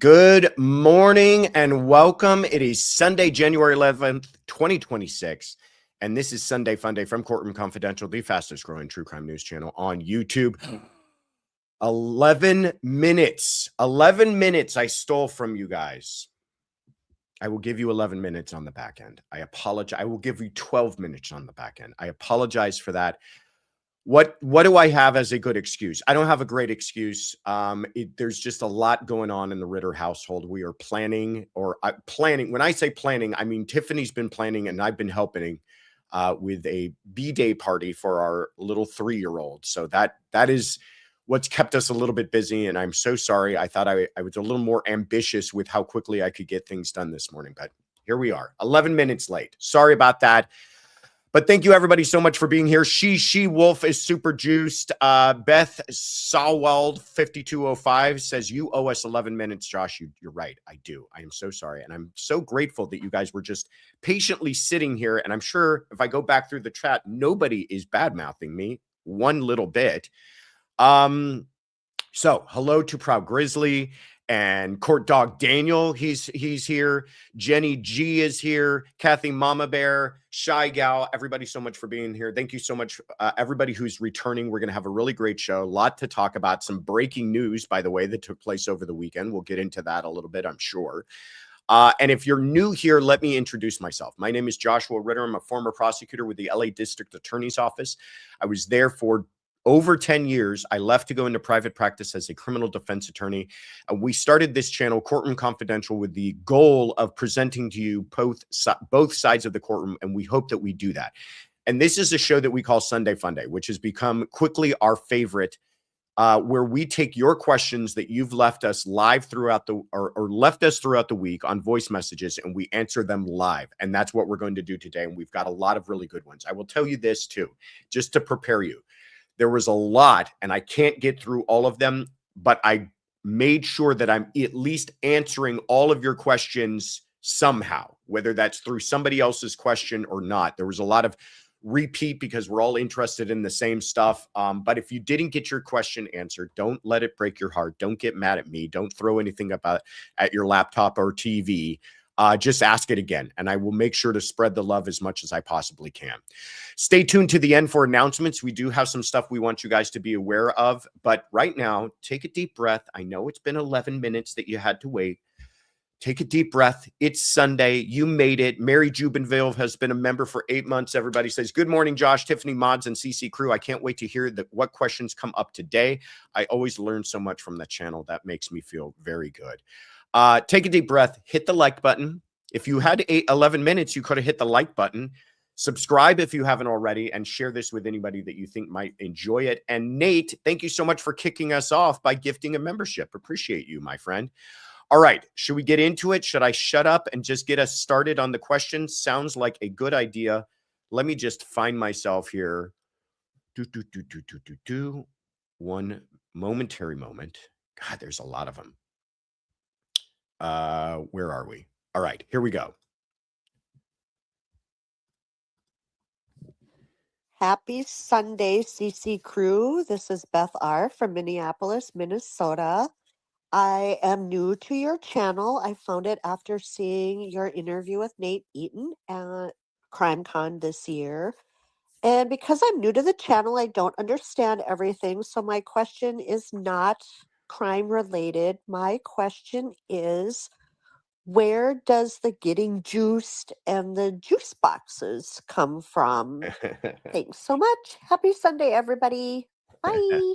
Good morning and welcome. It is Sunday, January 11th, 2026. And this is Sunday Funday from Courtroom Confidential, the fastest growing true crime news channel on YouTube. 11 minutes. 11 minutes I stole from you guys. I will give you 11 minutes on the back end. I apologize. I will give you 12 minutes on the back end. I apologize for that. What do I have as a good excuse? I don't have a great excuse. There's just a lot going on in the Ritter household. We are planning, planning. When I say planning, I mean Tiffany's been planning and I've been helping with a B-Day party for our little 3-year-old. So that is what's kept us a little bit busy. And I'm so sorry. I thought I was a little more ambitious with how quickly I could get things done this morning. But here we are, 11 minutes late. Sorry about that. But thank you, everybody, so much for being here. She Wolf is super juiced. Beth Sawwald 5205 says, you owe us 11 minutes, Josh. You're right. I do. I am so sorry. And I'm so grateful that you guys were just patiently sitting here. And I'm sure if I go back through the chat, nobody is bad-mouthing me one little bit. So hello to Proud Grizzly and Court Dog Daniel. He's here. Jenny G is here. Kathy Mama Bear, Shy Gal. Everybody so much for being here. Thank you so much. Everybody who's returning. We're going to have a really great show. A lot to talk about. Some breaking news, by the way, that took place over the weekend. We'll get into that a little bit, I'm sure. And if you're new here, let me introduce myself. My name is Joshua Ritter. I'm a former prosecutor with the LA District Attorney's Office. I was there for over 10 years. I left to go into private practice as a criminal defense attorney. And we started this channel, Courtroom Confidential, with the goal of presenting to you both sides of the courtroom. And we hope that we do that. And this is a show that we call Sunday Funday, which has become quickly our favorite, where we take your questions that you've left us live throughout or left us throughout the week on voice messages, and we answer them live. And that's what we're going to do today. And we've got a lot of really good ones. I will tell you this too, just to prepare you. There was a lot, and I can't get through all of them, but I made sure that I'm at least answering all of your questions somehow, whether that's through somebody else's question or not. There was a lot of repeat because we're all interested in the same stuff. But if you didn't get your question answered, don't let it break your heart. Don't get mad at me. Don't throw anything up at your laptop or TV. Just ask it again, and I will make sure to spread the love as much as I possibly can. Stay tuned to the end for announcements. We do have some stuff we want you guys to be aware of, but right now, take a deep breath. I know it's been 11 minutes that you had to wait. Take a deep breath. It's Sunday. You made it. Mary Jubenville has been a member for 8 months. Everybody says, good morning, Josh, Tiffany, Mods, and CC crew. I can't wait to hear what questions come up today. I always learn so much from the channel. That makes me feel very good. Take a deep breath, hit the like button. If you had 11 minutes, you could have hit the like button. Subscribe if you haven't already, and share this with anybody that you think might enjoy it. And Nate, thank you so much for kicking us off by gifting a membership. Appreciate you, my friend. All right, should we get into it? Should I shut up and just get us started on the questions? Sounds like a good idea. Let me just find myself here. One momentary moment. God, there's a lot of them. Where are we? All right, here we go. Happy Sunday, CC crew. This is Beth R. from Minneapolis, Minnesota. I am new to your channel. I found it after seeing your interview with Nate Eaton at CrimeCon this year. And because I'm new to the channel, I don't understand everything. So my question is not crime related. My question is, where does the getting juiced and the juice boxes come from? Thanks so much. Happy Sunday, everybody. Bye.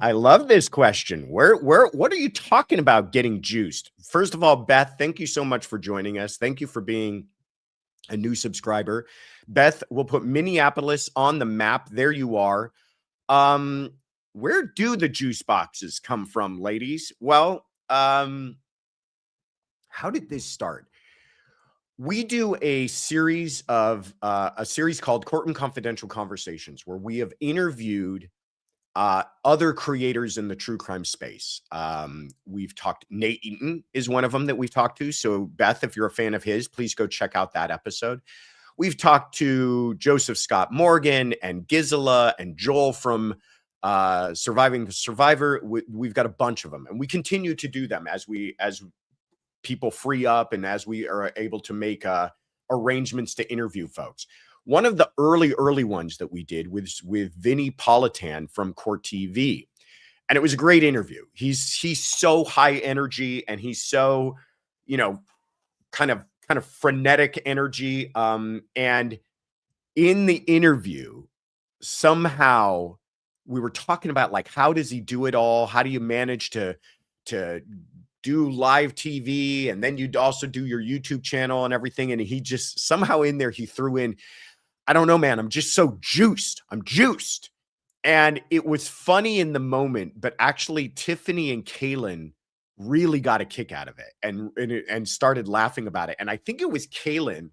I love this question. What are you talking about getting juiced? First of all, Beth, thank you so much for joining us. Thank you for being a new subscriber. Beth, we'll put Minneapolis on the map. There you are. Where do the juice boxes come from, ladies? Well, how did this start? We do a series called Courtroom Confidential Conversations, where we have interviewed other creators in the true crime space. We've talked, Nate Eaton is one of them that we've talked to. So Beth, if you're a fan of his, please go check out that episode. We've talked to Joseph Scott Morgan and Gisela and Joel from Surviving the Survivor. We've got a bunch of them, and we continue to do them as people free up and as we are able to make arrangements to interview folks. One of the early ones that we did was with Vinny Politan from Court TV. And it was a great interview. He's so high energy, and he's so, kind of frenetic energy. And in the interview, somehow we were talking about, like, how does he do it all? How do you manage to do live TV, and then you'd also do your YouTube channel and everything? And he just somehow in there, he threw in, I don't know, man, I'm just so juiced. I'm juiced. And it was funny in the moment, but actually Tiffany and Kaylin really got a kick out of it and started laughing about it. And I think it was Kaylin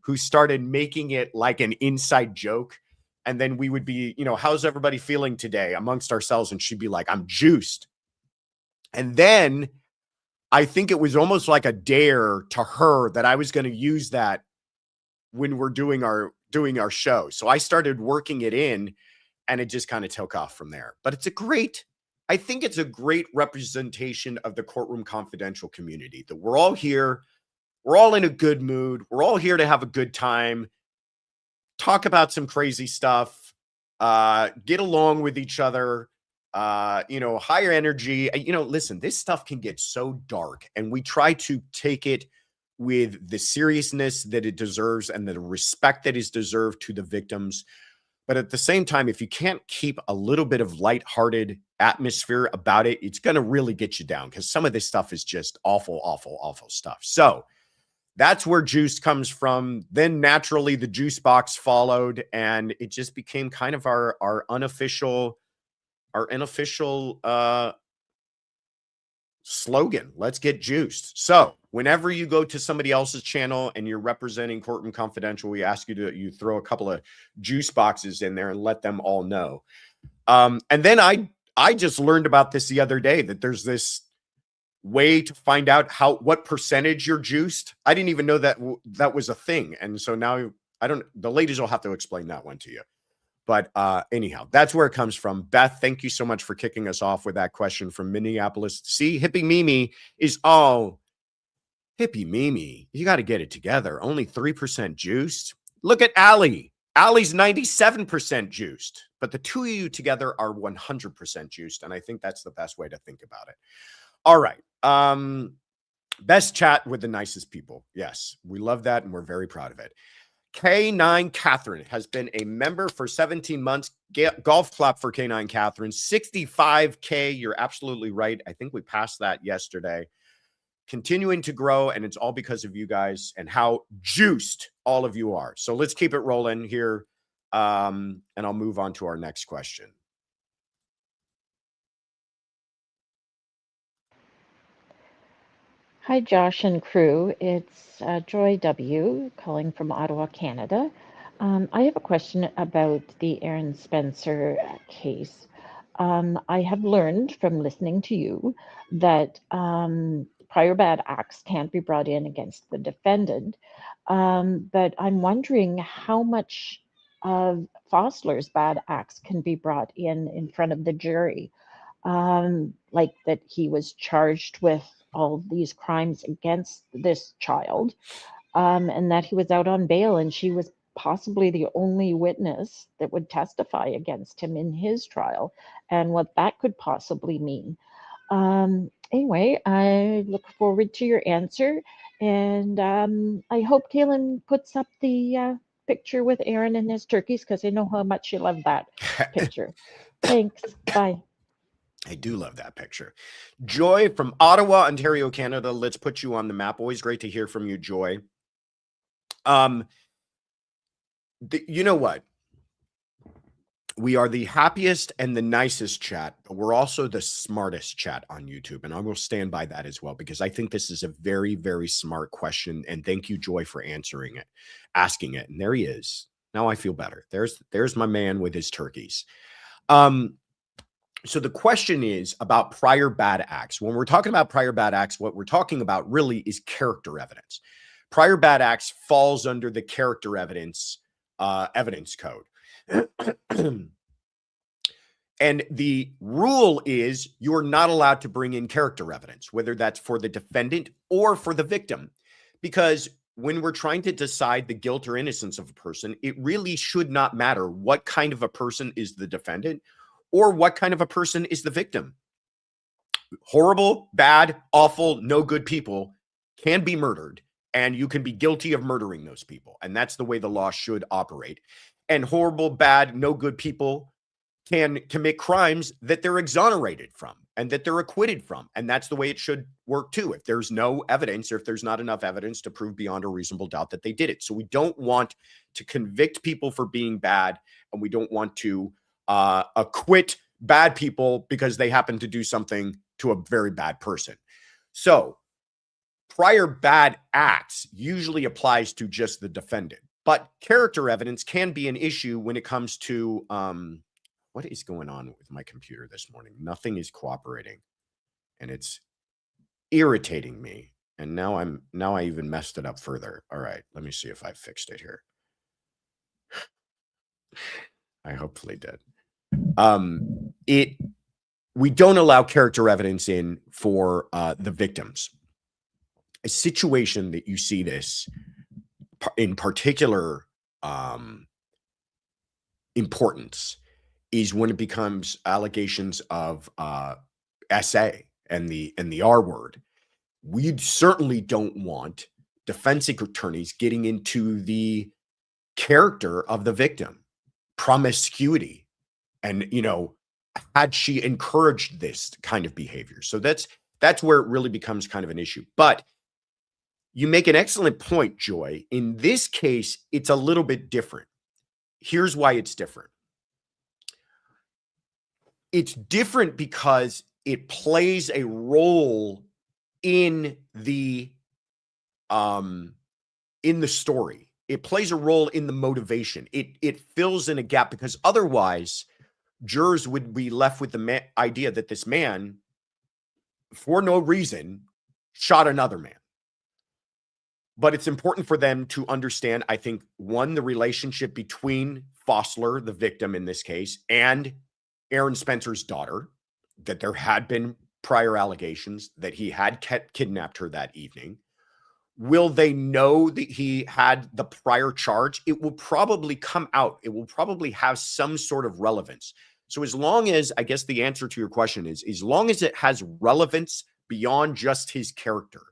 who started making it like an inside joke. And then we would be, how's everybody feeling today amongst ourselves? And she'd be like, I'm juiced. And then I think it was almost like a dare to her that I was going to use that when we're doing our show. So I started working it in, and it just kind of took off from there. But I think it's a great representation of the Courtroom Confidential community, that we're all here. We're all in a good mood. We're all here to have a good time, talk about some crazy stuff, get along with each other, higher energy. Listen, this stuff can get so dark, and we try to take it with the seriousness that it deserves and the respect that is deserved to the victims. But at the same time, if you can't keep a little bit of lighthearted atmosphere about it, it's going to really get you down, because some of this stuff is just awful, awful, awful stuff. So that's where Juice comes from. Then naturally the Juice Box followed, and it just became kind of our unofficial slogan. Let's get juiced. So whenever you go to somebody else's channel and you're representing Courtroom Confidential, we ask you to throw a couple of juice boxes in there and let them all know. And then I just learned about this the other day, that there's this way to find out what percentage you're juiced. I didn't even know that was a thing. And so now the ladies will have to explain that one to you. But anyhow, that's where it comes from. Beth, thank you so much for kicking us off with that question from Minneapolis. See, Hippie Mimi is all Hippie Mimi. You got to get it together. Only 3% juiced. Look at Allie. Allie's 97% juiced, but the two of you together are 100% juiced. And I think that's the best way to think about it. All right. Best chat with the nicest people. Yes, we love that, and we're very proud of it. K9 Catherine has been a member for 17 months. Golf clap for K9 Catherine. 65K. You're absolutely right. I think we passed that yesterday. Continuing to grow, and it's all because of you guys and how juiced all of you are. So let's keep it rolling here, and I'll move on to our next question. Hi, Josh and crew. It's Joy W. calling from Ottawa, Canada. I have a question about the Aaron Spencer case. I have learned from listening to you that prior bad acts can't be brought in against the defendant. But I'm wondering how much of Fossler's bad acts can be brought in front of the jury. Like that he was charged with all these crimes against this child, and that he was out on bail, and she was possibly the only witness that would testify against him in his trial, and what that could possibly mean. Anyway, I look forward to your answer, and I hope Kaylin puts up the picture with Aaron and his turkeys, because I know how much you love that picture. Thanks. Bye. I do love that picture. Joy from Ottawa, Ontario, Canada. Let's put you on the map. Always great to hear from you, Joy. You know what? We are the happiest and the nicest chat, but we're also the smartest chat on YouTube. And I will stand by that as well, because I think this is a very, very smart question. And thank you, Joy, for asking it. And there he is. Now I feel better. There's my man with his turkeys. So the question is about prior bad acts. When we're talking about prior bad acts, what we're talking about really is character evidence. Prior bad acts falls under the character evidence code. And the rule is you're not allowed to bring in character evidence, whether that's for the defendant or for the victim. Because when we're trying to decide the guilt or innocence of a person, it really should not matter what kind of a person is the defendant or what kind of a person is the victim. Horrible, bad, awful, no good people can be murdered, and you can be guilty of murdering those people. And that's the way the law should operate. And horrible, bad, no good people can commit crimes that they're exonerated from and that they're acquitted from. And that's the way it should work too. If there's no evidence, or if there's not enough evidence to prove beyond a reasonable doubt that they did it. So we don't want to convict people for being bad, and we don't want to acquit bad people because they happen to do something to a very bad person. So prior bad acts usually applies to just the defendant, but character evidence can be an issue when it comes to, what is going on with my computer this morning? Nothing is cooperating and it's irritating me. And now I even messed it up further. All right, let me see if I fixed it here. I hopefully did. We don't allow character evidence in for the victims. A situation that you see this in particular importance is when it becomes allegations of SA and the R word. We certainly don't want defense attorneys getting into the character of the victim, promiscuity, and, you know, had she encouraged this kind of behavior. So that's where it really becomes kind of an issue. But you make an excellent point, Joy. In this case, it's a little bit different. Here's why it's different. It's different because it plays a role in the story. It plays a role in the motivation. It fills in a gap, because otherwise jurors would be left with the idea that this man, for no reason, shot another man. But it's important for them to understand, I think, one, the relationship between Fossler, the victim in this case, and Aaron Spencer's daughter, that there had been prior allegations that he had kidnapped her that evening. Will they know that he had the prior charge? It will probably come out. It will probably have some sort of relevance. So as long as, I guess the answer to your question is, as long as it has relevance beyond just his character.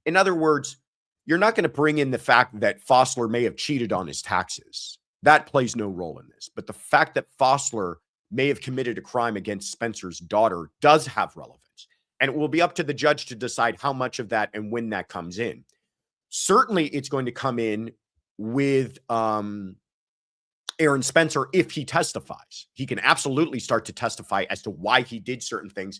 In other words, you're not going to bring in the fact that Fossler may have cheated on his taxes. That plays no role in this. But the fact that Fossler may have committed a crime against Spencer's daughter does have relevance. And it will be up to the judge to decide how much of that and when that comes in. Certainly, it's going to come in with Aaron Spencer if he testifies. He can absolutely start to testify as to why he did certain things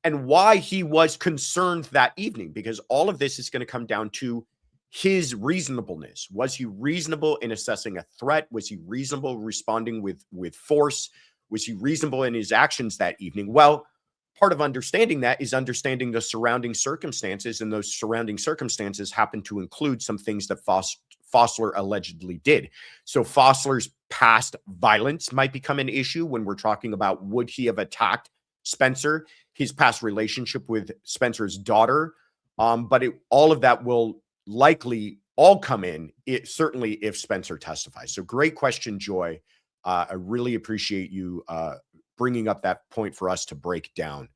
and why he was concerned that evening, because all of this is going to come down to his reasonableness. Was he reasonable in assessing a threat? Was he reasonable responding with force? Was he reasonable in his actions that evening? Well, part of understanding that is understanding the surrounding circumstances, and those surrounding circumstances happen to include some things that Fossler allegedly did. So Fossler's past violence might become an issue when we're talking about, would he have attacked Spencer, his past relationship with Spencer's daughter. But all of that will likely all come in, certainly if Spencer testifies. So great question, Joy. I really appreciate you bringing up that point for us to break down.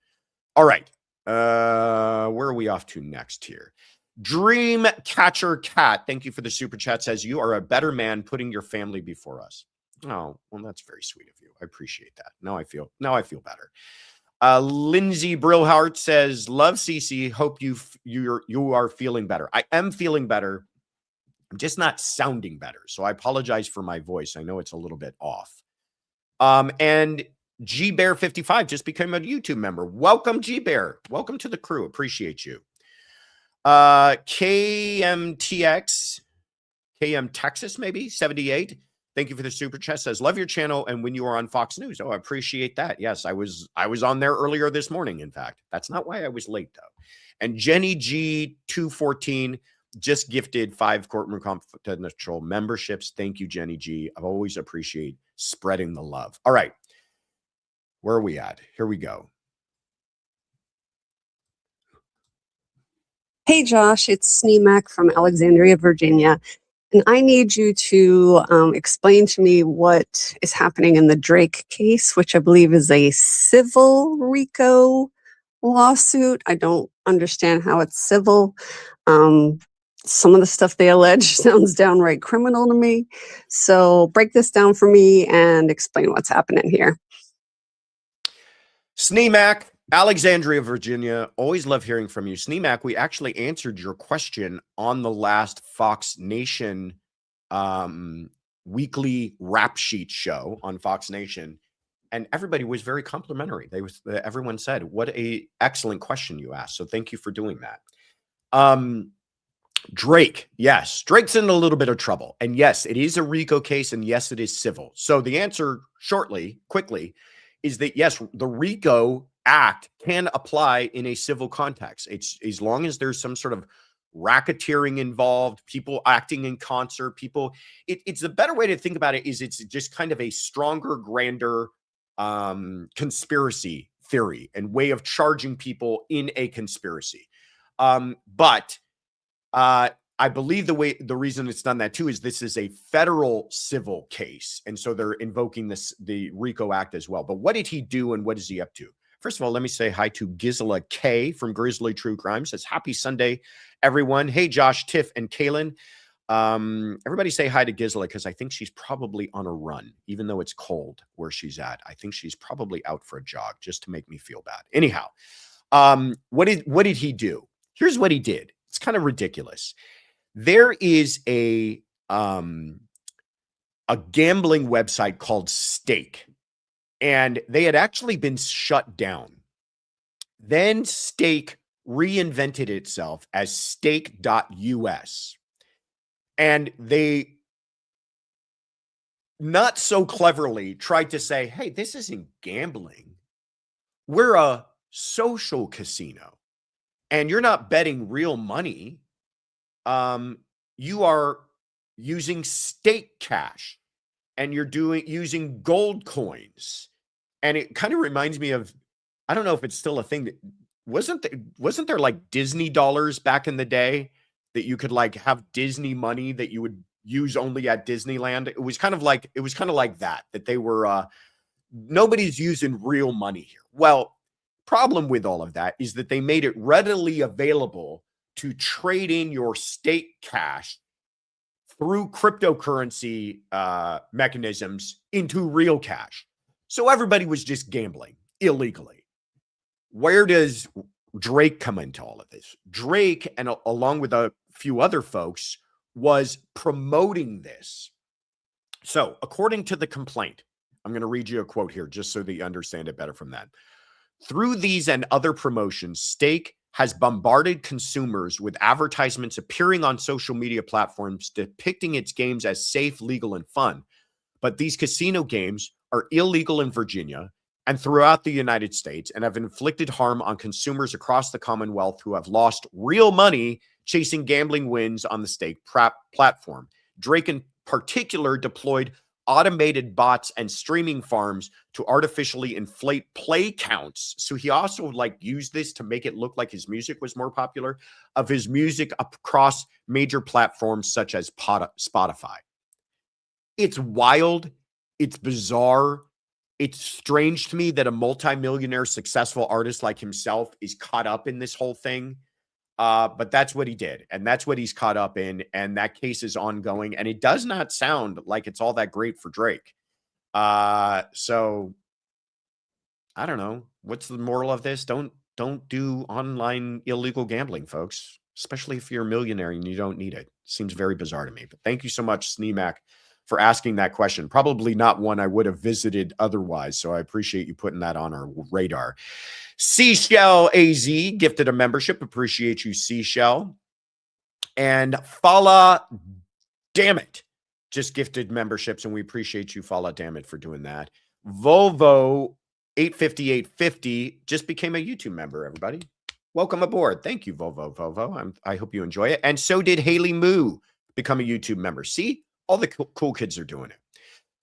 All right. Where are we off to next here? Dream Catcher Cat, thank you for the super chat, says, you are a better man putting your family before us. Oh, well, that's very sweet of you. I appreciate that. Now I feel better. Lindsay Brillhart says, love CC. Hope you are feeling better. I am feeling better. I'm just not sounding better. So I apologize for my voice. I know it's a little bit off. And G Bear 55 just became a YouTube member. Welcome, G Bear. Welcome to the crew. Appreciate you. KM Texas, maybe 78. Thank you for the super chat. Says, love your channel. And when you are on Fox News. Oh, I appreciate that. Yes, I was on there earlier this morning. In fact, that's not why I was late though. And Jenny G 214 just gifted 5 Courtroom Confidential memberships. Thank you, Jenny G. I always appreciate spreading the love. All right. Where are we at? Here we go. Hey, Josh, it's Sneemac from Alexandria, Virginia. And I need you to explain to me what is happening in the Drake case, which I believe is a civil RICO lawsuit. I don't understand how it's civil. Some of the stuff they allege sounds downright criminal to me. So break this down for me and explain what's happening here. Sneemac, Alexandria, Virginia. Always love hearing from you. Sneemac, we actually answered your question on the last Fox Nation weekly rap sheet show on Fox Nation. And everybody was very complimentary. Everyone said, what a excellent question you asked. So thank you for doing that. Drake. Yes, Drake's in a little bit of trouble. And yes, it is a RICO case. And yes, it is civil. So the answer quickly, is that yes, the RICO Act can apply in a civil context. It's as long as there's some sort of racketeering involved, people acting in concert, it's a better way to think about it is it's just kind of a stronger, grander conspiracy theory and way of charging people in a conspiracy. But I believe the reason it's done that too is this is a federal civil case. And so they're invoking the RICO Act as well. But what did he do and what is he up to? First of all, let me say hi to Gisela K from Grizzly True Crime. Says happy Sunday, everyone. Hey, Josh, Tiff, and Kaylin. Everybody say hi to Gisela because I think she's probably on a run, even though it's cold where she's at. I think she's probably out for a jog just to make me feel bad. Anyhow, what did he do? Here's what he did. It's kind of ridiculous. There is a gambling website called Stake, and they had actually been shut down. Then Stake reinvented itself as stake.us. And they not so cleverly tried to say, hey, this isn't gambling. We're a social casino and you're not betting real money. You are using stake cash and you're using gold coins. And it kind of reminds me of, I don't know if it's still a thing that wasn't there like Disney dollars back in the day that you could like have Disney money that you would use only at Disneyland? It was kind of like that they were, nobody's using real money here. Well, problem with all of that is that they made it readily available to trade in your stake cash through cryptocurrency mechanisms into real cash. So everybody was just gambling illegally. Where does Drake come into all of this? Drake, and along with a few other folks, was promoting this. So according to the complaint, I'm going to read you a quote here just so that you understand it better from that. Through these and other promotions, Stake has bombarded consumers with advertisements appearing on social media platforms depicting its games as safe, legal, and fun. But these casino games are illegal in Virginia and throughout the United States and have inflicted harm on consumers across the Commonwealth who have lost real money chasing gambling wins on the Stake platform. Drake in particular deployed automated bots and streaming farms to artificially inflate play counts. So he also used this to make it look like his music was more popular of his music across major platforms such as Spotify. It's wild. It's bizarre. It's strange to me that a multimillionaire successful artist like himself is caught up in this whole thing. But that's what he did. And that's what he's caught up in. And that case is ongoing. And it does not sound like it's all that great for Drake. So I don't know. What's the moral of this? Don't do online illegal gambling, folks, especially if you're a millionaire and you don't need it. Seems very bizarre to me. But thank you so much, Sneemac, for asking that question. Probably not one I would have visited otherwise. So I appreciate you putting that on our radar. Seashell AZ gifted a membership. Appreciate you, Seashell. And Fala Dammit just gifted memberships, and we appreciate you, Fala Dammit, for doing that. Volvo 850 just became a YouTube member, everybody. Welcome aboard. Thank you, Volvo. I hope you enjoy it. And so did Haley Moo become a YouTube member. See? All the cool kids are doing it.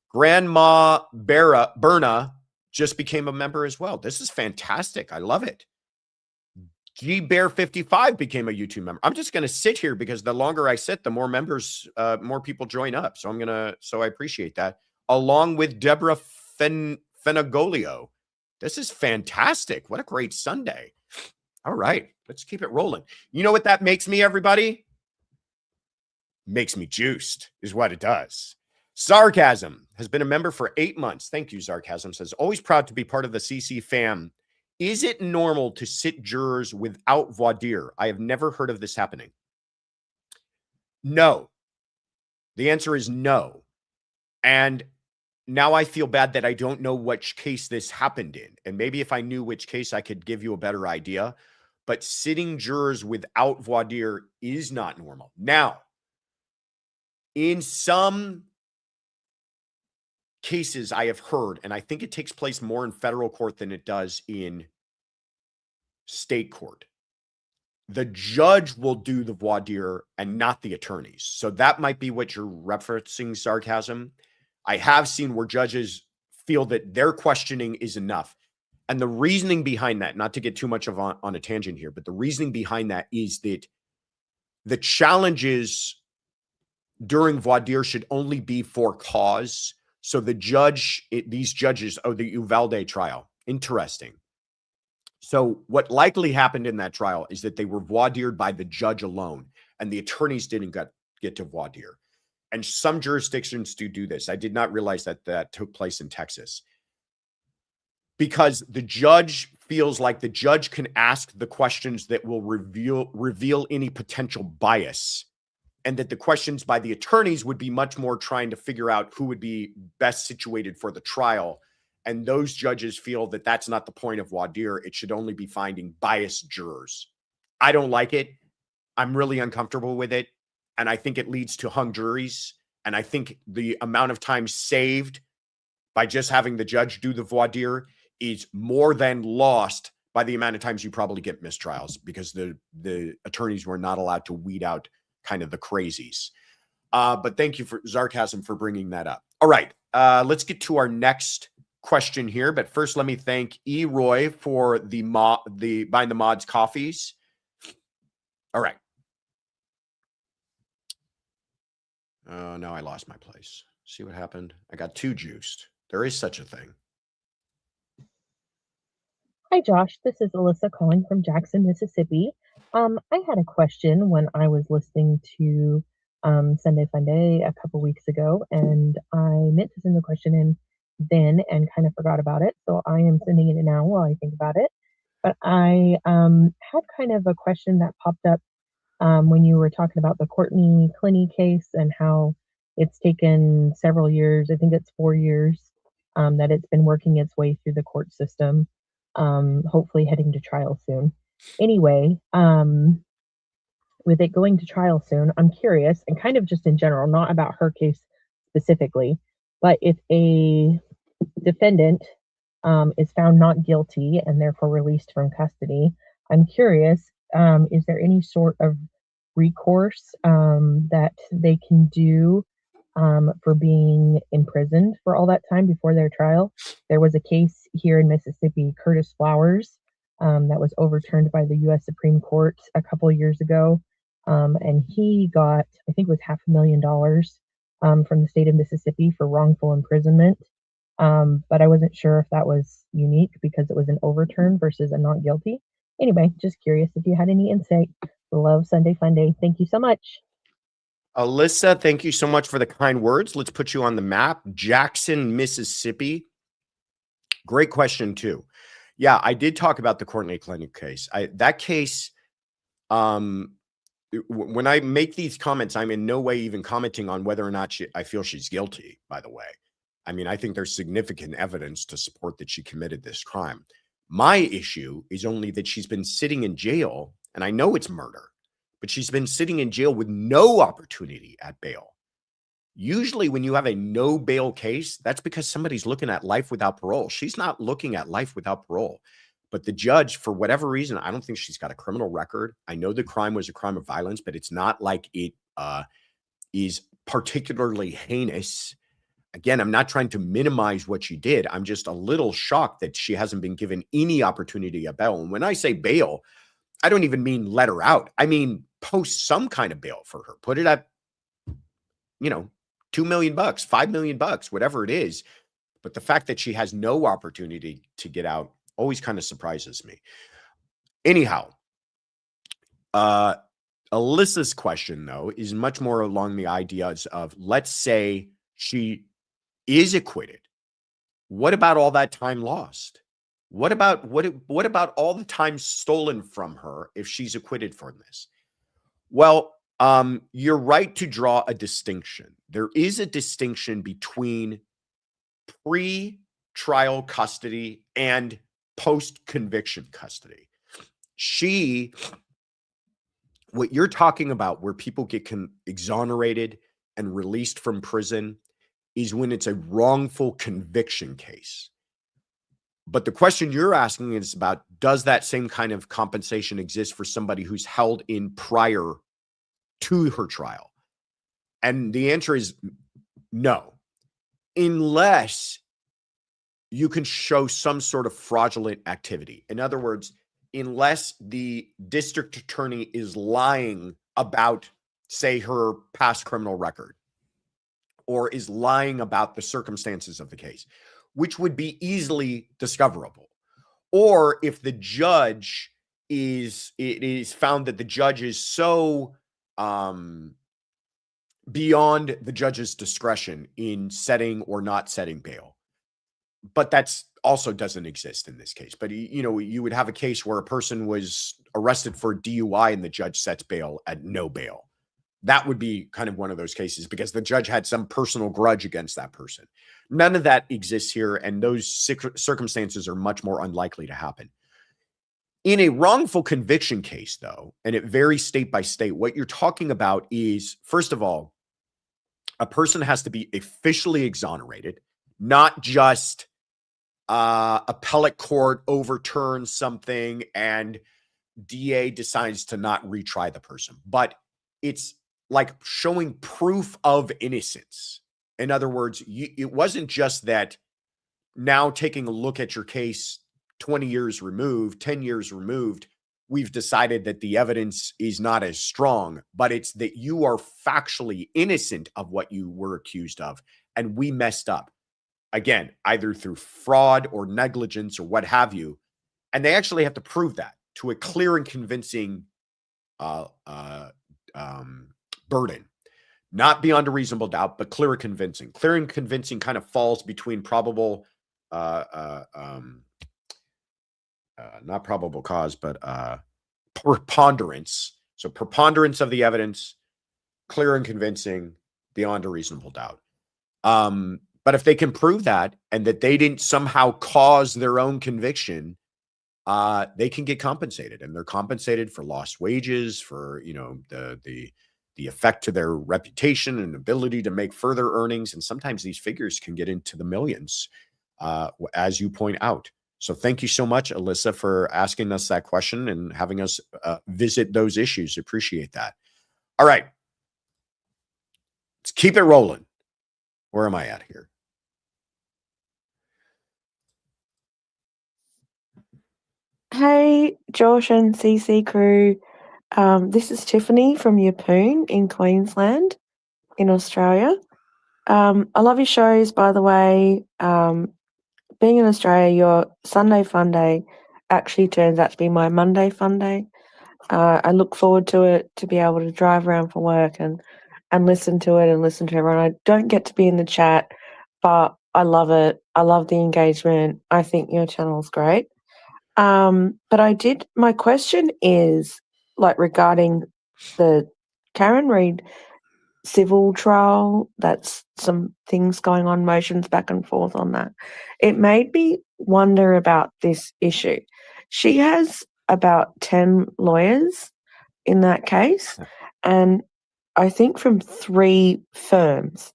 Grandma Berna just became a member as well. This is fantastic. I love it. G-Bear55 became a YouTube member. I'm just going to sit here because the longer I sit, the more members, more people join up. So I appreciate that. Along with Debra Fenagolio. This is fantastic. What a great Sunday. All right, let's keep it rolling. You know what that makes me, everybody? Makes me juiced is what it does. Sarcasm has been a member for 8 months. Thank you, Sarcasm says, always proud to be part of the CC fam. Is it normal to sit jurors without voir dire? I have never heard of this happening. No. The answer is no. And now I feel bad that I don't know which case this happened in. And maybe if I knew which case, I could give you a better idea. But sitting jurors without voir dire is not normal. Now, in some cases I have heard, and I think it takes place more in federal court than it does in state court, the judge will do the voir dire and not the attorneys. So that might be what you're referencing, Sarcasm. I have seen where judges feel that their questioning is enough. And the reasoning behind that, not to get too much on a tangent here, but the reasoning behind that is that the challenges during voir dire should only be for cause. So the judge, these judges, the Uvalde trial, interesting. So what likely happened in that trial is that they were voir dired by the judge alone, and the attorneys didn't get to voir dire. And some jurisdictions do this. I did not realize that took place in Texas. Because the judge feels like the judge can ask the questions that will reveal any potential bias, and that the questions by the attorneys would be much more trying to figure out who would be best situated for the trial. And those judges feel that that's not the point of voir dire. It should only be finding biased jurors. I don't like it. I'm really uncomfortable with it. And I think it leads to hung juries. And I think the amount of time saved by just having the judge do the voir dire is more than lost by the amount of times you probably get mistrials, because the attorneys were not allowed to weed out kind of the crazies. But thank you for Sarcasm for bringing that up. All right, let's get to our next question here. But first, let me thank Roy for the Bind the Mods coffees. All right. Now I lost my place. See what happened? I got too juiced. There is such a thing. Hi, Josh. This is Alyssa calling from Jackson, Mississippi. I had a question when I was listening to Sunday Funday a couple weeks ago, and I meant to send the question in then and kind of forgot about it. So I am sending it in now while I think about it. But I had kind of a question that popped up when you were talking about the Courtney Clenney case and how it's taken several years. I think it's 4 years that it's been working its way through the court system. Hopefully heading to trial soon. Anyway, with it going to trial soon, I'm curious, and kind of just in general, not about her case specifically, but if a defendant is found not guilty and therefore released from custody, I'm curious, is there any sort of recourse that they can do for being imprisoned for all that time before their trial? There was a case here in Mississippi, Curtis Flowers, that was overturned by the U.S. Supreme Court a couple of years ago. And he got, I think it was $500,000 from the state of Mississippi for wrongful imprisonment. But I wasn't sure if that was unique because it was an overturn versus a not guilty. Anyway, just curious if you had any insight. Love Sunday Funday. Thank you so much. Alyssa, thank you so much for the kind words. Let's put you on the map. Jackson, Mississippi. Great question, too. Yeah, I did talk about the Courtney Clenney case. That case, when I make these comments, I'm in no way even commenting on whether or not I feel she's guilty, by the way. I mean, I think there's significant evidence to support that she committed this crime. My issue is only that she's been sitting in jail, and I know it's murder, but she's been sitting in jail with no opportunity at bail. Usually when you have a no bail case, that's because somebody's looking at life without parole. She's not looking at life without parole. But the judge, for whatever reason, I don't think she's got a criminal record. I know the crime was a crime of violence, but it's not like it is particularly heinous. again, I'm not trying to minimize what she did. I'm just a little shocked that she hasn't been given any opportunity of bail. And when I say bail, I don't even mean let her out. I mean, post some kind of bail for her. Put it at, $2 million, $5 million, whatever it is. But the fact that she has no opportunity to get out always kind of surprises me. Anyhow, Alyssa's question, though, is much more along the ideas of, let's say she is acquitted. What about all that time lost? What about all the time stolen from her if she's acquitted from this? Well, you're right to draw a distinction. There is a distinction between pre-trial custody and post-conviction custody. What you're talking about, where people get exonerated and released from prison, is when it's a wrongful conviction case. But the question you're asking is about, does that same kind of compensation exist for somebody who's held in prior to her trial? And the answer is no, unless you can show some sort of fraudulent activity. In other words, unless the district attorney is lying about, say, her past criminal record, or is lying about the circumstances of the case, which would be easily discoverable. Or if it is found that the judge is so beyond the judge's discretion in setting or not setting bail. But that's also doesn't exist in this case. But, you would have a case where a person was arrested for DUI and the judge sets bail at no bail. That would be kind of one of those cases because the judge had some personal grudge against that person. None of that exists here, and those circumstances are much more unlikely to happen. In a wrongful conviction case, though, and it varies state by state, what you're talking about is, first of all, a person has to be officially exonerated, not just appellate court overturns something and DA decides to not retry the person. But it's like showing proof of innocence. In other words, it wasn't just that now taking a look at your case 20 years removed, 10 years removed, we've decided that the evidence is not as strong, but it's that you are factually innocent of what you were accused of, and we messed up. Again, either through fraud or negligence or what have you. And they actually have to prove that to a clear and convincing burden. Not beyond a reasonable doubt, but clear and convincing. Clear and convincing kind of falls between probable, not probable cause, but preponderance. So preponderance of the evidence, clear and convincing, beyond a reasonable doubt. But if they can prove that and that they didn't somehow cause their own conviction, they can get compensated, and they're compensated for lost wages, for the effect to their reputation and ability to make further earnings. And sometimes these figures can get into the millions, as you point out. So thank you so much, Alyssa, for asking us that question and having us visit those issues. Appreciate that. All right. Let's keep it rolling. Where am I at here? Hey, Josh and CC crew. This is Tiffany from Yeppoon in Queensland, in Australia. I love your shows, by the way. Being in Australia, your Sunday Fun Day actually turns out to be my Monday Fun Day. I look forward to it, to be able to drive around for work and listen to it and listen to everyone. I don't get to be in the chat, but I love it. I love the engagement. I think your channel's great. But my question is regarding the Karen Reid civil trial. That's some things going on, motions back and forth on that. It made me wonder about this issue. She has about 10 lawyers in that case, and I think from 3 firms.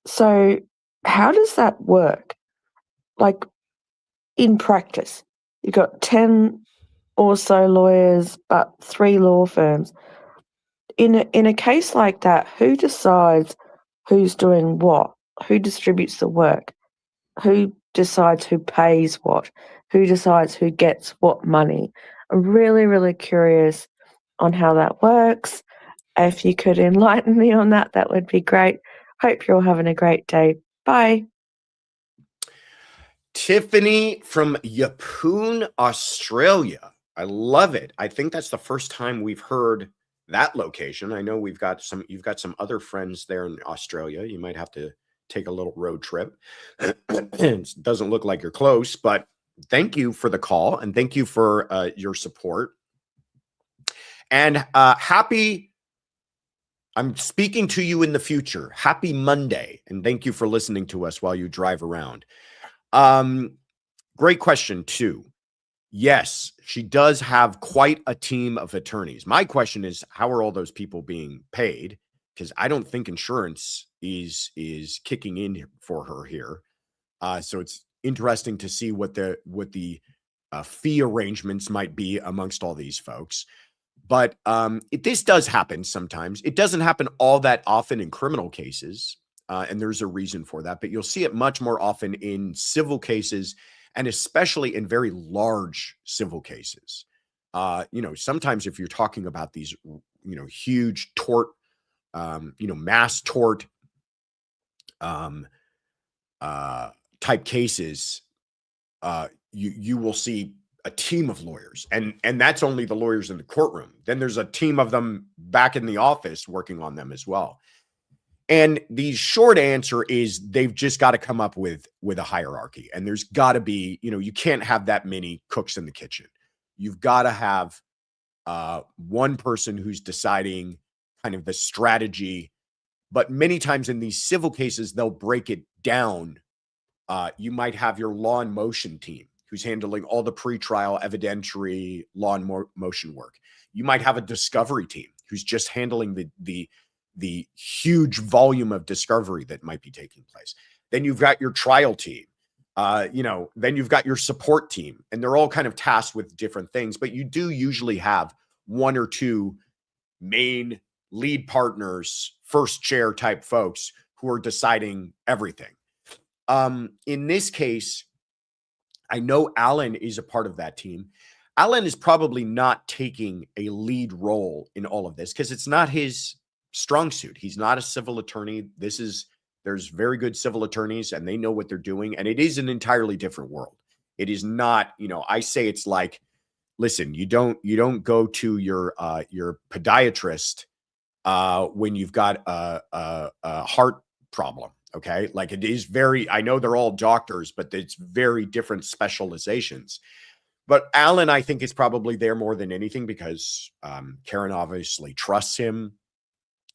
So how does that work? In practice, you've got 10 or so lawyers, but 3 law firms. In a case like that, who decides who's doing what? who distributes the work, who decides who pays what, who decides who gets what money. I'm really, really curious on how that works. If you could enlighten me on that, that would be great. Hope you're all having a great day. Bye. Tiffany from Yeppoon, Australia. I love it. I think that's the first time we've heard that location. I know you've got some other friends there in Australia. You might have to take a little road trip. It doesn't look like you're close, but thank you for the call and thank you for your support. And I'm speaking to you in the future. Happy Monday. And thank you for listening to us while you drive around. Great question too. Yes, she does have quite a team of attorneys. My question is, how are all those people being paid? Because I don't think insurance is kicking in for her here. So it's interesting to see what the fee arrangements might be amongst all these folks. But this does happen sometimes. It doesn't happen all that often in criminal cases, and there's a reason for that. But you'll see it much more often in civil cases, and especially in very large civil cases. Sometimes if you're talking about these, huge tort, mass tort type cases, you will see a team of lawyers, and that's only the lawyers in the courtroom. Then there's a team of them back in the office working on them as well. And the short answer is they've just got to come up with a hierarchy, and there's got to be, you can't have that many cooks in the kitchen. You've got to have one person who's deciding kind of the strategy. But many times in these civil cases, they'll break it down. You might have your law and motion team who's handling all the pretrial evidentiary law and motion work. You might have a discovery team who's just handling the huge volume of discovery that might be taking place. Then you've got your trial team. Then you've got your support team, and they're all kind of tasked with different things, but you do usually have one or two main lead partners, first chair type folks who are deciding everything. In this case, I know Alan is a part of that team. Alan is probably not taking a lead role in all of this because it's not his strong suit. He's not a civil attorney. There's very good civil attorneys and they know what they're doing. And it is an entirely different world. It is not, I say it's like, listen, you don't go to your podiatrist when you've got a heart problem. Okay. Like it is I know they're all doctors, but it's very different specializations. But Alan, I think, is probably there more than anything because Karen obviously trusts him.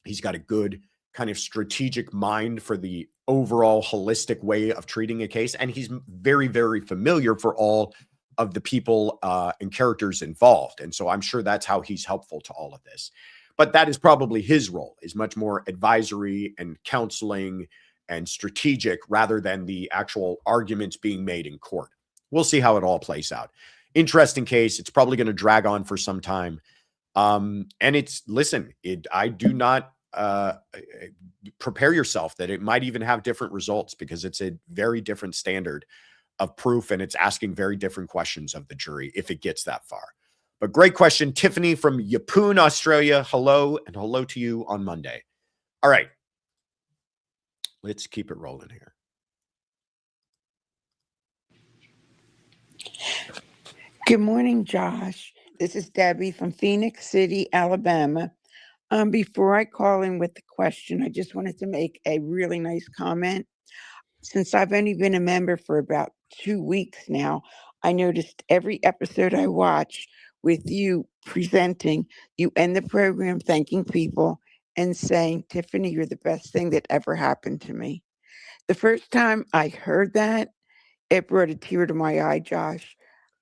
He's got a good kind of strategic mind for the overall holistic way of treating a case. And he's very, very familiar for all of the people and characters involved. And so I'm sure that's how he's helpful to all of this. But that is probably his role, is much more advisory and counseling and strategic rather than the actual arguments being made in court. We'll see how it all plays out. Interesting case. It's probably going to drag on for some time. And I do not prepare yourself that it might even have different results because it's a very different standard of proof and it's asking very different questions of the jury if it gets that far. But great question, Tiffany from Yeppoon, Australia. Hello, and hello to you on Monday. All right. Let's keep it rolling here. Good morning, Josh. This is Debbie from Phoenix City, Alabama. Before I call in with the question, I just wanted to make a really nice comment. Since I've only been a member for about 2 weeks now, I noticed every episode I watch with you presenting, you end the program thanking people and saying, Tiffany, you're the best thing that ever happened to me. The first time I heard that, it brought a tear to my eye, Josh.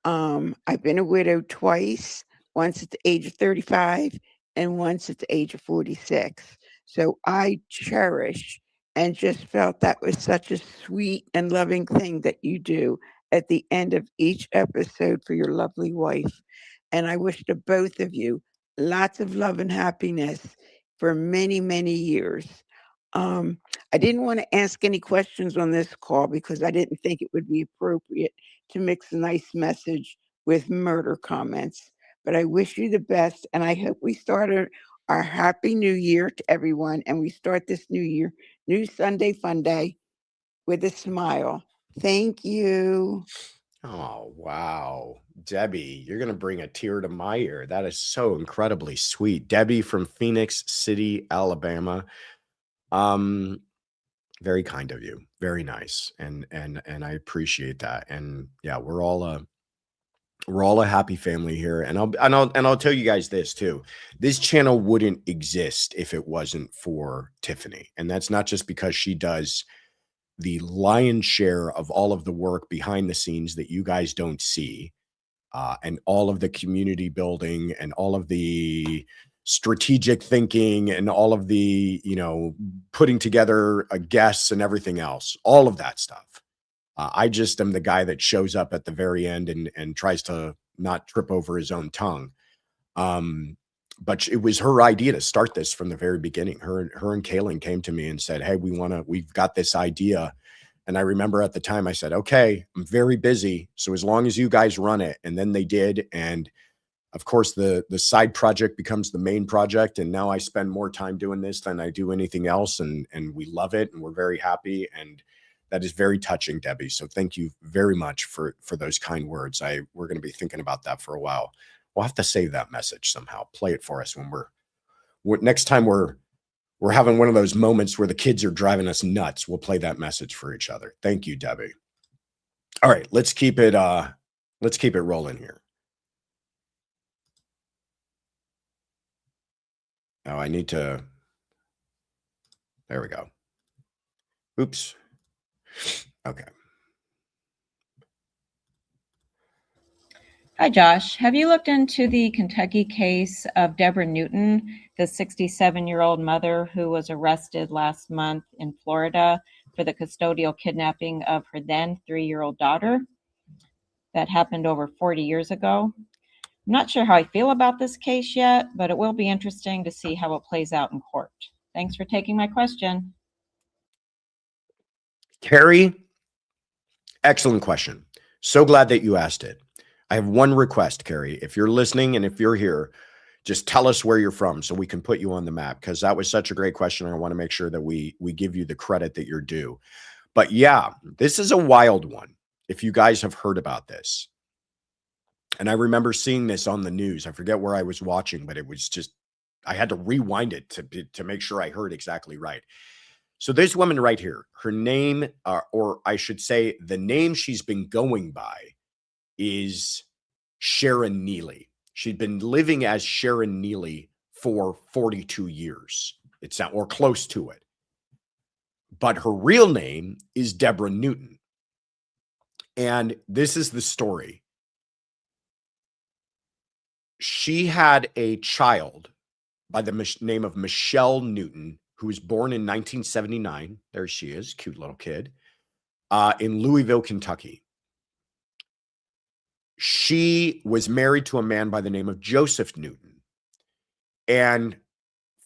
I've been a widow twice, once at the age of 35 and once at the age of 46. So I cherish and just felt that was such a sweet and loving thing that you do at the end of each episode for your lovely wife. And I wish to both of you lots of love and happiness for many, many years. I didn't want to ask any questions on this call because I didn't think it would be appropriate to mix a nice message with murder comments. But I wish you the best, and I hope we started our Happy New Year to everyone, and we start this new year, new Sunday Fun Day, with a smile. Thank you. Oh, wow. Debbie, you're going to bring a tear to my ear. That is so incredibly sweet. Debbie from Phoenix City, Alabama. Very kind of you. Very nice. And I appreciate that. And yeah, we're all a happy family here. And I'll tell you guys this too. This channel wouldn't exist if it wasn't for Tiffany. And that's not just because she does the lion's share of all of the work behind the scenes that you guys don't see, and all of the community building and all of the strategic thinking and all of the, putting together guests and everything else, all of that stuff. I just am the guy that shows up at the very end and tries to not trip over his own tongue. But it was her idea to start this from the very beginning. Her and Kaylin came to me and said, "Hey, we've got this idea." And I remember at the time I said, "Okay, I'm very busy. So as long as you guys run it." And then they did. And of course, the side project becomes the main project. And now I spend more time doing this than I do anything else. And we love it. And we're very happy. And that is very touching, Debbie. So thank you very much for those kind words. We're going to be thinking about that for a while. We'll have to save that message somehow. Play it for us when next time we're having one of those moments where the kids are driving us nuts. We'll play that message for each other. Thank you, Debbie. All right, let's keep it rolling here. Now I need to. There we go. Oops. Okay. Hi, Josh. Have you looked into the Kentucky case of Debra Newton, the 67-year-old mother who was arrested last month in Florida for the custodial kidnapping of her then 3-year-old daughter? That happened over 40 years ago. I'm not sure how I feel about this case yet, but it will be interesting to see how it plays out in court. Thanks for taking my question. Carrie, excellent question. So glad that you asked it. I have one request, Carrie. If you're listening and if you're here, just tell us where you're from so we can put you on the map, because that was such a great question. I want to make sure that we give you the credit that you're due. But yeah, this is a wild one. If you guys have heard about this. And I remember seeing this on the news. I forget where I was watching, but it was just, I had to rewind it to make sure I heard exactly right. So this woman right here, her name, or I should say the name she's been going by, is Sharon Nealy. She'd been living as Sharon Nealy for 42 years. It's not, or close to it. But her real name is Debra Newton. And this is the story. She had a child by the name of Michelle Newton, who was born in 1979. There she is, cute little kid, in Louisville, Kentucky. She was married to a man by the name of Joseph Newton. And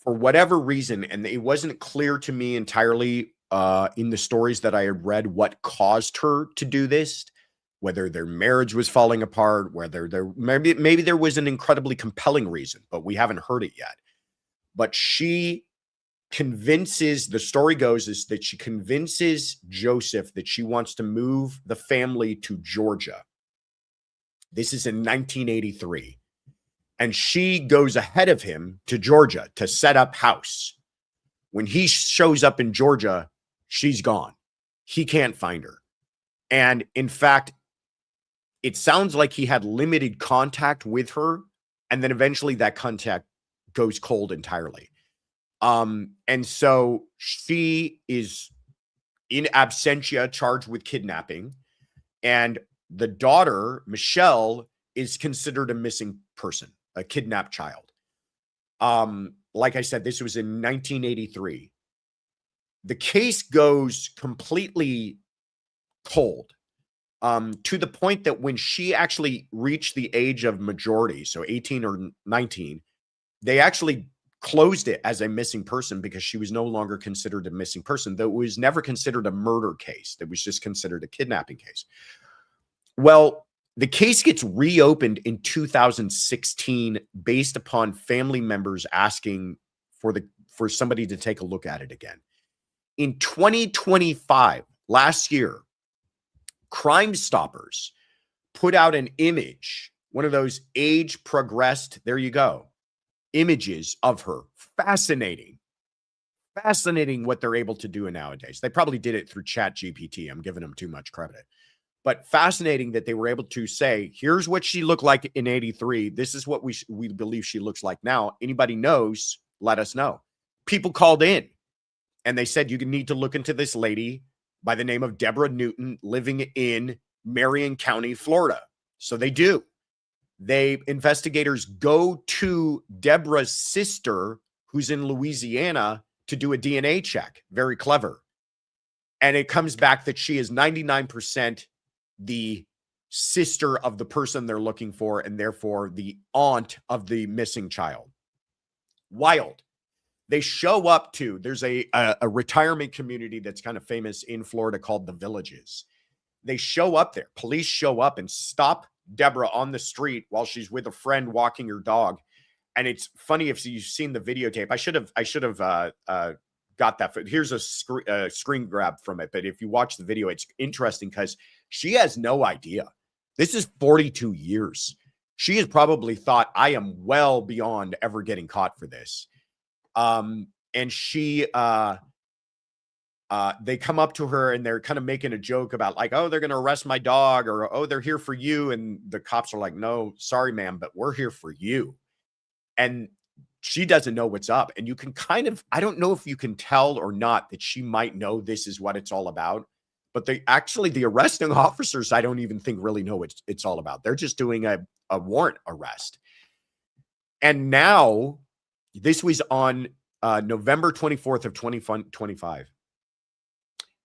for whatever reason, and it wasn't clear to me entirely in the stories that I had read what caused her to do this, whether their marriage was falling apart, whether maybe there was an incredibly compelling reason, but we haven't heard it yet. But she convinces, the story goes is that she convinces Joseph that she wants to move the family to Georgia. This is in 1983. And she goes ahead of him to Georgia to set up house. When he shows up in Georgia, she's gone. He can't find her. And in fact, it sounds like he had limited contact with her. And then eventually that contact goes cold entirely. And so she is in absentia charged with kidnapping. And the daughter, Michelle, is considered a missing person, a kidnapped child. Like I said, this was in 1983. The case goes completely cold, to the point that when she actually reached the age of majority, so 18 or 19, they actually closed it as a missing person because she was no longer considered a missing person, though it was never considered a murder case. That was just considered a kidnapping case. Well, the case gets reopened in 2016 based upon family members asking for somebody to take a look at it again. In 2025, last year, Crime Stoppers put out an image, one of those age progressed, there you go, images of her. Fascinating what they're able to do nowadays. They probably did it through ChatGPT. I'm giving them too much credit. But fascinating that they were able to say, here's what she looked like in 83. This is what we believe she looks like now. Anybody knows, let us know. People called in and they said, you need to look into this lady by the name of Debra Newton living in Marion County, Florida. So they do. Investigators go to Debra's sister, who's in Louisiana, to do a DNA check. Very clever. And it comes back that she is 99% the sister of the person they're looking for, and therefore the aunt of the missing child. Wild. They show up to, there's a retirement community that's kind of famous in Florida called the Villages. They show up there. Police show up and stop Debra on the street while she's with a friend walking her dog. And it's funny if you've seen the videotape. I should have got that. Here's a screen grab from it. But if you watch the video, it's interesting because she has no idea. This is 42 years. She has probably thought, I am well beyond ever getting caught for this. And she, they come up to her and they're kind of making a joke about like, oh, they're going to arrest my dog, or, oh, they're here for you. And the cops are like, no, sorry, ma'am, but we're here for you. And she doesn't know what's up. And you can kind of, I don't know if you can tell or not that she might know this is what it's all about. But the arresting officers, I don't even think really know what it's all about. They're just doing a warrant arrest. And now, this was on November 24th of 2025.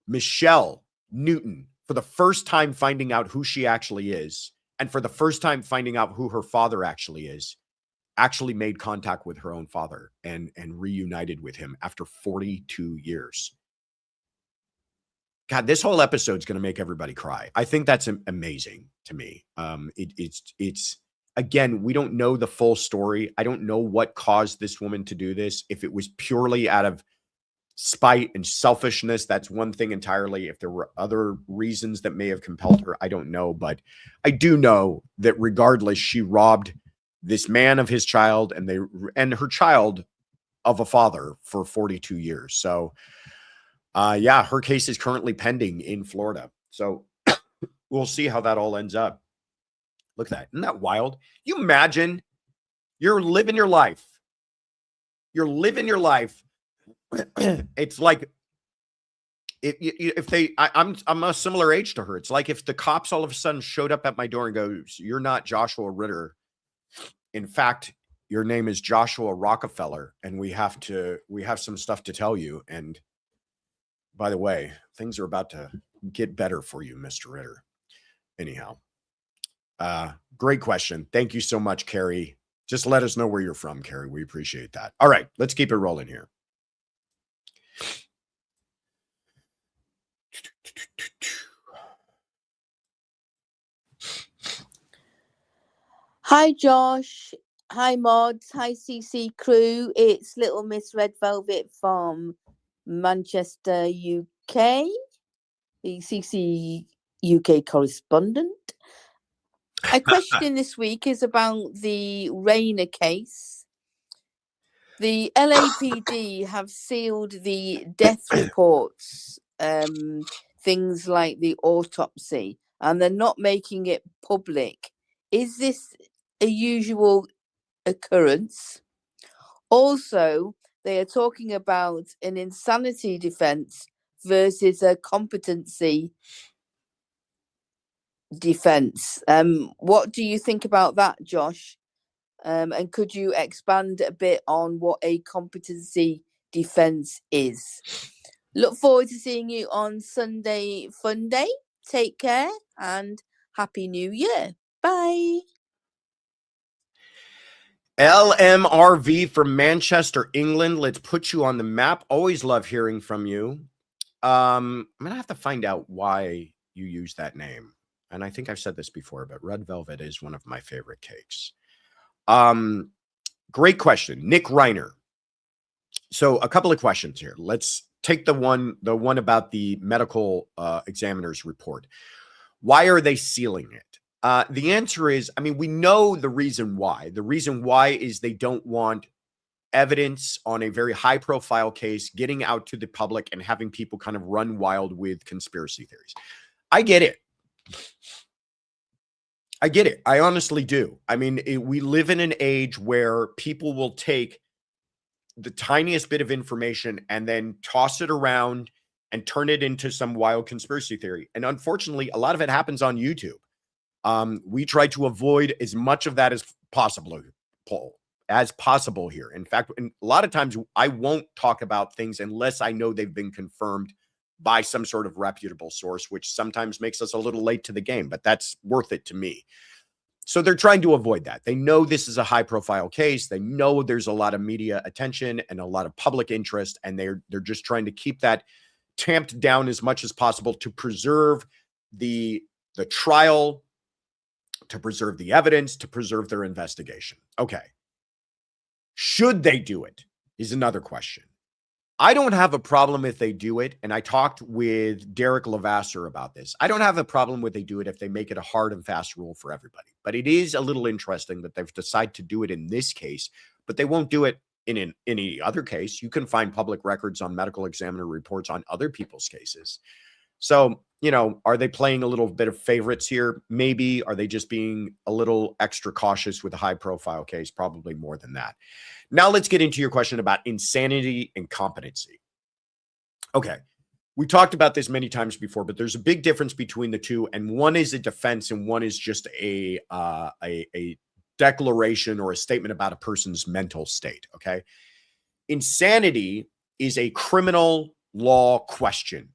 Michelle Newton, for the first time finding out who she actually is, and for the first time finding out who her father actually is, actually made contact with her own father and reunited with him after 42 years. God, this whole episode's going to make everybody cry. I think that's amazing to me. It's again, we don't know the full story. I don't know what caused this woman to do this. If it was purely out of spite and selfishness, that's one thing entirely. If there were other reasons that may have compelled her, I don't know. But I do know that regardless, she robbed this man of his child and her child of a father for 42 years. So yeah, her case is currently pending in Florida. So we'll see how that all ends up. Look at that. Isn't that wild? You imagine you're living your life. You're living your life. It's like I'm a similar age to her. It's like if the cops all of a sudden showed up at my door and goes, you're not Joshua Ritter. In fact, your name is Joshua Rockefeller, and we have some stuff to tell you. And by the way, things are about to get better for you, Mr. Ritter. Anyhow, great question. Thank you so much, Carrie. Just let us know where you're from, Carrie. We appreciate that. All right, let's keep it rolling here. Hi, Josh. Hi, mods. Hi, CC crew. It's Little Miss Red Velvet from Manchester, UK, the CC UK correspondent. My question this week is about the Reiner case. The LAPD have sealed the death reports, things like the autopsy, and they're not making it public. Is this a usual occurrence? Also, they are talking about an insanity defense versus a competency defense. What do you think about that, Josh? And could you expand a bit on what a competency defense is? Look forward to seeing you on Sunday Fun Day. Take care and Happy New Year. Bye. LMRV from Manchester, England. Let's put you on the map. Always love hearing from you. I'm going to have to find out why you use that name. And I think I've said this before, but red velvet is one of my favorite cakes. Great question. Nick Reiner. So a couple of questions here. Let's take the one about the medical examiner's report. Why are they sealing it? The answer is, I mean, we know the reason why. The reason why is they don't want evidence on a very high profile case getting out to the public and having people kind of run wild with conspiracy theories. I get it. I get it. I honestly do. I mean, we live in an age where people will take the tiniest bit of information and then toss it around and turn it into some wild conspiracy theory. And unfortunately, a lot of it happens on YouTube. We try to avoid as much of that as possible here. In fact, a lot of times I won't talk about things unless I know they've been confirmed by some sort of reputable source, which sometimes makes us a little late to the game, but that's worth it to me. So they're trying to avoid that. They know this is a high profile case. They know there's a lot of media attention and a lot of public interest, and they're just trying to keep that tamped down as much as possible to preserve the trial, to preserve the evidence, to preserve their investigation. Okay. Should they do it is another question. I don't have a problem if they do it, and I talked with Derek Levasseur about this. I don't have a problem with they do it if they make it a hard and fast rule for everybody. But it is a little interesting that they've decided to do it in this case, but they won't do it in any other case. You can find public records on medical examiner reports on other people's cases. So, you know, are they playing a little bit of favorites here? Maybe. Are they just being a little extra cautious with a high profile case? Probably more than that. Now let's get into your question about insanity and competency. Okay. We talked about this many times before, but there's a big difference between the two. And one is a defense and one is just a declaration or a statement about a person's mental state. Okay. Insanity is a criminal law question.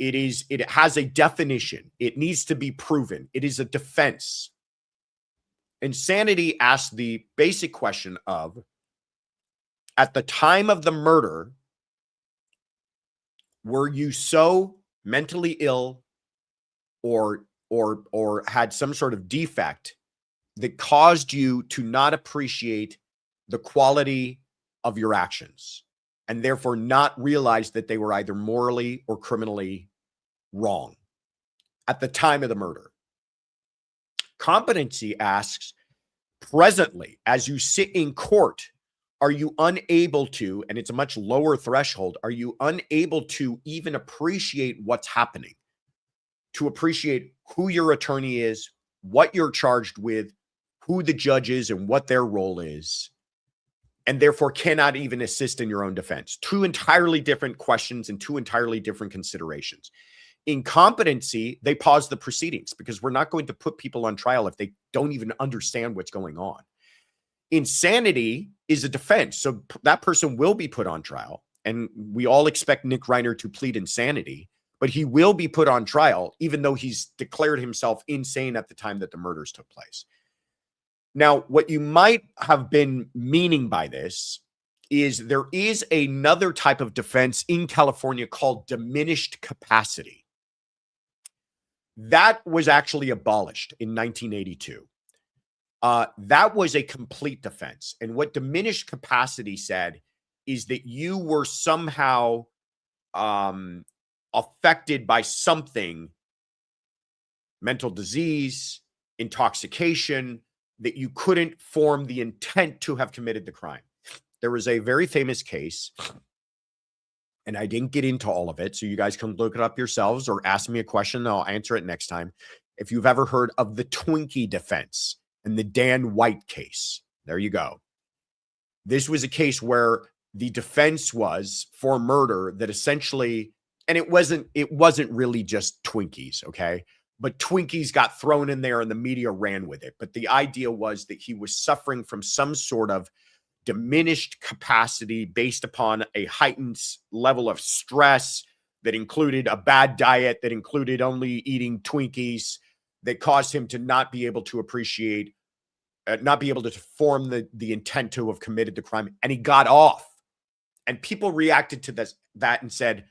It has a definition. It needs to be proven. It is a defense. Insanity asks the basic question of, at the time of the murder, were you so mentally ill or had some sort of defect that caused you to not appreciate the quality of your actions and therefore not realize that they were either morally or criminally wrong at the time of the murder? Competency asks, presently, as you sit in court, are you unable to, and it's a much lower threshold, are you unable to even appreciate what's happening, to appreciate who your attorney is, what you're charged with, who the judge is, and what their role is, and therefore cannot even assist in your own defense? Two entirely different questions and two entirely different considerations. In competency, they pause the proceedings because we're not going to put people on trial if they don't even understand what's going on. Insanity is a defense. So that person will be put on trial. And we all expect Nick Reiner to plead insanity, but he will be put on trial, even though he's declared himself insane at the time that the murders took place. Now, what you might have been meaning by this is there is another type of defense in California called diminished capacity. That was actually abolished in 1982. That was a complete defense. And what diminished capacity said is that you were somehow affected by something, mental disease, intoxication, that you couldn't form the intent to have committed the crime. There was a very famous case, and I didn't get into all of it, so you guys can look it up yourselves or ask me a question, and I'll answer it next time. If you've ever heard of the Twinkie defense and the Dan White case, there you go. This was a case where the defense was for murder that essentially, and it wasn't really just Twinkies, okay? But Twinkies got thrown in there and the media ran with it. But the idea was that he was suffering from some sort of diminished capacity based upon a heightened level of stress that included a bad diet, that included only eating Twinkies, that caused him to not be able to appreciate not be able to form the intent to have committed the crime, and he got off. And people reacted to that and said,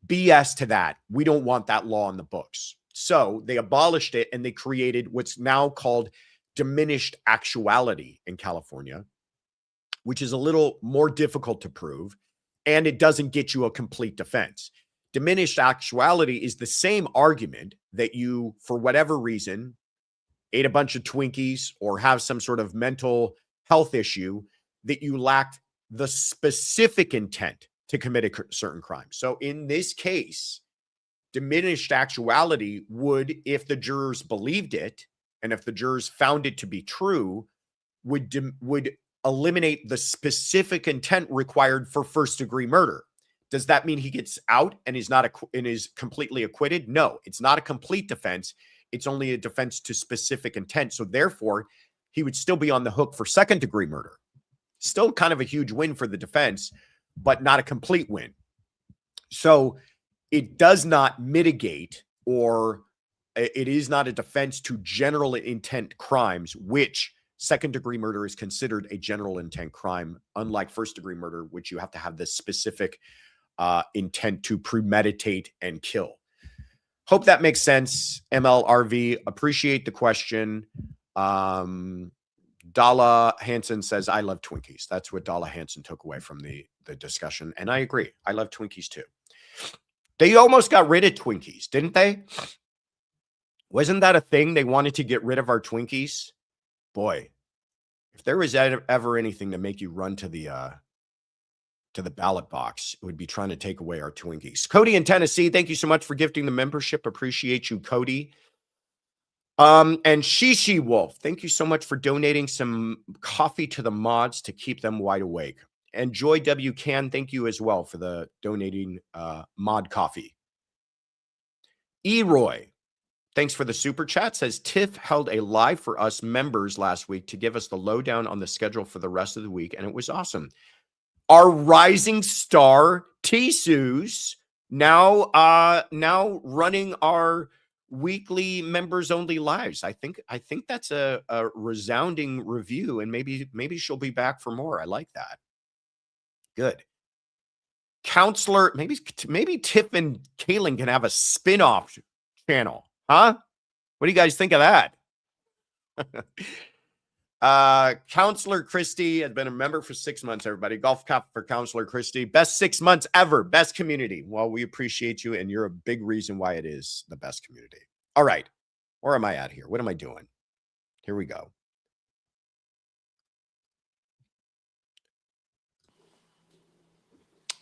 BS to that. We don't want that law in the books. So they abolished it, and they created what's now called diminished actuality in California, which is a little more difficult to prove, and it doesn't get you a complete defense. Diminished actuality is the same argument that you, for whatever reason, ate a bunch of Twinkies or have some sort of mental health issue, that you lacked the specific intent to commit a certain crime. So in this case, diminished actuality would, if the jurors believed it, and if the jurors found it to be true, would eliminate the specific intent required for first-degree murder. Does that mean he gets out and is completely acquitted? No, it's not a complete defense. It's only a defense to specific intent. So therefore, he would still be on the hook for second-degree murder. Still kind of a huge win for the defense, but not a complete win. So it does not mitigate, or it is not a defense to general intent crimes, which second-degree murder is considered a general intent crime, unlike first-degree murder, which you have to have this specific intent to premeditate and kill. Hope that makes sense, MLRV. Appreciate the question. Dala Hansen says, I love Twinkies. That's what Dala Hansen took away from the discussion. And I agree. I love Twinkies too. They almost got rid of Twinkies, didn't they? Wasn't that a thing? They wanted to get rid of our Twinkies. Boy, if there was ever anything to make you run to the ballot box, it would be trying to take away our Twinkies. Cody in Tennessee, thank you so much for gifting the membership. Appreciate you, Cody. And Shishi Wolf, thank you so much for donating some coffee to the mods to keep them wide awake. And Joy W. Can, thank you as well for the donating mod coffee. Eroy, thanks for the super chat. Says Tiff held a live for us members last week to give us the lowdown on the schedule for the rest of the week, and it was awesome. Our rising star Tisu's now running our weekly members only lives. I think that's a resounding review, and maybe she'll be back for more. I like that. Good. Counselor, maybe Tiff and Kaylin can have a spin-off channel, huh? What do you guys think of that? Counselor Christy has been a member for 6 months, everybody. Golf clap for Counselor Christy. Best 6 months ever. Best community. Well, we appreciate you, and you're a big reason why it is the best community. All right. Where am I at here? What am I doing? Here we go.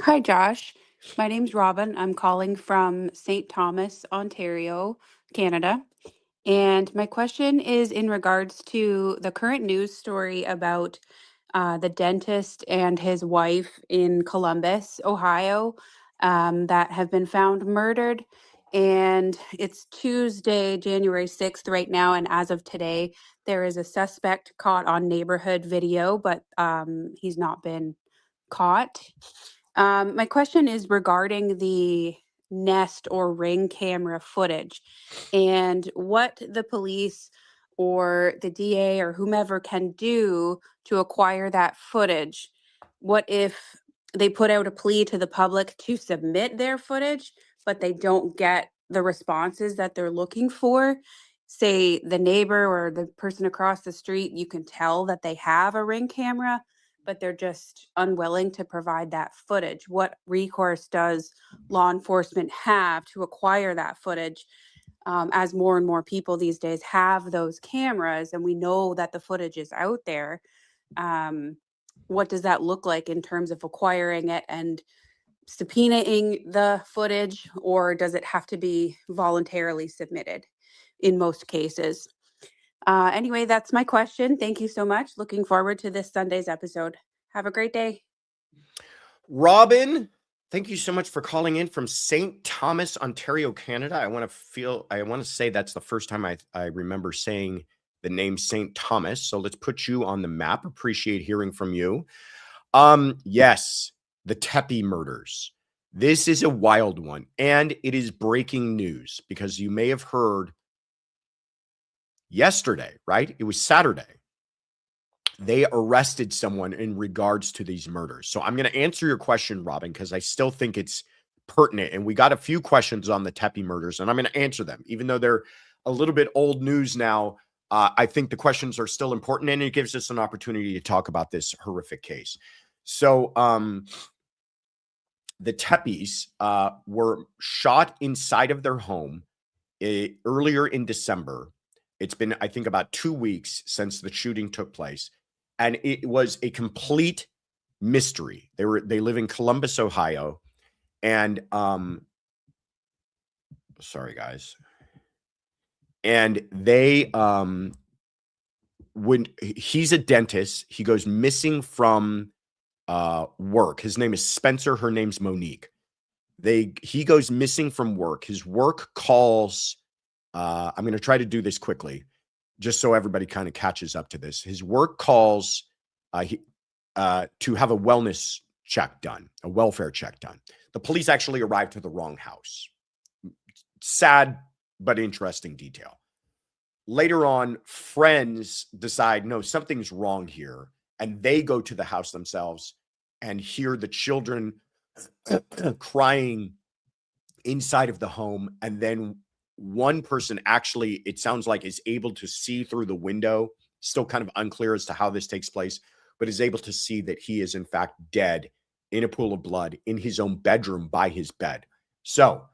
Hi, Josh. My name's Robin. I'm calling from St. Thomas, Ontario, Canada. And my question is in regards to the current news story about the dentist and his wife in Columbus, Ohio, that have been found murdered. And it's Tuesday, January 6th right now. And as of today, there is a suspect caught on neighborhood video, but he's not been caught. My question is regarding the Nest or Ring camera footage and what the police or the DA or whomever can do to acquire that footage. What if they put out a plea to the public to submit their footage, but they don't get the responses that they're looking for? Say the neighbor or the person across the street, you can tell that they have a Ring camera, but they're just unwilling to provide that footage. What recourse does law enforcement have to acquire that footage? As more and more people these days have those cameras and we know that the footage is out there, what does that look like in terms of acquiring it and subpoenaing the footage, or does it have to be voluntarily submitted in most cases? Anyway, that's my question. Thank you so much. Looking forward to this Sunday's episode. Have a great day. Robin, thank you so much for calling in from St. Thomas, Ontario, Canada. I want to say that's the first time I remember saying the name St. Thomas. So let's put you on the map. Appreciate hearing from you. Yes, the Tepe murders. This is a wild one, and it is breaking news because you may have heard yesterday, right? It was Saturday. they arrested someone in regards to these murders. So I'm going to answer your question, Robin, because I still think it's pertinent. And we got a few questions on the Tepe murders, and I'm going to answer them. Even though they're a little bit old news now, I think the questions are still important, and it gives us an opportunity to talk about this horrific case. So the Tepes were shot inside of their home earlier in December. It's been, I think, about 2 weeks since the shooting took place. And it was a complete mystery. They live in Columbus, Ohio. And sorry, guys. And they when he's a dentist, he goes missing from work. His name is Spencer, her name's Monique. He goes missing from work. His work calls, I'm going to try to do this quickly, just so everybody kind of catches up to this. His work calls to have a wellness check done, a welfare check done. The police actually arrived to the wrong house. Sad, but interesting detail. Later on, friends decide, no, something's wrong here. And they go to the house themselves and hear the children crying inside of the home. And then one person actually, it sounds like, is able to see through the window. Still kind of unclear as to how this takes place, but is able to see that he is in fact dead in a pool of blood in his own bedroom by his bed. So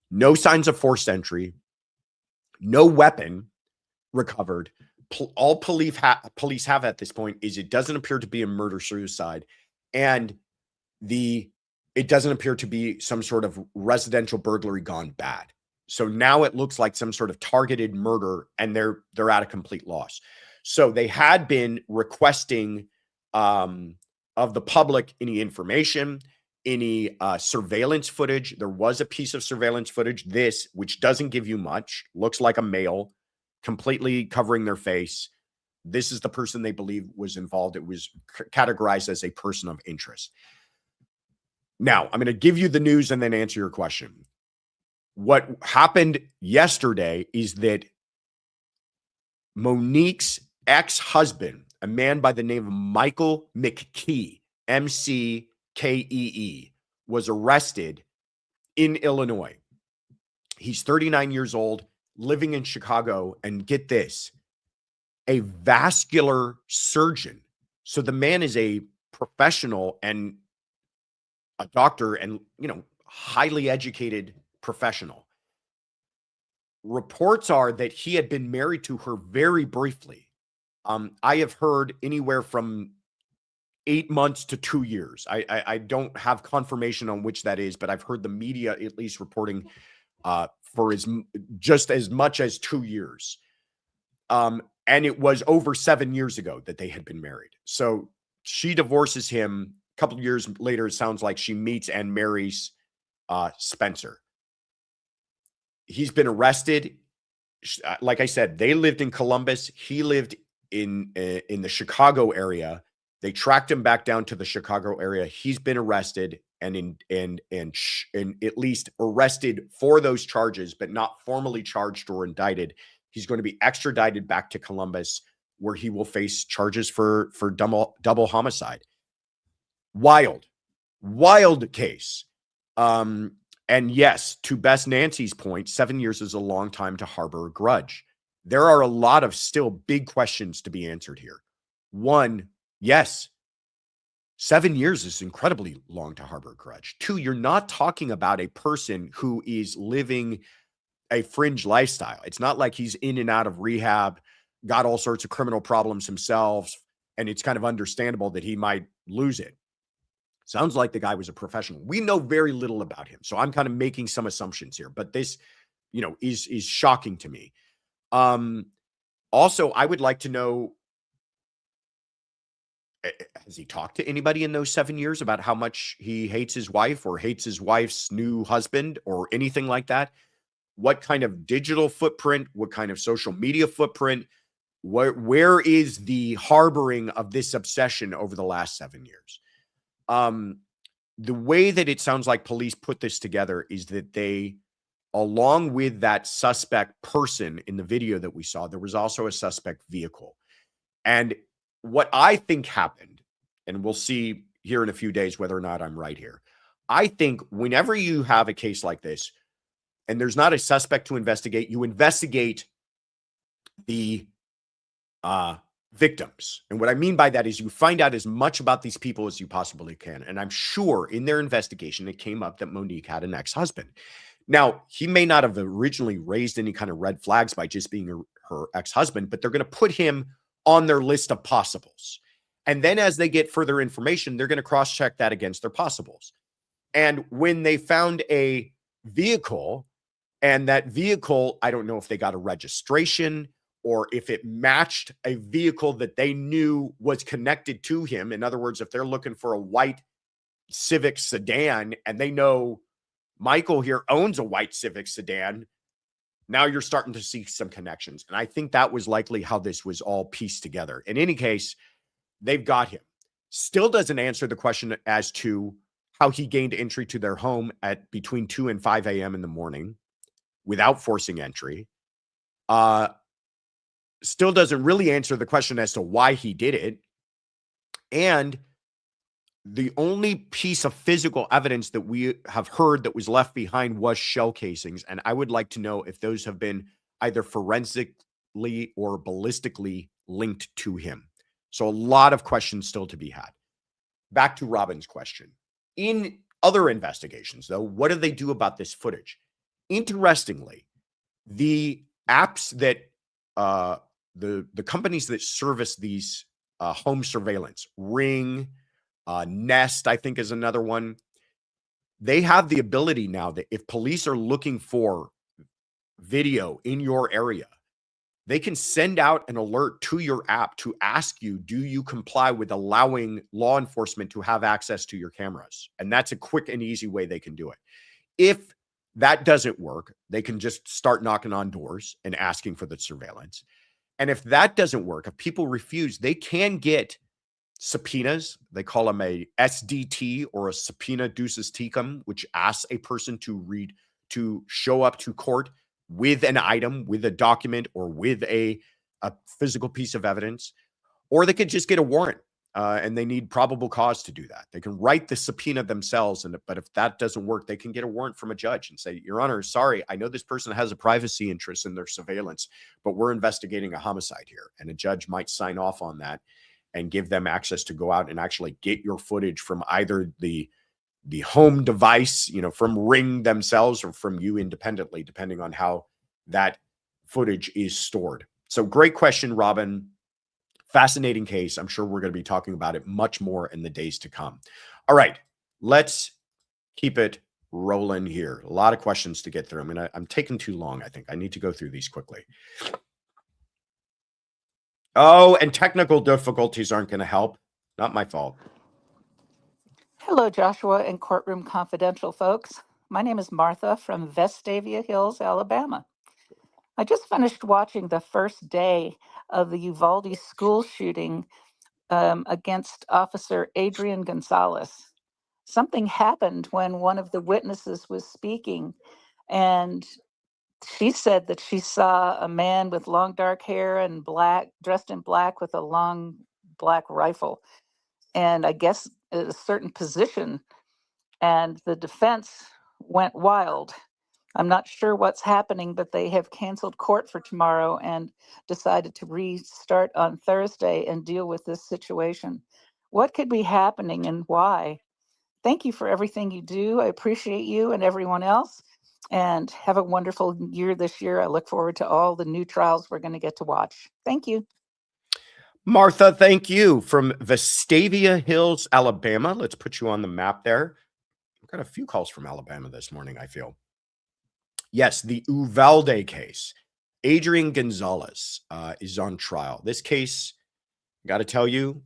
no signs of forced entry, no weapon recovered. All police have at this point is it doesn't appear to be a murder-suicide, and it doesn't appear to be some sort of residential burglary gone bad. So now it looks like some sort of targeted murder, and they're at a complete loss. So they had been requesting of the public any information, any surveillance footage. There was a piece of surveillance footage, which doesn't give you much, looks like a male, completely covering their face. This is the person they believe was involved. It was categorized as a person of interest. Now, I'm going to give you the news and then answer your question. What happened yesterday is that Monique's ex-husband, a man by the name of Michael McKee, M-C-K-E-E, was arrested in Illinois. He's 39 years old, living in Chicago, and get this, a vascular surgeon. So the man is a professional and a doctor and, highly educated professional. Reports are that he had been married to her very briefly. I have heard anywhere from 8 months to 2 years. I don't have confirmation on which that is, but I've heard the media at least reporting for just as much as 2 years. And it was over 7 years ago that they had been married. So she divorces him. A couple of years later, it sounds like she meets and marries Spencer. He's been arrested. Like I said, they lived in Columbus. He lived in the Chicago area. They tracked him back down to the Chicago area. He's been arrested and at least arrested for those charges, but not formally charged or indicted. He's going to be extradited back to Columbus, where he will face charges for double homicide. Wild case. And yes, to Bess Nancy's point, 7 years is a long time to harbor a grudge. There are a lot of still big questions to be answered here. One, yes, 7 years is incredibly long to harbor a grudge. Two, you're not talking about a person who is living a fringe lifestyle. It's not like he's in and out of rehab, got all sorts of criminal problems himself, and it's kind of understandable that he might lose it. Sounds like the guy was a professional. We know very little about him, so I'm kind of making some assumptions here, but this, is shocking to me. Also, I would like to know, has he talked to anybody in those 7 years about how much he hates his wife or hates his wife's new husband or anything like that? What kind of digital footprint? What kind of social media footprint? Where is the harboring of this obsession over the last 7 years? The way that it sounds like police put this together is that they, along with that suspect person in the video that we saw, there was also a suspect vehicle. And what I think happened, and we'll see here in a few days whether or not I'm right here. I think whenever you have a case like this and there's not a suspect to investigate, you investigate the victims. And what I mean by that is you find out as much about these people as you possibly can. And I'm sure in their investigation, it came up that Monique had an ex-husband. Now, he may not have originally raised any kind of red flags by just being her ex-husband, but they're going to put him on their list of possibles. And then as they get further information, they're going to cross-check that against their possibles. And when they found a vehicle, and that vehicle, I don't know if they got a registration or if it matched a vehicle that they knew was connected to him. In other words, if they're looking for a white Civic sedan and they know Michael here owns a white Civic sedan, now you're starting to see some connections. And I think that was likely how this was all pieced together. In any case, they've got him. Still doesn't answer the question as to how he gained entry to their home at between 2 and 5 a.m. in the morning without forcing entry. Still doesn't really answer the question as to why he did it. And the only piece of physical evidence that we have heard that was left behind was shell casings. And I would like to know if those have been either forensically or ballistically linked to him. So a lot of questions still to be had. Back to Robin's question. In other investigations, though, what do they do about this footage? Interestingly, the apps that the companies that service these home surveillance, Ring, Nest, I think is another one. They have the ability now that if police are looking for video in your area, they can send out an alert to your app to ask you, do you comply with allowing law enforcement to have access to your cameras? And that's a quick and easy way they can do it. If that doesn't work, they can just start knocking on doors and asking for the surveillance. And if that doesn't work, if people refuse, they can get subpoenas. They call them a SDT or a subpoena ducis tecum, which asks a person to show up to court with an item, with a document, or with a physical piece of evidence. Or they could just get a warrant, and they need probable cause to do that. They can write the subpoena themselves, but if that doesn't work, they can get a warrant from a judge and say, Your Honor, sorry, I know this person has a privacy interest in their surveillance, but we're investigating a homicide here. And a judge might sign off on that and give them access to go out and actually get your footage from either the home device, from Ring themselves, or from you independently, depending on how that footage is stored. So great question, Robin. Fascinating case. I'm sure we're going to be talking about it much more in the days to come. All right, let's keep it rolling here. A lot of questions to get through. I'm taking too long, I think. I need to go through these quickly. Oh, and technical difficulties aren't going to help. Not my fault. Hello, Joshua and Courtroom Confidential folks. My name is Martha from Vestavia Hills, Alabama. I just finished watching the first day of the Uvalde school shooting against Officer Adrien Gonzales. Something happened when one of the witnesses was speaking, and she said that she saw a man with long dark hair and dressed in black with a long black rifle, and I guess at a certain position, and the defense went wild. I'm not sure what's happening, but they have canceled court for tomorrow and decided to restart on Thursday and deal with this situation. What could be happening and why? Thank you for everything you do. I appreciate you and everyone else, and have a wonderful year this year. I look forward to all the new trials we're going to get to watch. Thank you. Martha, thank you. From Vestavia Hills, Alabama. Let's put you on the map there. I've got a few calls from Alabama this morning, I feel. Yes, the Uvalde case. Adrien Gonzales is on trial. This case, got to tell you,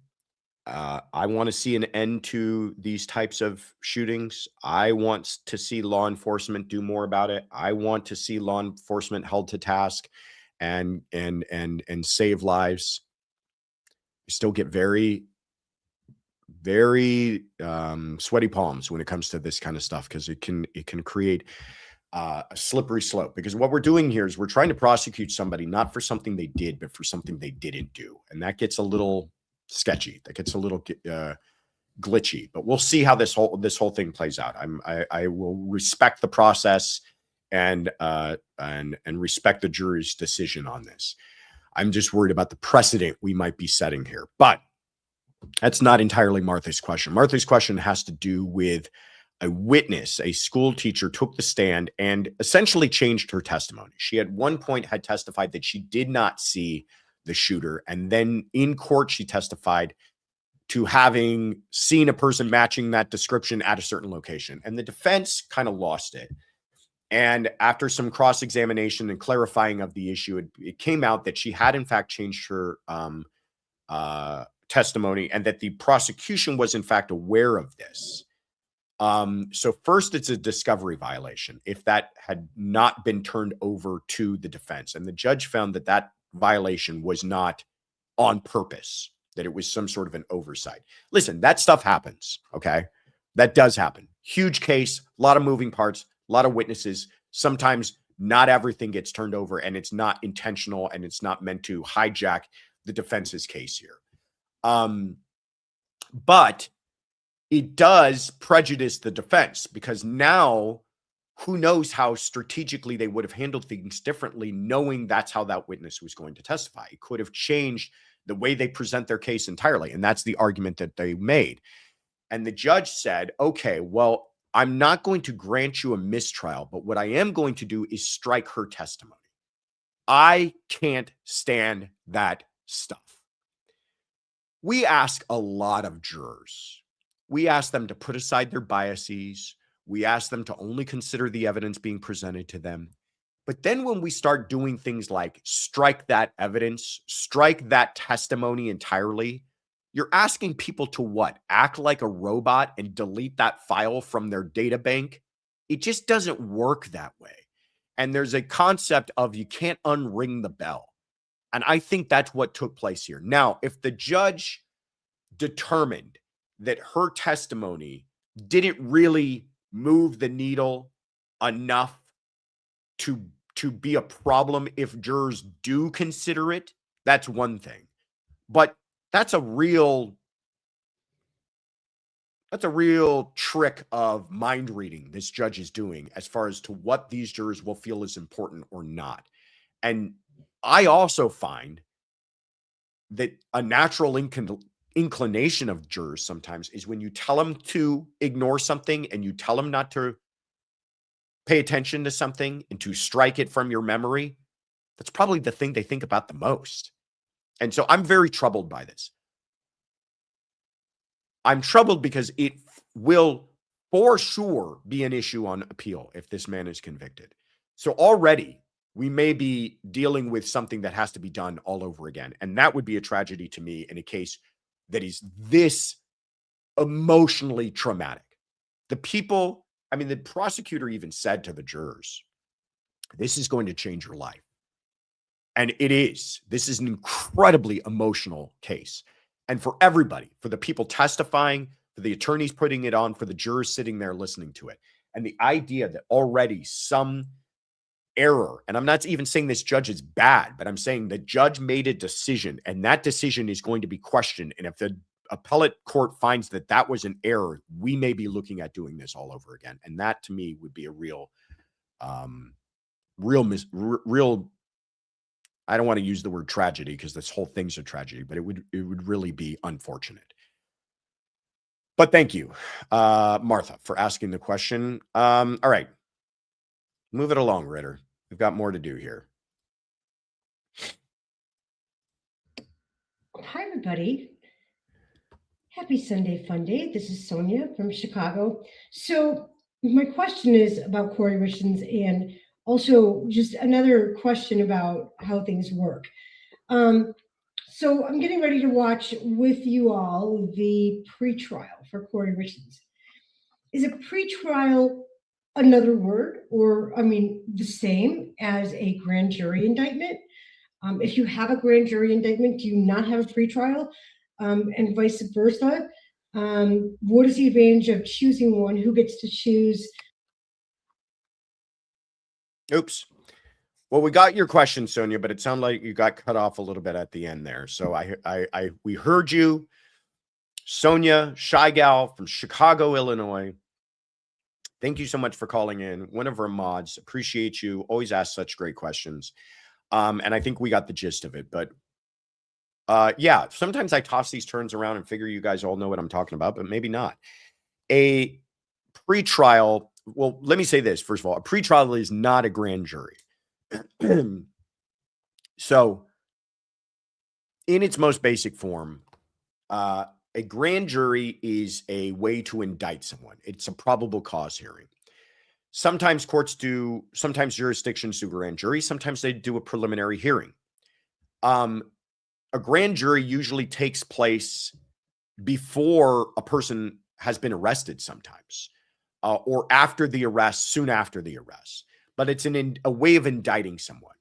I want to see an end to these types of shootings. I want to see law enforcement do more about it. I want to see law enforcement held to task and save lives. I still get very, very sweaty palms when it comes to this kind of stuff, because it can create a slippery slope. Because what we're doing here is we're trying to prosecute somebody not for something they did, but for something they didn't do, and that gets a little sketchy. That gets a little glitchy, but we'll see how this whole thing plays out. I will respect the process and respect the jury's decision on this. I'm just worried about the precedent we might be setting here, but that's not entirely Martha's question. Martha's question has to do with a witness, a school teacher, took the stand and essentially changed her testimony. She at one point had testified that she did not see the shooter, and then in court she testified to having seen a person matching that description at a certain location, and the defense kind of lost it. And after some cross-examination and clarifying of the issue, it came out that she had in fact changed her testimony, and that the prosecution was in fact aware of this. So first, it's a discovery violation if that had not been turned over to the defense, and the judge found that that violation was not on purpose, that it was some sort of an oversight. Listen, that stuff happens, okay? That does happen. Huge case, a lot of moving parts, a lot of witnesses. Sometimes not everything gets turned over, and it's not intentional, and it's not meant to hijack the defense's case here. But it does prejudice the defense, because now who knows how strategically they would have handled things differently, knowing that's how that witness was going to testify. It could have changed the way they present their case entirely. And that's the argument that they made. And the judge said, okay, well, I'm not going to grant you a mistrial, but what I am going to do is strike her testimony. I can't stand that stuff. We ask a lot of jurors. We ask them to put aside their biases. We ask them to only consider the evidence being presented to them. But then when we start doing things like strike that evidence, strike that testimony entirely, you're asking people to what? Act like a robot and delete that file from their data bank? It just doesn't work that way. And there's a concept of you can't unring the bell. And I think that's what took place here. Now, if the judge determined that her testimony didn't really move the needle enough to be a problem if jurors do consider it, that's one thing. But that's a real trick of mind reading this judge is doing as far as to what these jurors will feel is important or not. And I also find that a natural inclination of jurors sometimes is when you tell them to ignore something and you tell them not to pay attention to something and to strike it from your memory, that's probably the thing they think about the most. And so I'm very troubled by this. I'm troubled because it will for sure be an issue on appeal if this man is convicted. So already we may be dealing with something that has to be done all over again. And that would be a tragedy to me in a case that is this emotionally traumatic. The prosecutor even said to the jurors, this is going to change your life. And it is. This is an incredibly emotional case. And for everybody, for the people testifying, for the attorneys putting it on, for the jurors sitting there listening to it. And the idea that already some error, and I'm not even saying this judge is bad, but I'm saying the judge made a decision, and that decision is going to be questioned. And if the appellate court finds that that was an error, we may be looking at doing this all over again. And that to me would be a real, I don't want to use the word tragedy because this whole thing's a tragedy, but it would really be unfortunate. But thank you, Martha, for asking the question. All right. Move it along, Ritter. We've got more to do here. Hi, everybody. Happy Sunday Fun Day. This is Sonia from Chicago. So my question is about Kouri Richins, and also just another question about how things work. So I'm getting ready to watch with you all the pretrial for Kouri Richins. Is a pretrial another word, or the same as a grand jury indictment? If you have a grand jury indictment, do you not have a pretrial? And vice versa? What is the advantage of choosing one? Who gets to choose? Oops. Well, we got your question, Sonia, but it sounded like you got cut off a little bit at the end there. So we heard you, Sonia, Shy Gal from Chicago, Illinois. Thank you so much for calling in. One of our mods. Appreciate you. Always ask such great questions. And I think we got the gist of it. But yeah, sometimes I toss these terms around and figure you guys all know what I'm talking about, but maybe not. A pretrial, well, let me say this. First of all, a pretrial is not a grand jury. So in its most basic form, a grand jury is a way to indict someone. It's a probable cause hearing. Sometimes sometimes jurisdictions do grand jury. Sometimes they do a preliminary hearing. A grand jury usually takes place before a person has been arrested sometimes, or after the arrest, soon after the arrest. But it's a way of indicting someone.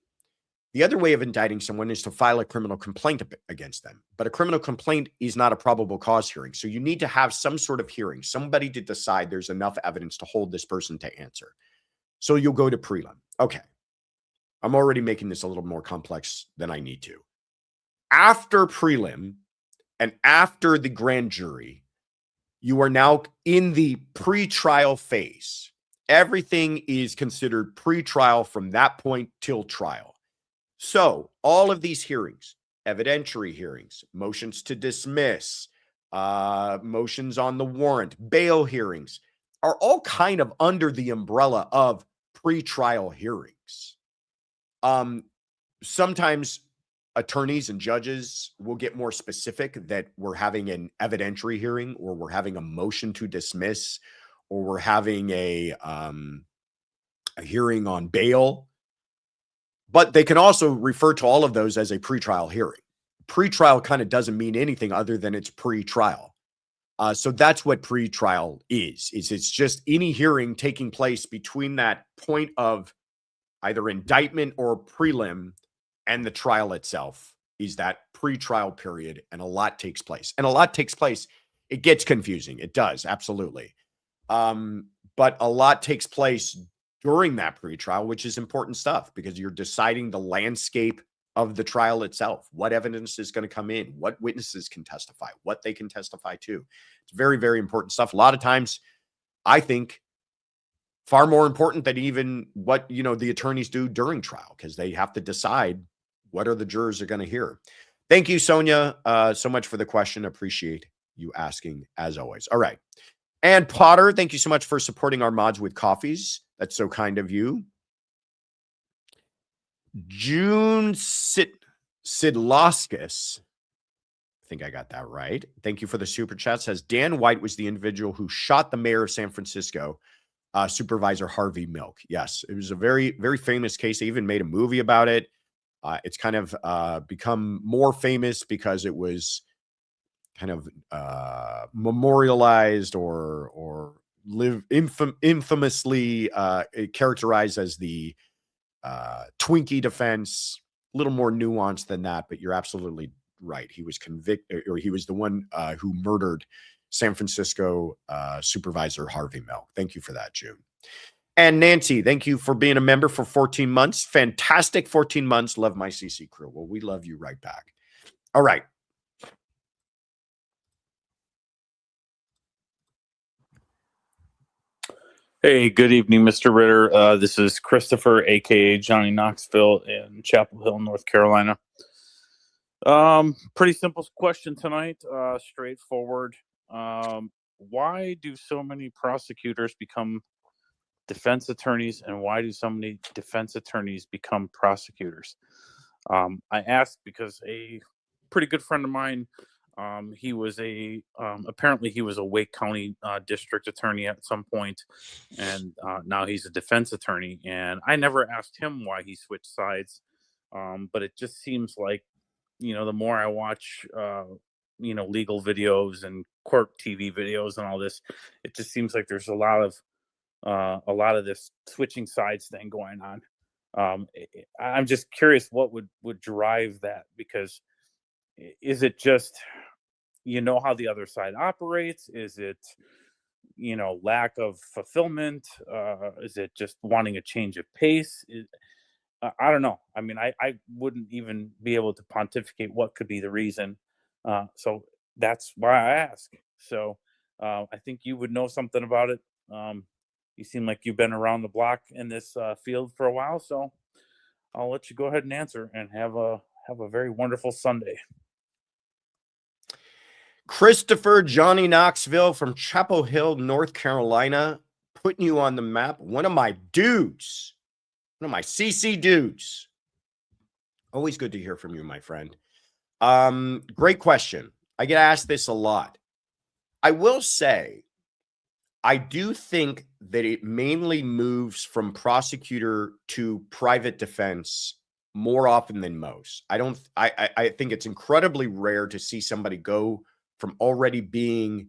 The other way of indicting someone is to file a criminal complaint against them. But a criminal complaint is not a probable cause hearing. So you need to have some sort of hearing, somebody to decide there's enough evidence to hold this person to answer. So you'll go to prelim. Okay. I'm already making this a little more complex than I need to. After prelim and after the grand jury, you are now in the pretrial phase. Everything is considered pretrial from that point till trial. So all of these hearings, evidentiary hearings, motions to dismiss, motions on the warrant, bail hearings, are all kind of under the umbrella of pretrial hearings. Sometimes attorneys and judges will get more specific that we're having an evidentiary hearing, or we're having a motion to dismiss, or we're having a hearing on bail. But they can also refer to all of those as a pretrial hearing. Pretrial kind of doesn't mean anything other than it's pretrial. So that's what pretrial is it's just any hearing taking place between that point of either indictment or prelim and the trial itself is that pretrial period, and a lot takes place. And a lot takes place. It gets confusing. It does, absolutely. But a lot takes place during that pretrial, which is important stuff because you're deciding the landscape of the trial itself. What evidence is going to come in? What witnesses can testify? What they can testify to? It's very, very important stuff. A lot of times, I think, far more important than even what, the attorneys do during trial, because they have to decide what are the jurors are going to hear. Thank you, Sonia, so much for the question. Appreciate you asking, as always. All right. And Potter, thank you so much for supporting our mods with coffees. That's so kind of you. June Sidloskis, I think I got that right. Thank you for the super chat. Says Dan White was the individual who shot the mayor of San Francisco, Supervisor Harvey Milk. Yes, it was a very, very famous case. They even made a movie about it. It's kind of become more famous because it was kind of memorialized or infamously characterized as the Twinkie defense. A little more nuanced than that, but you're absolutely right. He was convicted, or he was the one who murdered San Francisco Supervisor Harvey Milk. Thank you for that, June. And Nancy, thank you for being a member for 14 months. Fantastic 14 months. Love my CC crew. Well, we love you right back. All right. Hey, good evening, Mr. Ritter. This is Christopher, a.k.a. Johnny Knoxville in Chapel Hill, North Carolina. Pretty simple question tonight, straightforward. Why do so many prosecutors become defense attorneys, and why do so many defense attorneys become prosecutors? I ask because a pretty good friend of mine, he was apparently he was a Wake County district attorney at some point, and now he's a defense attorney. And I never asked him why he switched sides, but it just seems like, the more I watch, legal videos and court TV videos and all this, it just seems like there's a lot of this switching sides thing going on. I'm just curious what would drive that, because is it just, how the other side operates? Is it, lack of fulfillment? Is it just wanting a change of pace? I don't know. I mean, I wouldn't even be able to pontificate what could be the reason. So that's why I ask. So I think you would know something about it. You seem like you've been around the block in this field for a while, so I'll let you go ahead and answer, and have a very wonderful Sunday. Christopher Johnny Knoxville from Chapel Hill, North Carolina, putting you on the map. One of my dudes, one of my CC dudes. Always good to hear from you, my friend. Great question. I get asked this a lot. I will say, I do think that it mainly moves from prosecutor to private defense more often than most. I think it's incredibly rare to see somebody go from already being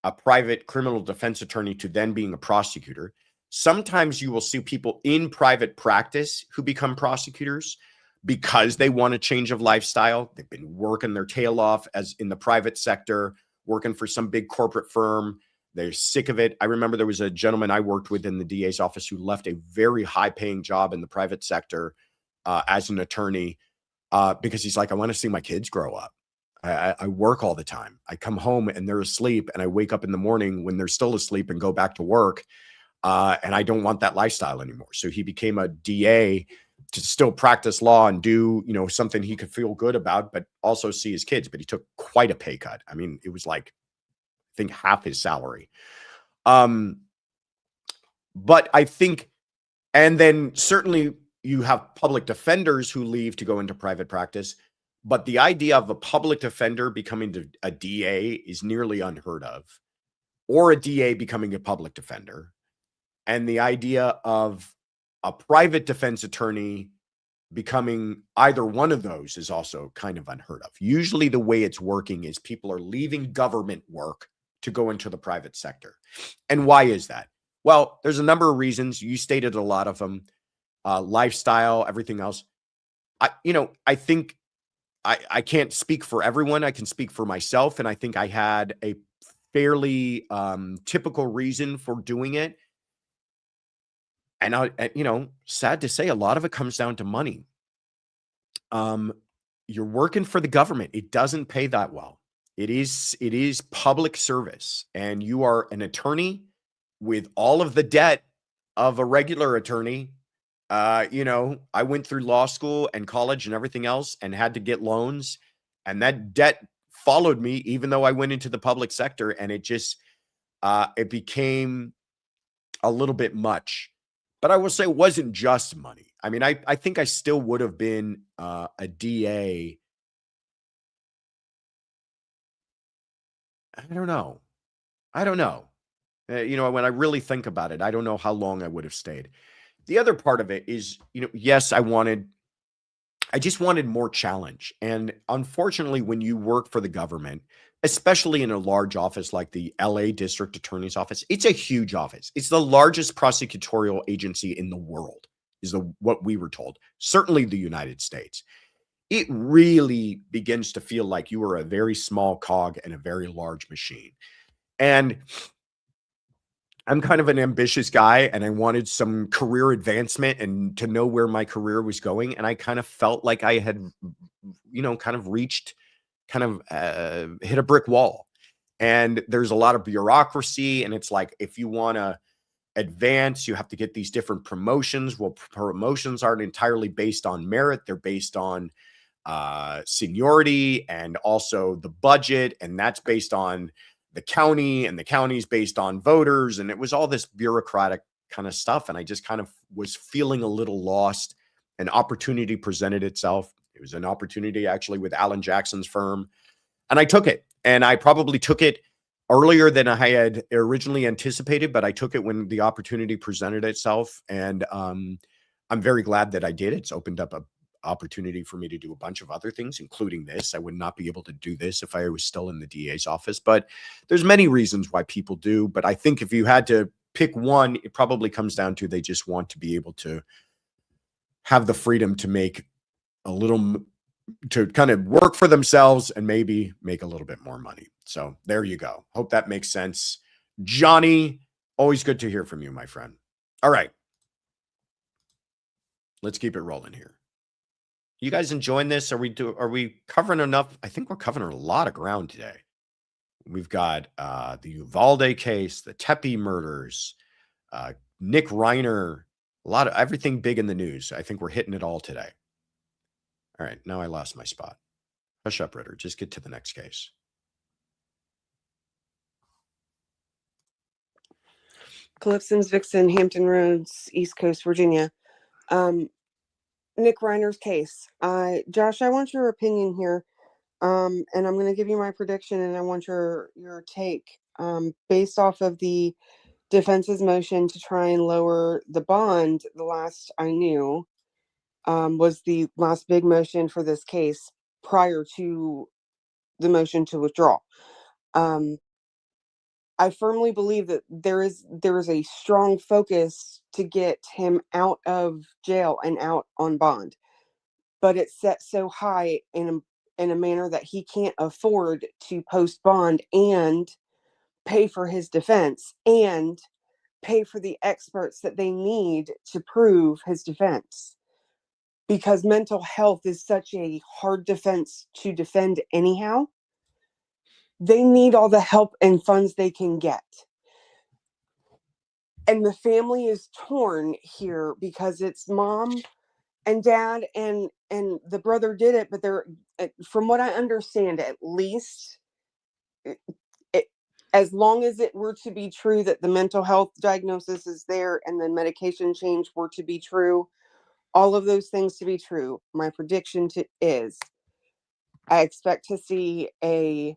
a private criminal defense attorney to then being a prosecutor. Sometimes you will see people in private practice who become prosecutors because they want a change of lifestyle. They've been working their tail off as in the private sector, working for some big corporate firm. They're sick of it. I remember there was a gentleman I worked with in the DA's office who left a very high-paying job in the private sector as an attorney because he's like, I want to see my kids grow up. I work all the time. I come home and they're asleep, and I wake up in the morning when they're still asleep and go back to work. And I don't want that lifestyle anymore. So he became a DA to still practice law and do, you know, something he could feel good about, but also see his kids. But he took quite a pay cut. I mean, it was like, I think half his salary. But I think, and then certainly you have public defenders who leave to go into private practice. But the idea of a public defender becoming a DA is nearly unheard of, or a DA becoming a public defender. And the idea of a private defense attorney becoming either one of those is also kind of unheard of. Usually the way it's working is people are leaving government work to go into the private sector. And why is that? Well, there's a number of reasons. You stated a lot of them, lifestyle, everything else. I think I can't speak for everyone. I can speak for myself. And I think I had a fairly typical reason for doing it. And sad to say, a lot of it comes down to money. You're working for the government. It doesn't pay that well. It is public service, and you are an attorney with all of the debt of a regular attorney. I went through law school and college and everything else and had to get loans, and that debt followed me even though I went into the public sector, and it just it became a little bit much. But I will say it wasn't just money. I mean, I think I still would have been a DA. I don't know. When I really think about it, I don't know how long I would have stayed. The other part of it is, yes, I just wanted more challenge. And unfortunately, when you work for the government, especially in a large office like the LA District Attorney's Office, it's a huge office. It's the largest prosecutorial agency in the world, is what we were told. Certainly the United States. It really begins to feel like you are a very small cog in a very large machine. And I'm kind of an ambitious guy, and I wanted some career advancement and to know where my career was going. And I kind of felt like I had, kind of hit a brick wall. And there's a lot of bureaucracy. And it's like, if you want to advance, you have to get these different promotions. Well, promotions aren't entirely based on merit. They're based on seniority and also the budget. And that's based on the county, and the county's based on voters. And it was all this bureaucratic kind of stuff. And I just kind of was feeling a little lost. An opportunity presented itself. It was an opportunity actually with Alan Jackson's firm. And I took it. And I probably took it earlier than I had originally anticipated, but I took it when the opportunity presented itself. And I'm very glad that I did. It's opened up a opportunity for me to do a bunch of other things, including this. I would not be able to do this if I was still in the DA's office, but there's many reasons why people do. But I think if you had to pick one, it probably comes down to they just want to be able to have the freedom to make to kind of work for themselves and maybe make a little bit more money. So there you go. Hope that makes sense. Johnny, always good to hear from you, my friend. All right. Let's keep it rolling here. You guys enjoying this? Are we covering enough? I think we're covering a lot of ground today. We've got the Uvalde case, the Tepe murders, Nick Reiner, a lot of everything big in the news. I think we're hitting it all today. All right, now I lost my spot. Hush up, Ritter. Just get to the next case. Calypson's Vixen, Hampton Roads, East Coast, Virginia. Nick Reiner's case. Josh, I want your opinion here. And I'm going to give you my prediction, and I want your take. Based off of the defense's motion to try and lower the bond, the last I knew was the last big motion for this case prior to the motion to withdraw. I firmly believe that there is a strong focus to get him out of jail and out on bond, but it's set so high in a manner that he can't afford to post bond and pay for his defense and pay for the experts that they need to prove his defense, because mental health is such a hard defense to defend anyhow. They need all the help and funds they can get. And the family is torn here because it's mom and dad and the brother did it, but they're, from what I understand, at least as long as it were to be true that the mental health diagnosis is there and the medication change were to be true, all of those things to be true, my prediction is I expect to see a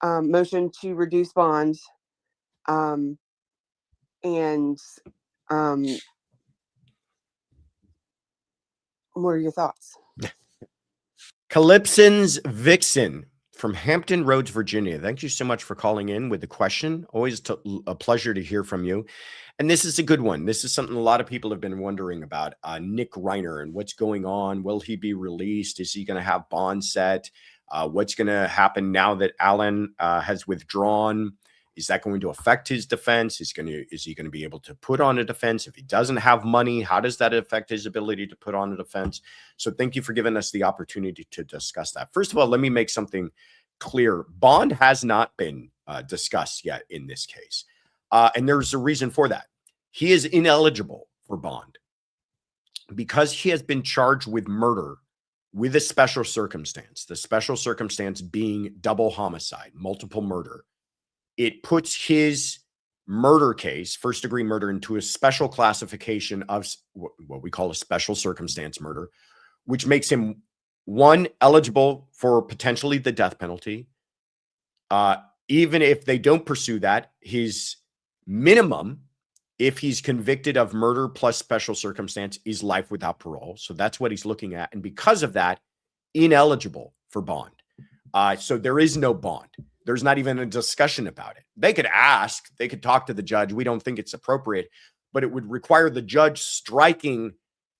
motion to reduce bond, and what are your thoughts? Calypson's Vixen from Hampton Roads, Virginia. Thank you so much for calling in with the question. Always a pleasure to hear from you. And this is a good one. This is something a lot of people have been wondering about. Nick Reiner and what's going on. Will he be released? Is he going to have bond set? What's going to happen now that Alan has withdrawn? Is that going to affect his defense? Is he going to be able to put on a defense? If he doesn't have money, how does that affect his ability to put on a defense? So thank you for giving us the opportunity to discuss that. First of all, let me make something clear. Bond has not been discussed yet in this case. And there's a reason for that. He is ineligible for bond because he has been charged with murder with a special circumstance, the special circumstance being double homicide, multiple murder. It puts his murder case, first-degree murder, into a special classification of what we call a special circumstance murder, which makes him, one, eligible for potentially the death penalty. Even if they don't pursue that, his minimum, if he's convicted of murder plus special circumstance, is life without parole. So that's what he's looking at. And because of that, ineligible for bond. So there is no bond. There's not even a discussion about it. They could ask, they could talk to the judge. We don't think it's appropriate, but it would require the judge striking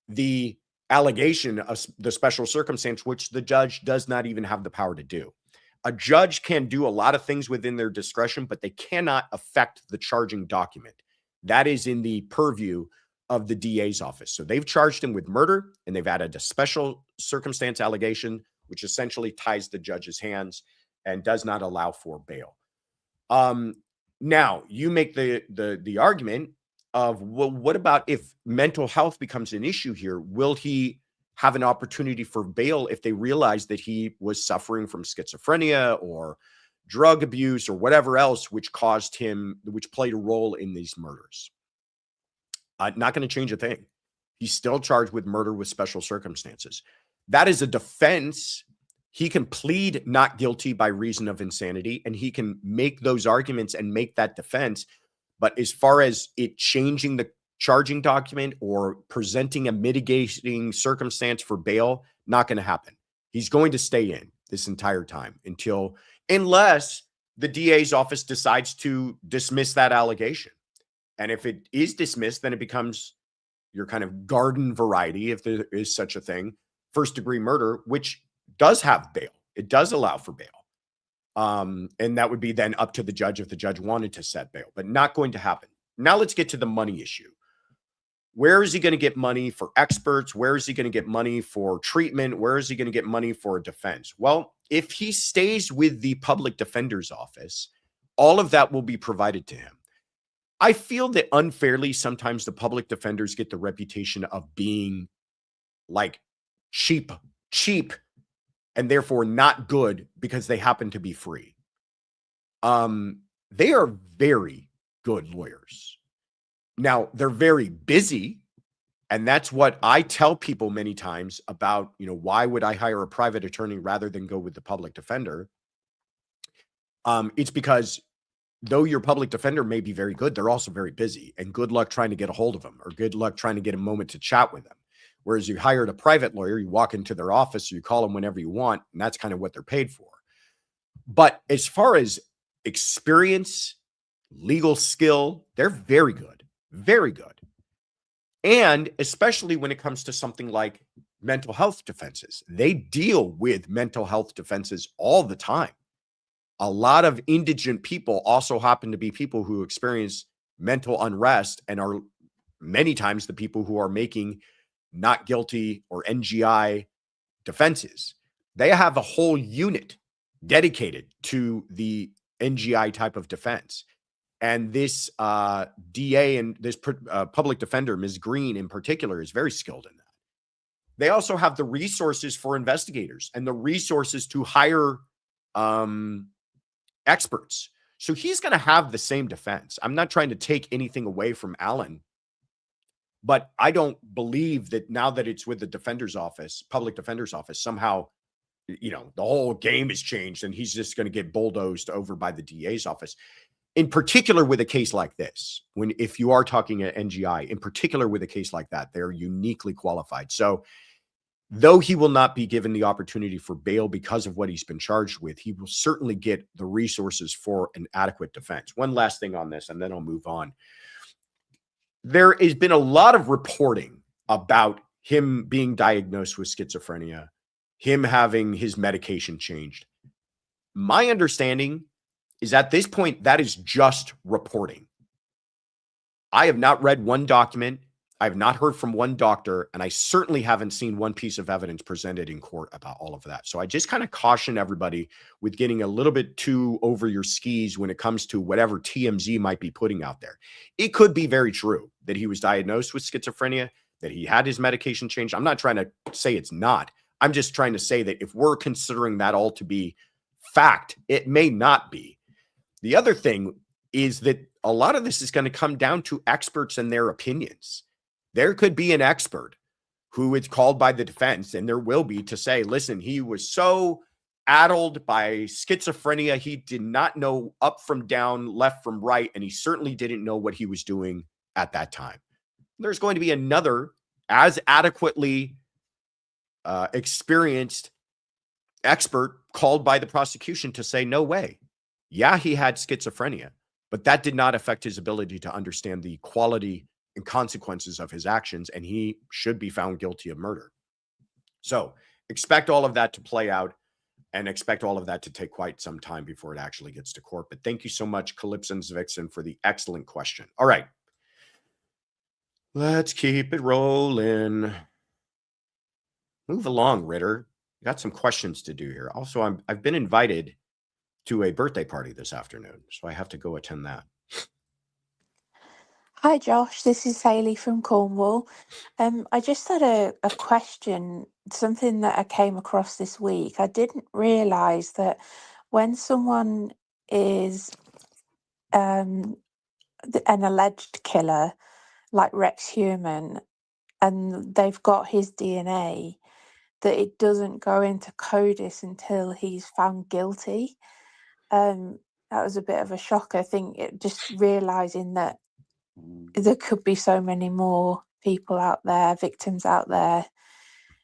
the allegation of the special circumstance, which the judge does not even have the power to do. A judge can do a lot of things within their discretion, but they cannot affect the charging document. That is in the purview of the DA's office. So they've charged him with murder, and they've added a special circumstance allegation, which essentially ties the judge's hands and does not allow for bail. Now, you make the argument of, well, what about if mental health becomes an issue here? Will he have an opportunity for bail if they realize that he was suffering from schizophrenia or drug abuse or whatever else which played a role in these murders? Not going to change a thing. He's still charged with murder with special circumstances. That is a defense. He can plead not guilty by reason of insanity, and he can make those arguments and make that defense. But as far as it changing the charging document or presenting a mitigating circumstance for bail, not going to happen. He's going to stay in this entire time unless the DA's office decides to dismiss that allegation. And if it is dismissed, then it becomes your kind of garden variety, if there is such a thing, first-degree murder, which does have bail. It does allow for bail. And that would be then up to the judge if the judge wanted to set bail, but not going to happen. Now let's get to the money issue. Where is he going to get money for experts? Where is he going to get money for treatment? Where is he going to get money for defense? Well, if he stays with the public defender's office, all of that will be provided to him. I feel that unfairly, sometimes the public defenders get the reputation of being like cheap, and therefore not good because they happen to be free. They are very good lawyers. Now, they're very busy, and that's what I tell people many times about, why would I hire a private attorney rather than go with the public defender? It's because though your public defender may be very good, they're also very busy, and good luck trying to get a hold of them, or good luck trying to get a moment to chat with them. Whereas you hired a private lawyer, you walk into their office, you call them whenever you want, and that's kind of what they're paid for. But as far as experience, legal skill, they're very good, very good. And especially when it comes to something like mental health defenses, they deal with mental health defenses all the time. A lot of indigent people also happen to be people who experience mental unrest and are many times the people who are making not guilty or NGI defenses. They have a whole unit dedicated to the NGI type of defense. And this DA and this public defender, Ms. Green in particular, is very skilled in that. They also have the resources for investigators and the resources to hire experts. So he's going to have the same defense. I'm not trying to take anything away from Alan, but I don't believe that now that it's with the defender's office, public defender's office, somehow, the whole game has changed and he's just going to get bulldozed over by the DA's office. In particular, with a case like this, if you are talking at NGI, in particular with a case like that, they're uniquely qualified. So though he will not be given the opportunity for bail because of what he's been charged with, he will certainly get the resources for an adequate defense. One last thing on this, and then I'll move on. There has been a lot of reporting about him being diagnosed with schizophrenia, him having his medication changed. My understanding is at this point, that is just reporting. I have not read one document. I have not heard from one doctor, and I certainly haven't seen one piece of evidence presented in court about all of that. So I just kind of caution everybody with getting a little bit too over your skis when it comes to whatever TMZ might be putting out there. It could be very true that he was diagnosed with schizophrenia, that he had his medication changed. I'm not trying to say it's not. I'm just trying to say that if we're considering that all to be fact, it may not be. The other thing is that a lot of this is going to come down to experts and their opinions. There could be an expert who is called by the defense, and there will be, to say, listen, he was so addled by schizophrenia, he did not know up from down, left from right, and he certainly didn't know what he was doing at that time. There's going to be another as adequately experienced expert called by the prosecution to say, no way. Yeah, he had schizophrenia, but that did not affect his ability to understand the quality and consequences of his actions, and he should be found guilty of murder. So expect all of that to play out and expect all of that to take quite some time before it actually gets to court. But thank you so much, Calypson's Vixen, for the excellent question. All right. Let's keep it rolling. Move along, Ritter. Got some questions to do here. Also, I've been invited to a birthday party this afternoon, so I have to go attend that. Hi Josh, this is Hayley from Cornwall. I just had a question, something that I came across this week. I didn't realise that when someone is an alleged killer, like Rex Heuermann, and they've got his DNA, that it doesn't go into CODIS until he's found guilty. That was a bit of a shock. I think just realising that there could be so many more people out there, victims out there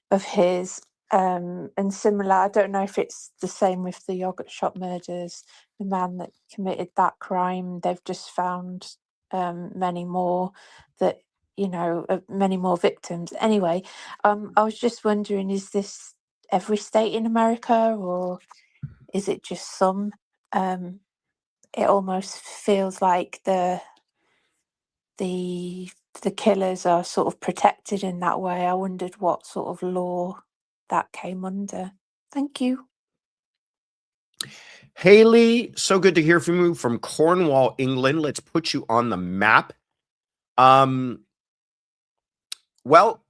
of his. And similar, I don't know if it's the same with the yogurt shop murders, the man that committed that crime, they've just found many more that, many more victims. Anyway, I was just wondering, is this every state in America or is it just some? It almost feels like the the killers are sort of protected in that way. I wondered what sort of law that came under. Thank you. Haley, so good to hear from you from Cornwall, England. Let's put you on the map. Well,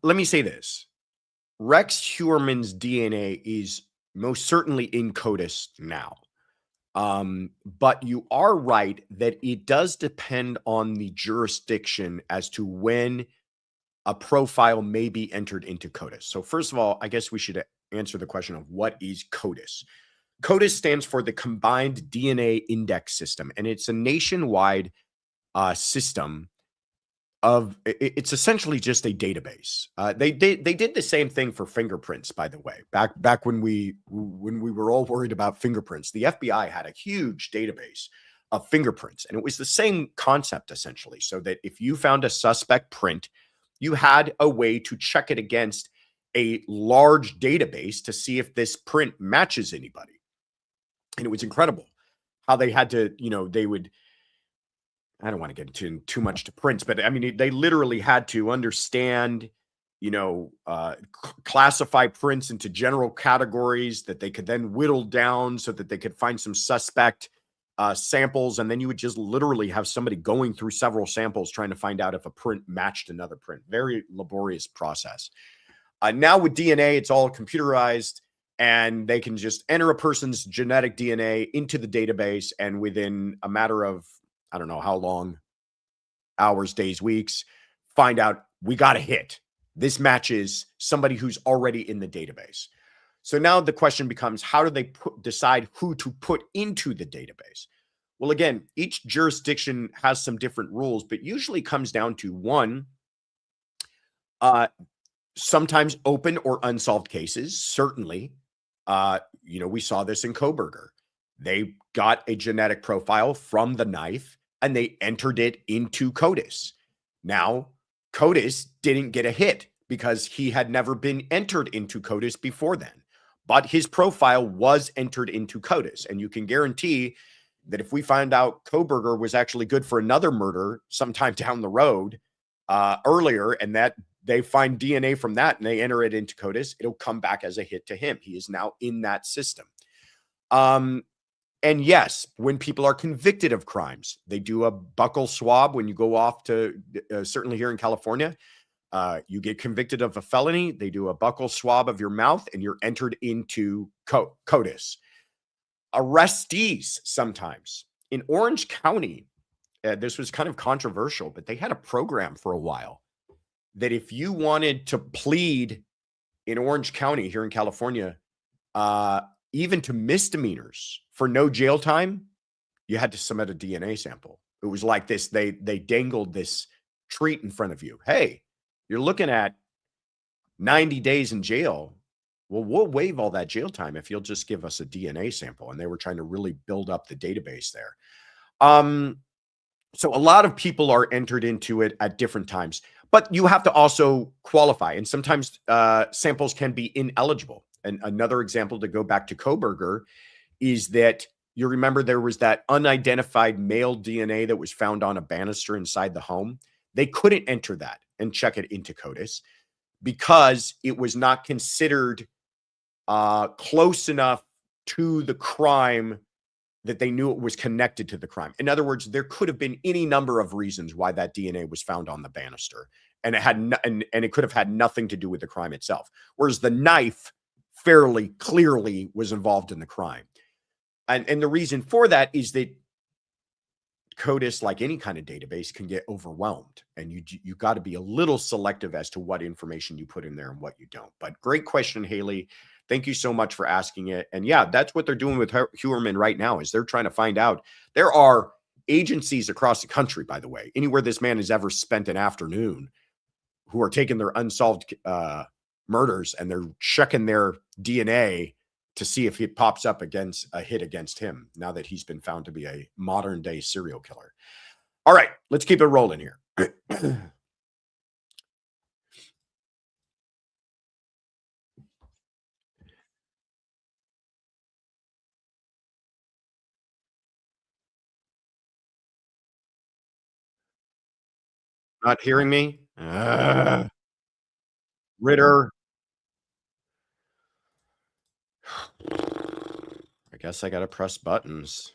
let me say this. Rex Heuermann's DNA is most certainly in CODIS now. But you are right that it does depend on the jurisdiction as to when a profile may be entered into CODIS. So first of all, I guess we should answer the question of what is CODIS. CODIS stands for the Combined DNA Index System, and it's a nationwide system of, it's essentially just a database. They did the same thing for fingerprints, by the way. Back when we were all worried about fingerprints, the FBI had a huge database of fingerprints, and it was the same concept essentially. So that if you found a suspect print, you had a way to check it against a large database to see if this print matches anybody. And it was incredible how they had to, they would, I don't want to get into too much to prints, but I mean, they literally had to understand, classify prints into general categories that they could then whittle down so that they could find some suspect samples. And then you would just literally have somebody going through several samples trying to find out if a print matched another print. Very laborious process. Now with DNA, it's all computerized, and they can just enter a person's genetic DNA into the database, and within a matter of, I don't know how long, hours, days, weeks, find out we got a hit. This matches somebody who's already in the database. So now the question becomes, how do they decide who to put into the database? Well, again, each jurisdiction has some different rules, but usually comes down to one, sometimes open or unsolved cases. Certainly, we saw this in Kohberger. They got a genetic profile from the knife and they entered it into CODIS. Now, CODIS didn't get a hit because he had never been entered into CODIS before then. But his profile was entered into CODIS. And you can guarantee that if we find out Kohberger was actually good for another murder sometime down the road earlier, and that they find DNA from that and they enter it into CODIS, it'll come back as a hit to him. He is now in that system. And yes, when people are convicted of crimes, they do a buccal swab when you go off to, certainly here in California, you get convicted of a felony, they do a buccal swab of your mouth and you're entered into CODIS. Arrestees sometimes. In Orange County, this was kind of controversial, but they had a program for a while that if you wanted to plead in Orange County here in California, even to misdemeanors for no jail time, you had to submit a DNA sample. It was like this. They dangled this treat in front of you. Hey, you're looking at 90 days in jail. Well, we'll waive all that jail time if you'll just give us a DNA sample. And they were trying to really build up the database there. So a lot of people are entered into it at different times, but you have to also qualify. And sometimes samples can be ineligible. And another example to go back to Kohberger is that you remember there was that unidentified male DNA that was found on a banister inside the home. They couldn't enter that and check it into CODIS because it was not considered close enough to the crime that they knew it was connected to the crime. In other words, there could have been any number of reasons why that DNA was found on the banister, and it had and it could have had nothing to do with the crime itself. Whereas the knife fairly clearly was involved in the crime. And the reason for that is that CODIS, like any kind of database, can get overwhelmed, and you got to be a little selective as to what information you put in there and what you don't. But great question, Haley. Thank you so much for asking it. And yeah, that's what they're doing with Heuermann right now, is they're trying to find out. There are agencies across the country, by the way, anywhere this man has ever spent an afternoon, who are taking their unsolved murders and they're checking their DNA to see if it pops up against a hit against him now that he's been found to be a modern day serial killer. All right, let's keep it rolling here. Not hearing me? Ritter. I guess I got to press buttons.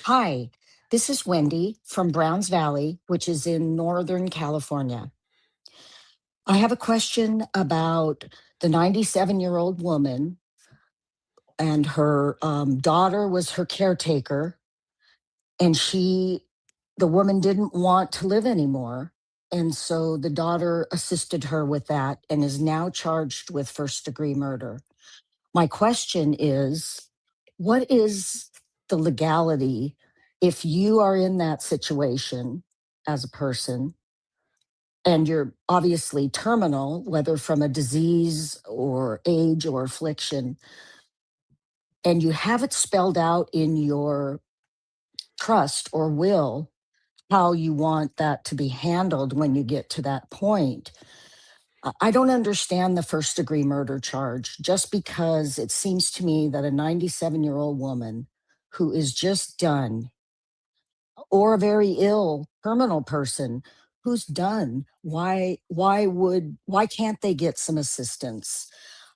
Hi, this is Wendy from Browns Valley, which is in Northern California. I have a question about the 97-year-old woman, and her daughter was her caretaker, and the woman didn't want to live anymore. And so the daughter assisted her with that and is now charged with first-degree murder. My question is, what is the legality if you are in that situation as a person and you're obviously terminal, whether from a disease or age or affliction, and you have it spelled out in your trust or will how you want that to be handled when you get to that point? I don't understand the first degree murder charge, just because it seems to me that a 97-year-old woman who is just done, or a very ill terminal person who's done, why can't they get some assistance?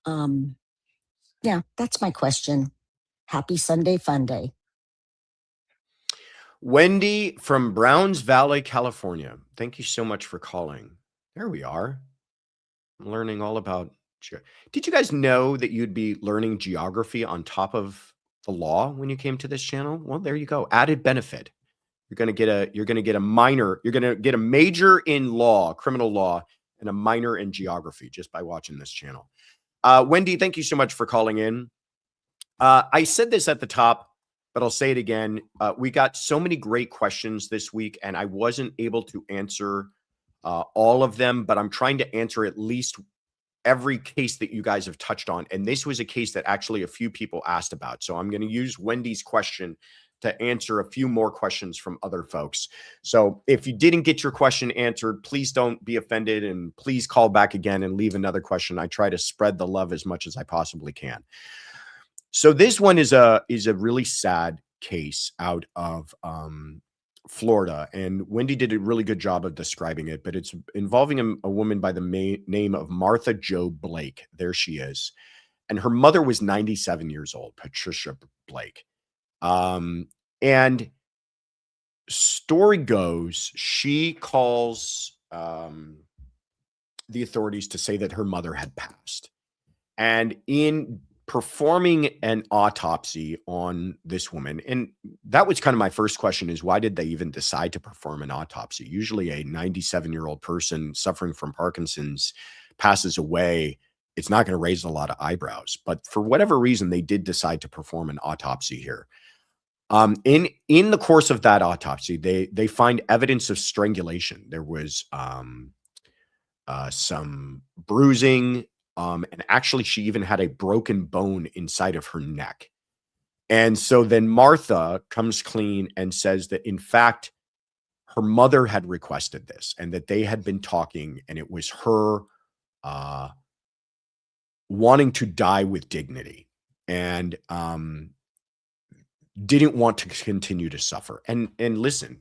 Yeah, that's my question. Happy Sunday Fun Day. Wendy from Browns Valley, California. Thank you so much for calling. There we are. I'm learning all about. Did you guys know that you'd be learning geography on top of the law when you came to this channel? Well, there you go. Added benefit. You're going to get a minor. You're going to get a major in law, criminal law, and a minor in geography just by watching this channel. Wendy, thank you so much for calling in. I said this at the top, but I'll say it again. We got so many great questions this week, and I wasn't able to answer all of them, but I'm trying to answer at least every case that you guys have touched on. And this was a case that actually a few people asked about. So I'm going to use Wendy's question to answer a few more questions from other folks. So if you didn't get your question answered, please don't be offended, and please call back again and leave another question. I try to spread the love as much as I possibly can. So this one is a really sad case out of Florida, and Wendy did a really good job of describing it, but it's involving a woman by the name of Martha Jo Blake. There she is. And her mother was 97 years old, Patricia Blake. And story goes, she calls the authorities to say that her mother had passed. And in performing an autopsy on this woman, and that was kind of my first question, is why did they even decide to perform an autopsy? Usually a 97-year-old person suffering from Parkinson's passes away, it's not going to raise a lot of eyebrows. But for whatever reason, they did decide to perform an autopsy here. In the course of that autopsy, they find evidence of strangulation. There was some bruising, and actually she even had a broken bone inside of her neck. And so then Martha comes clean and says that, in fact, her mother had requested this and that they had been talking, and it was her wanting to die with dignity and didn't want to continue to suffer. And listen,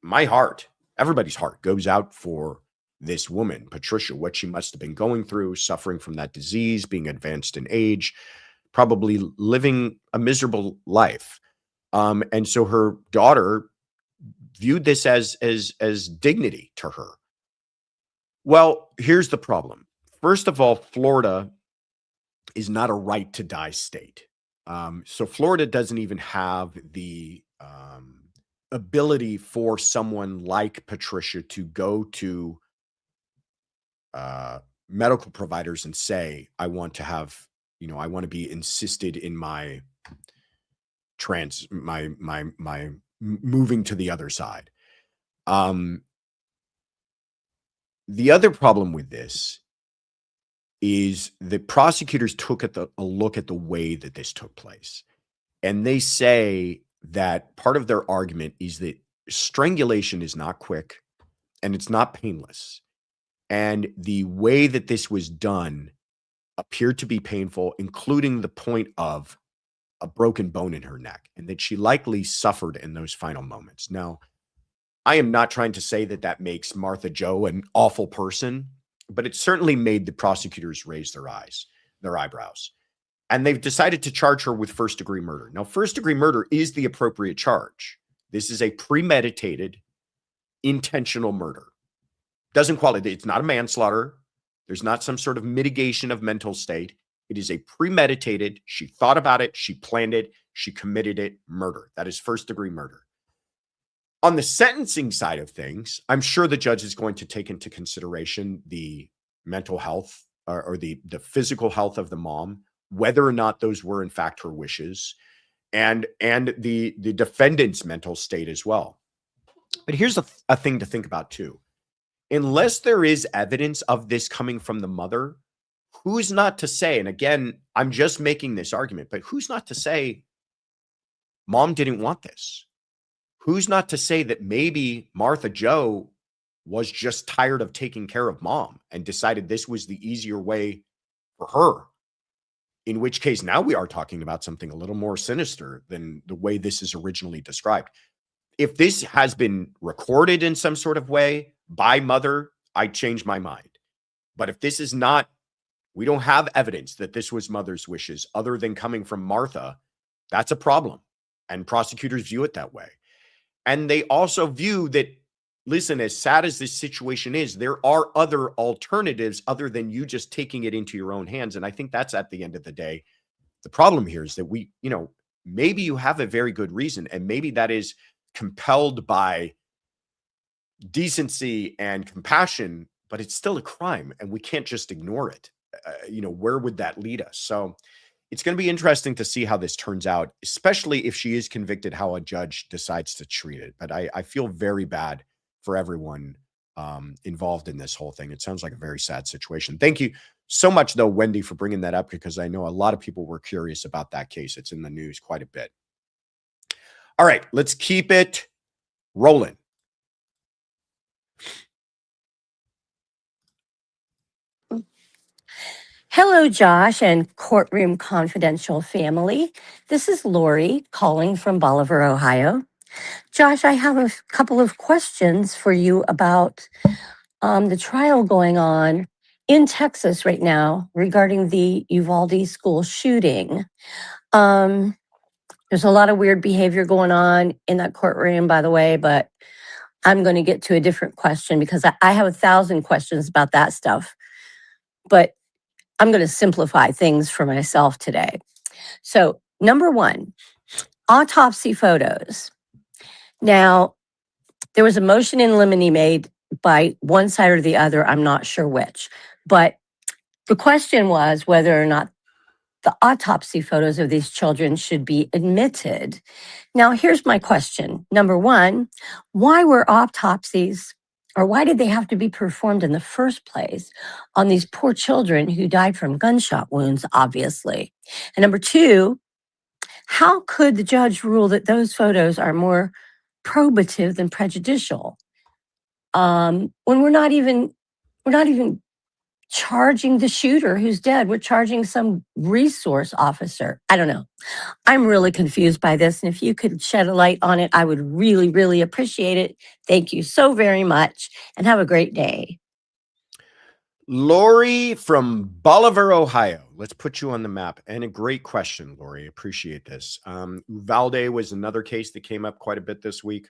my heart, everybody's heart goes out for this woman, Patricia, what she must have been going through, suffering from that disease, being advanced in age, probably living a miserable life. And so her daughter viewed this as dignity to her. Well, here's the problem. First of all, Florida is not a right to die state. So Florida doesn't even have the ability for someone like Patricia to go to medical providers and say, I want to have, I want to be insisted in my my moving to the other side. The other problem with this is the prosecutors took a look at the way that this took place. And they say that part of their argument is that strangulation is not quick and it's not painless. And the way that this was done appeared to be painful, including the point of a broken bone in her neck, and that she likely suffered in those final moments. Now, I am not trying to say that that makes Martha Joe an awful person, but it certainly made the prosecutors raise their eyebrows. And they've decided to charge her with first-degree murder. Now, first-degree murder is the appropriate charge. This is a premeditated, intentional murder. Doesn't qualify. It's not a manslaughter. There's not some sort of mitigation of mental state. It is a premeditated, she thought about it, she planned it, she committed it, murder. That is first-degree murder. On the sentencing side of things, I'm sure the judge is going to take into consideration the mental health or the physical health of the mom, whether or not those were in fact her wishes, and the defendant's mental state as well. But here's a thing to think about too. Unless there is evidence of this coming from the mother, who's not to say, and again, I'm just making this argument, but who's not to say mom didn't want this? Who's not to say that maybe Martha Joe was just tired of taking care of mom and decided this was the easier way for her? In which case, now we are talking about something a little more sinister than the way this is originally described. If this has been recorded in some sort of way by mother, I change my mind. But if this is not, we don't have evidence that this was mother's wishes other than coming from Martha, that's a problem. And prosecutors view it that way. And they also view that, listen, as sad as this situation is, there are other alternatives other than you just taking it into your own hands. And I think that's at the end of the day. The problem here is that maybe you have a very good reason, and maybe that is compelled by decency and compassion, but it's still a crime and we can't just ignore it. Where would that lead us? So it's going to be interesting to see how this turns out, especially if she is convicted, how a judge decides to treat it. But I feel very bad for everyone involved in this whole thing. It sounds like a very sad situation. Thank you so much, though, Wendy, for bringing that up, because I know a lot of people were curious about that case. It's in the news quite a bit. All right, let's keep it rolling. Hello, Josh and Courtroom Confidential family. This is Lori calling from Bolivar, Ohio. Josh, I have a couple of questions for you about the trial going on in Texas right now regarding the Uvalde school shooting. There's a lot of weird behavior going on in that courtroom, by the way, but I'm going to get to a different question because I have 1,000 questions about that stuff. But I'm going to simplify things for myself today. So, number one, autopsy photos. Now, there was a motion in limine made by one side or the other. I'm not sure which. But the question was whether or not the autopsy photos of these children should be admitted. Now, here's my question. Number one, why were autopsies, or why did they have to be performed in the first place on these poor children who died from gunshot wounds, obviously? And number two, how could the judge rule that those photos are more probative than prejudicial? When we're not even charging the shooter who's dead. We're charging some resource officer. I don't know. I'm really confused by this. And if you could shed a light on it, I would really, really appreciate it. Thank you so very much and have a great day. Lori from Bolivar, Ohio. Let's put you on the map. And a great question, Lori. Appreciate this. Uvalde was another case that came up quite a bit this week.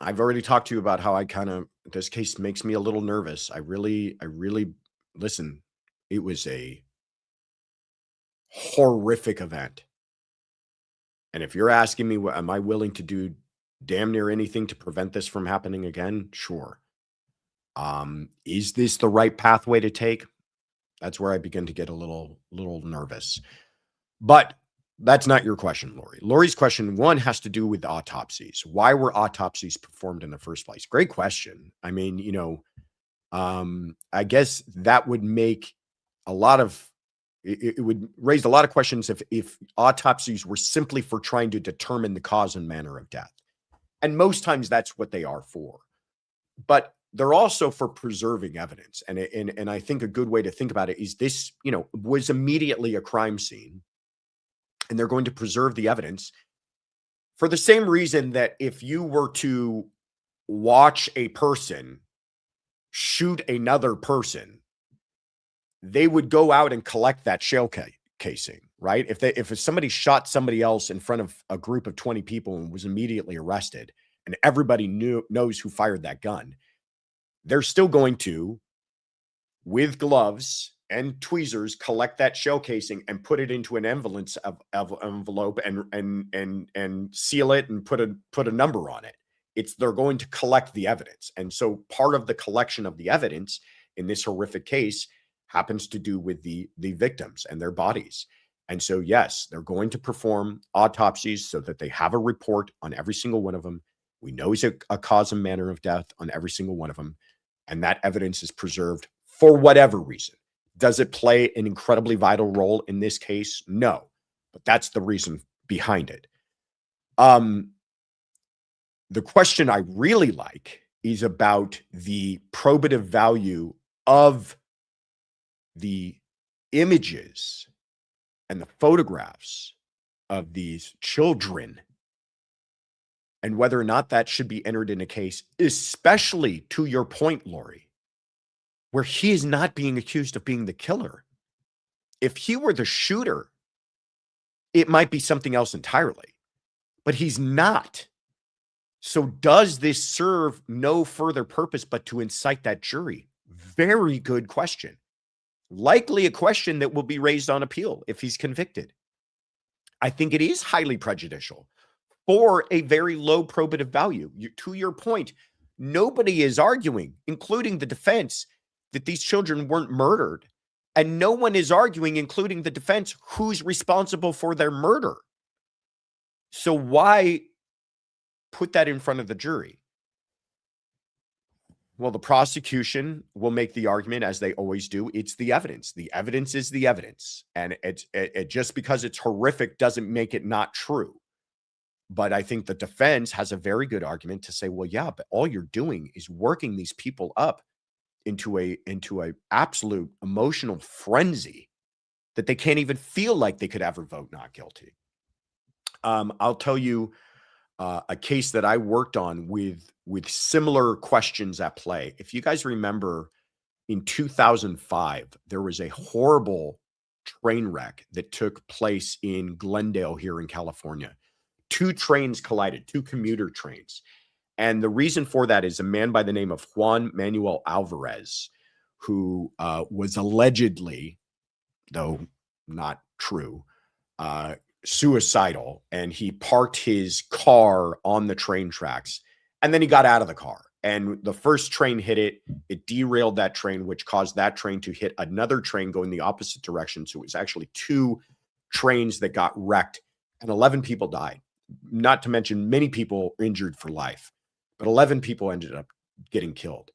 I've already talked to you about how this case makes me a little nervous. I really, listen, it was a horrific event. And if you're asking me, am I willing to do damn near anything to prevent this from happening again? Sure. Is this the right pathway to take? That's where I begin to get a little nervous. But that's not your question, Lori. Lori's question one has to do with autopsies. Why were autopsies performed in the first place? Great question. I mean, I guess that would make it would raise a lot of questions if autopsies were simply for trying to determine the cause and manner of death. And most times that's what they are for. But they're also for preserving evidence. And I think a good way to think about it is this, was immediately a crime scene. And they're going to preserve the evidence For the same reason that if you were to watch a person shoot another person, they would go out and collect that shell casing, right? If somebody shot somebody else in front of a group of 20 people and was immediately arrested, and everybody knows who fired that gun, they're still going to, with gloves and tweezers, collect that shell casing and put it into an envelope and seal it and put a number on it. They're going to collect the evidence. And so part of the collection of the evidence in this horrific case happens to do with the victims and their bodies. And so, yes, they're going to perform autopsies so that they have a report on every single one of them. We know it's a cause and manner of death on every single one of them. And that evidence is preserved for whatever reason. Does it play an incredibly vital role in this case? No, but that's the reason behind it. The question I really like is about the probative value of the images and the photographs of these children, and whether or not that should be entered in a case, especially to your point, Lori, where he is not being accused of being the killer. If he were the shooter, it might be something else entirely, but he's not. So does this serve no further purpose but to incite that jury? Very good question. Likely a question that will be raised on appeal if he's convicted. I think it is highly prejudicial for a very low probative value. To your point, nobody is arguing, including the defense, that these children weren't murdered. And no one is arguing, including the defense, who's responsible for their murder. So why put that in front of the jury? Well, the prosecution will make the argument, as they always do. It's the evidence. The evidence is the evidence. And it just because it's horrific doesn't make it not true. But I think the defense has a very good argument to say, well, yeah, but all you're doing is working these people up into a absolute emotional frenzy that they can't even feel like they could ever vote not guilty. I'll tell you a case that I worked on with similar questions at play. If you guys remember, in 2005, there was a horrible train wreck that took place in Glendale here in California. 2 trains collided, 2 commuter trains. And the reason for that is a man by the name of Juan Manuel Alvarez, who was allegedly, though not true, suicidal, and he parked his car on the train tracks, and then he got out of the car. And the first train hit it. It derailed that train, which caused that train to hit another train going the opposite direction. So it was actually 2 trains that got wrecked, and 11 people died. Not to mention many people injured for life, but 11 people ended up getting killed.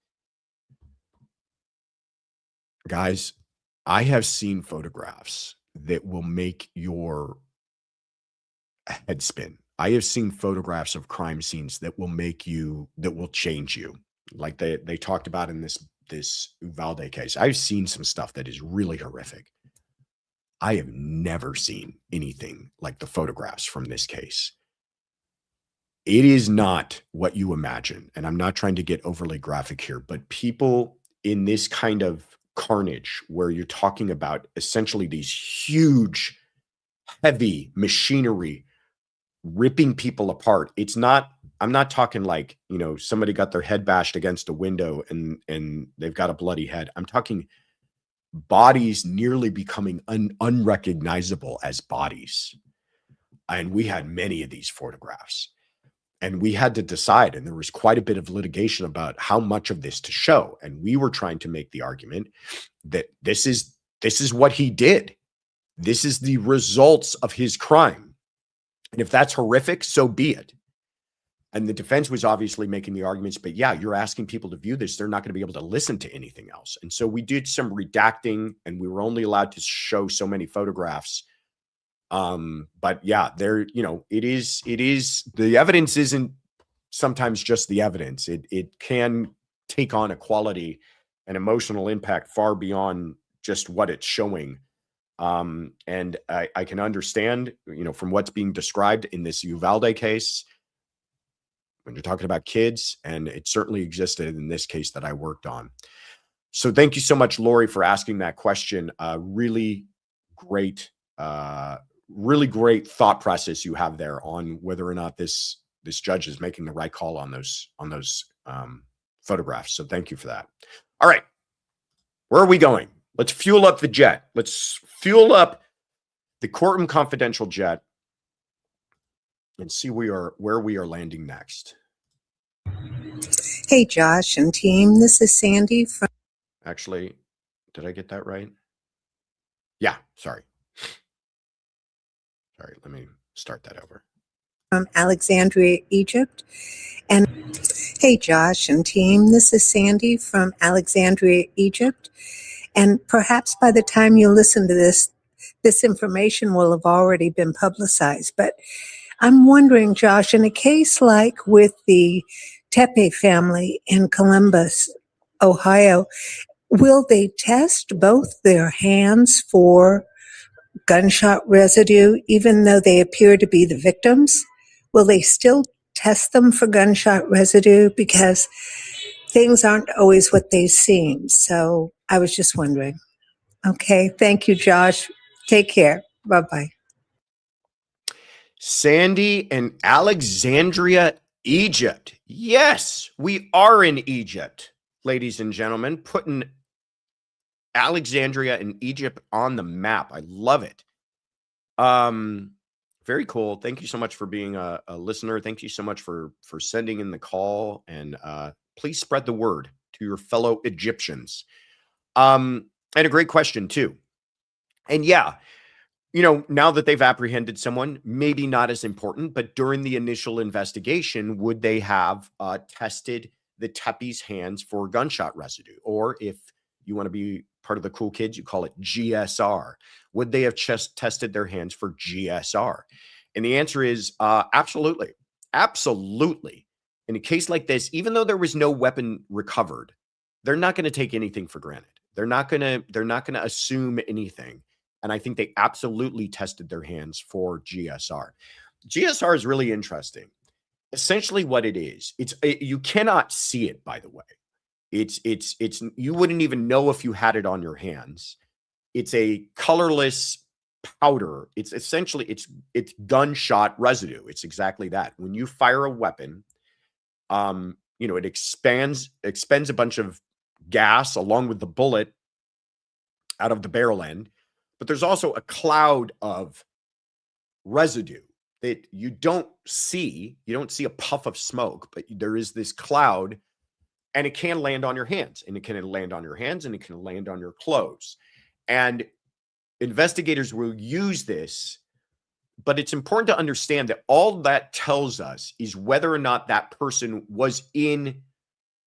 Guys, I have seen photographs that will make your head spin. I have seen photographs of crime scenes that will change you. Like they talked about in this Uvalde case. I've seen some stuff that is really horrific. I have never seen anything like the photographs from this case. It is not what you imagine. And I'm not trying to get overly graphic here, but people in this kind of carnage where you're talking about essentially these huge, heavy machinery ripping people apart. I'm not talking like, somebody got their head bashed against a window and they've got a bloody head. I'm talking bodies nearly becoming unrecognizable as bodies. And we had many of these photographs. And we had to decide, and there was quite a bit of litigation about how much of this to show. And we were trying to make the argument that this is what he did. This is the results of his crime. And if that's horrific, so be it. And the defense was obviously making the arguments, but yeah, you're asking people to view this. They're not going to be able to listen to anything else. And so we did some redacting, and we were only allowed to show so many photographs. But yeah, it is the evidence isn't sometimes just the evidence. It can take on a quality and emotional impact far beyond just what it's showing. And I can understand, from what's being described in this Uvalde case, when you're talking about kids, and it certainly existed in this case that I worked on. So thank you so much, Lori, for asking that question. Really great thought process you have there on whether or not this judge is making the right call on those photographs. So thank you for that. All right, where are we going? Let's fuel up the jet. Let's fuel up the Courtroom Confidential jet and see where we are landing next. Hey, Josh and team. This is Sandy from... Actually, did I get that right? Yeah, sorry. Sorry, let me start that over. From Alexandria, Egypt. And hey, Josh and team. This is Sandy from Alexandria, Egypt. And perhaps by the time you listen to this information will have already been publicized. But I'm wondering, Josh, in a case like with the Tepe family in Columbus, Ohio, will they test both their hands for gunshot residue, even though they appear to be the victims? Will they still test them for gunshot residue? Because things aren't always what they seem. So I was just wondering. Okay. Thank you, Josh. Take care. Bye-bye. Sandy in Alexandria, Egypt. Yes, we are in Egypt, ladies and gentlemen, putting Alexandria and Egypt on the map. I love it. Very cool. Thank you so much for being a listener. Thank you so much for sending in the call, and please spread the word to your fellow Egyptians. And a great question too. And yeah, now that they've apprehended someone, maybe not as important, but during the initial investigation, would they have tested the Tepe's hands for gunshot residue? Or if you want to be part of the cool kids, you call it GSR. Would they have just tested their hands for GSR? And the answer is absolutely. Absolutely. In a case like this, even though there was no weapon recovered, they're not going to take anything for granted. They're not going to assume anything. And I think they absolutely tested their hands for GSR. GSR is really interesting. Essentially what it is, you cannot see it, by the way. It's you wouldn't even know if you had it on your hands. It's a colorless powder. It's essentially it's gunshot residue. It's exactly that. When you fire a weapon, it expends a bunch of gas along with the bullet out of the barrel end. But there's also a cloud of residue that you don't see. You don't see a puff of smoke, but there is this cloud, and it can land on your hands, and it can land on your hands, and it can land on your clothes. And investigators will use this, but it's important to understand that all that tells us is whether or not that person was in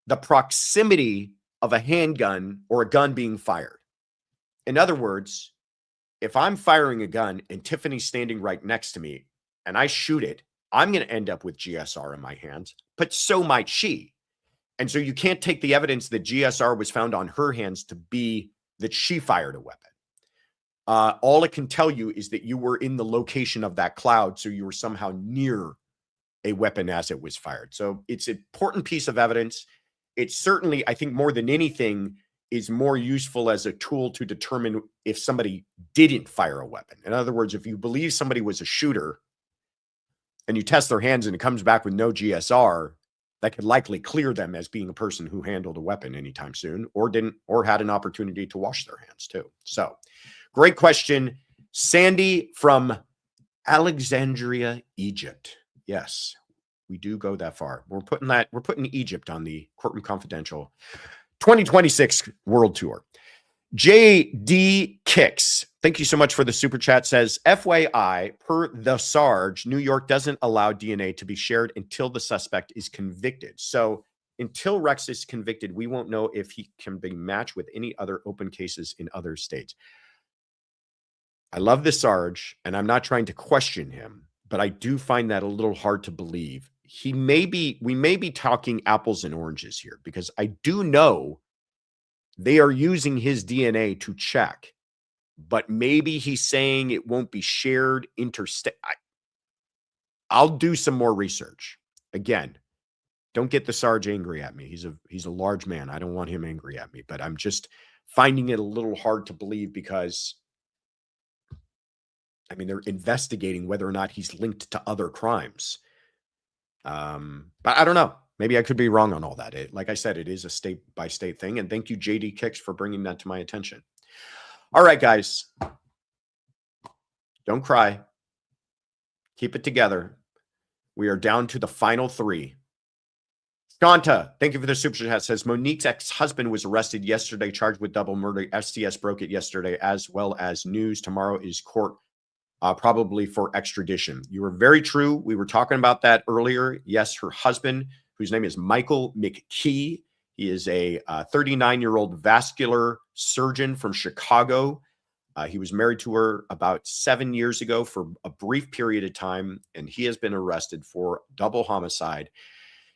the proximity of a handgun or a gun being fired. In other words, if I'm firing a gun and Tiffany's standing right next to me and I shoot it, I'm going to end up with GSR in my hands, but so might she. And so you can't take the evidence that GSR was found on her hands to be that she fired a weapon. All it can tell you is that you were in the location of that cloud, so you were somehow near a weapon as it was fired. So it's an important piece of evidence. It's certainly, I think more than anything, is more useful as a tool to determine if somebody didn't fire a weapon. In other words, if you believe somebody was a shooter and you test their hands and it comes back with no GSR, that could likely clear them as being a person who handled a weapon anytime soon or didn't, or had an opportunity to wash their hands too. So great question. Sandy from Alexandria, Egypt. Yes, we do go that far. We're putting Egypt on the Courtroom Confidential 2026 World Tour. JD Kicks, thank you so much for the super chat, says, FYI, per the Sarge, New York doesn't allow DNA to be shared until the suspect is convicted. So until Rex is convicted, we won't know if he can be matched with any other open cases in other states. I love the Sarge, and I'm not trying to question him, but I do find that a little hard to believe. We may be talking apples and oranges here, because I do know they are using his DNA to check but maybe he's saying it won't be shared interstate. I'll do some more research. Again, don't get the Sarge angry at me. He's a large man. I don't want him angry at me, but I'm just finding it a little hard to believe because, I mean, they're investigating whether or not he's linked to other crimes. But I don't know. Maybe I could be wrong on all that. Like I said, it is a state-by-state thing. And thank you, JD Kicks, for bringing that to my attention. All right, guys. Don't cry. Keep it together. We are down to the final three. Shanta, thank you for the super chat. Says Monique's ex-husband was arrested yesterday, charged with double murder. SDS broke it yesterday, as well as news. Tomorrow is court, probably for extradition. You were very true. We were talking about that earlier. Yes, her husband, whose name is Michael McKee. He is a 39-year-old vascular surgeon from Chicago. He was married to her about 7 years ago for a brief period of time, and he has been arrested for double homicide.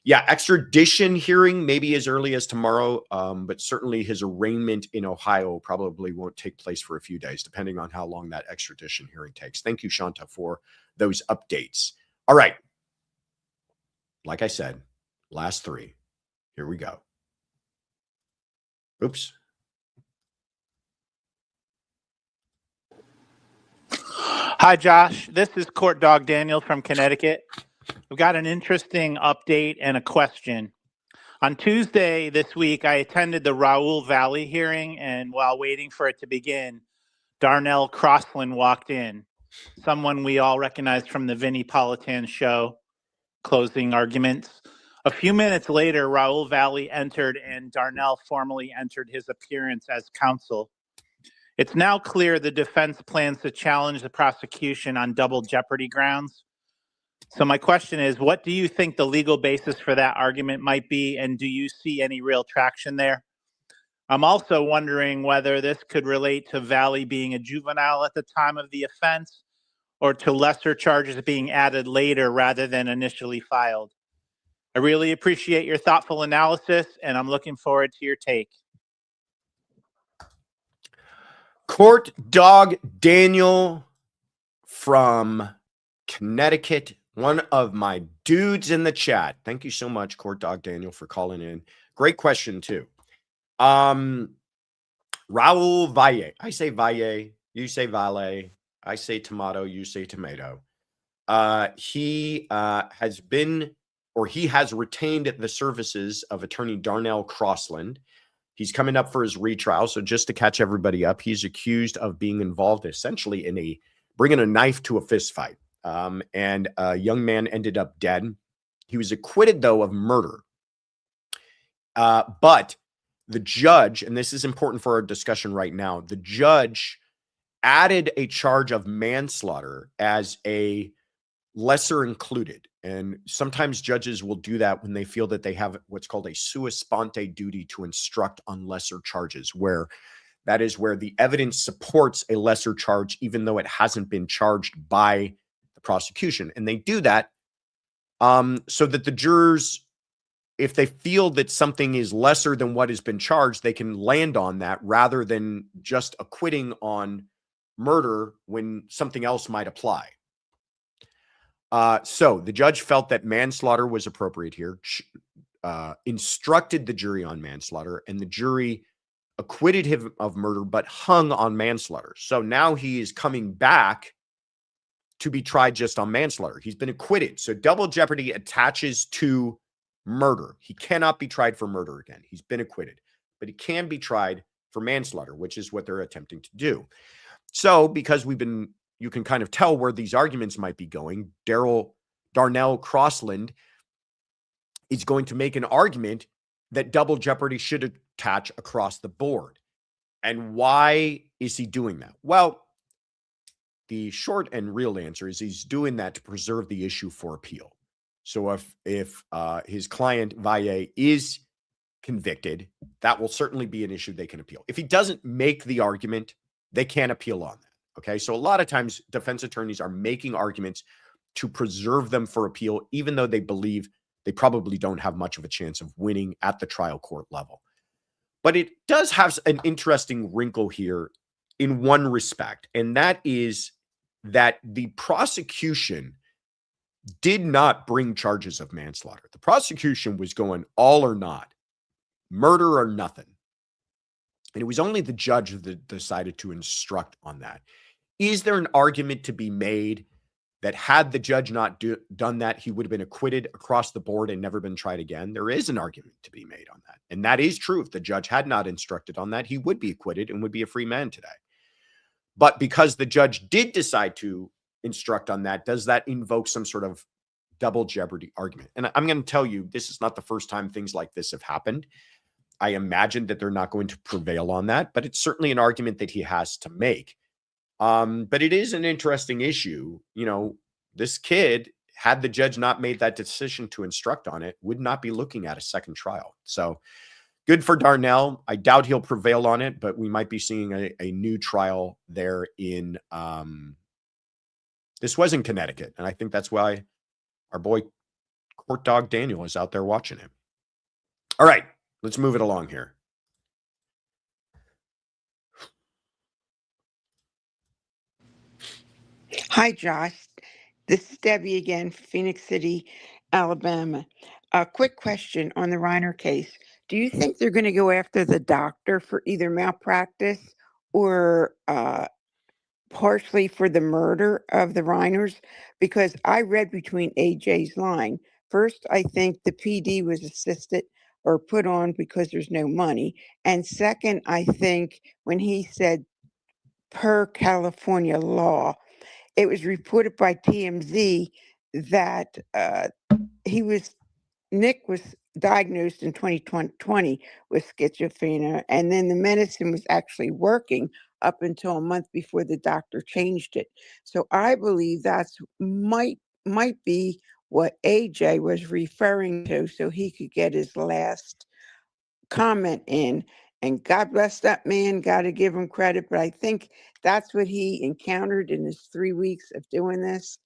Yeah, extradition hearing maybe as early as tomorrow, but certainly his arraignment in Ohio probably won't take place for a few days, depending on how long that extradition hearing takes. Thank you, Shanta, for those updates. All right. Like I said, last three. Here we go. Oops. Hi, Josh. This is Court Dog Daniel from Connecticut. We've got an interesting update and a question. On Tuesday this week, I attended the Raul Valle hearing, and while waiting for it to begin, Darnell Crossland walked in, someone we all recognized from the Vinnie Politan show, closing arguments. A few minutes later, Raul Valle entered, and Darnell formally entered his appearance as counsel. It's now clear the defense plans to challenge the prosecution on double jeopardy grounds. So my question is, what do you think the legal basis for that argument might be, and do you see any real traction there? I'm also wondering whether this could relate to Valle being a juvenile at the time of the offense or to lesser charges being added later rather than initially filed. I really appreciate your thoughtful analysis, and I'm looking forward to your take. Court Dog Daniel from Connecticut, one of my dudes in the chat. Thank you so much, Court Dog Daniel, for calling in. Great question, too. Raul Valle. I say Valle, you say Valle. I say tomato, you say tomato. He has retained the services of attorney Darnell Crossland. He's coming up for his retrial. So just to catch everybody up, he's accused of being involved essentially in bringing a knife to a fist fight. And a young man ended up dead. He was acquitted, though, of murder. But the judge, and this is important for our discussion right now, the judge added a charge of manslaughter as a lesser included. And sometimes judges will do that when they feel that they have what's called a sua sponte duty to instruct on lesser charges, where that is where the evidence supports a lesser charge, even though it hasn't been charged by the prosecution. And they do that so that the jurors, if they feel that something is lesser than what has been charged, they can land on that rather than just acquitting on murder when something else might apply. So the judge felt that manslaughter was appropriate here, instructed the jury on manslaughter, and the jury acquitted him of murder, but hung on manslaughter. So now he is coming back to be tried just on manslaughter. He's been acquitted. So double jeopardy attaches to murder. He cannot be tried for murder again. He's been acquitted, but he can be tried for manslaughter, which is what they're attempting to do. So because you can kind of tell where these arguments might be going, Darnell Crossland is going to make an argument that double jeopardy should attach across the board. And why is he doing that? Well, the short and real answer is he's doing that to preserve the issue for appeal. So if his client Valle is convicted, that will certainly be an issue they can appeal. If he doesn't make the argument, they can't appeal on that. Okay, so a lot of times defense attorneys are making arguments to preserve them for appeal, even though they believe they probably don't have much of a chance of winning at the trial court level. But it does have an interesting wrinkle here in one respect, and that is that the prosecution did not bring charges of manslaughter. The prosecution was going all or not, murder or nothing. And it was only the judge that decided to instruct on that. Is there an argument to be made that had the judge not done that, he would have been acquitted across the board and never been tried again? There is an argument to be made on that. And that is true. If the judge had not instructed on that, he would be acquitted and would be a free man today. But because the judge did decide to instruct on that, does that invoke some sort of double jeopardy argument? And I'm going to tell you, this is not the first time things like this have happened. I imagine that they're not going to prevail on that, but it's certainly an argument that he has to make. But it is an interesting issue. You know, this kid, had the judge not made that decision to instruct on it, would not be looking at a second trial. So good for Darnell. I doubt he'll prevail on it, but we might be seeing a new trial there in, this was in Connecticut. And I think that's why our boy Court Dog Daniel is out there watching him. All right, let's move it along here. Hi, Josh. This is Debbie again, Phoenix City, Alabama. A quick question on the Reiner case. Do you think they're going to go after the doctor for either malpractice or partially for the murder of the Reiners? Because I read between AJ's line. First, I think the PD was assisted or put on because there's no money. And second, I think when he said per California law, it was reported by TMZ that Nick was diagnosed in 2020 with schizophrenia, and then the medicine was actually working up until a month before the doctor changed it. So I believe that's might be what AJ was referring to, so he could get his last comment in. And God bless that man, got to give him credit, but I think that's what he encountered in his 3 weeks of doing this.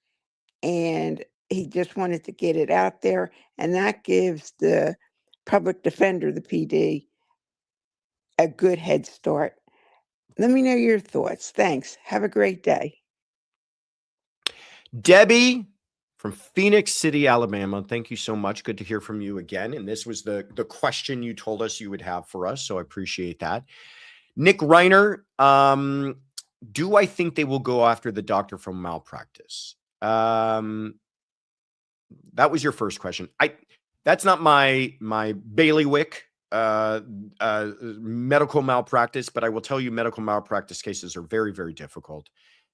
And he just wanted to get it out there. And that gives the public defender, the PD, a good head start. Let me know your thoughts. Thanks. Have a great day. Debbie from Phoenix City, Alabama. Thank you so much. Good to hear from you again. And this was the question you told us you would have for us, so I appreciate that. Nick Reiner, do I think they will go after the doctor for malpractice? That was your first question. That's not my bailiwick, medical malpractice, but I will tell you medical malpractice cases are very, very difficult.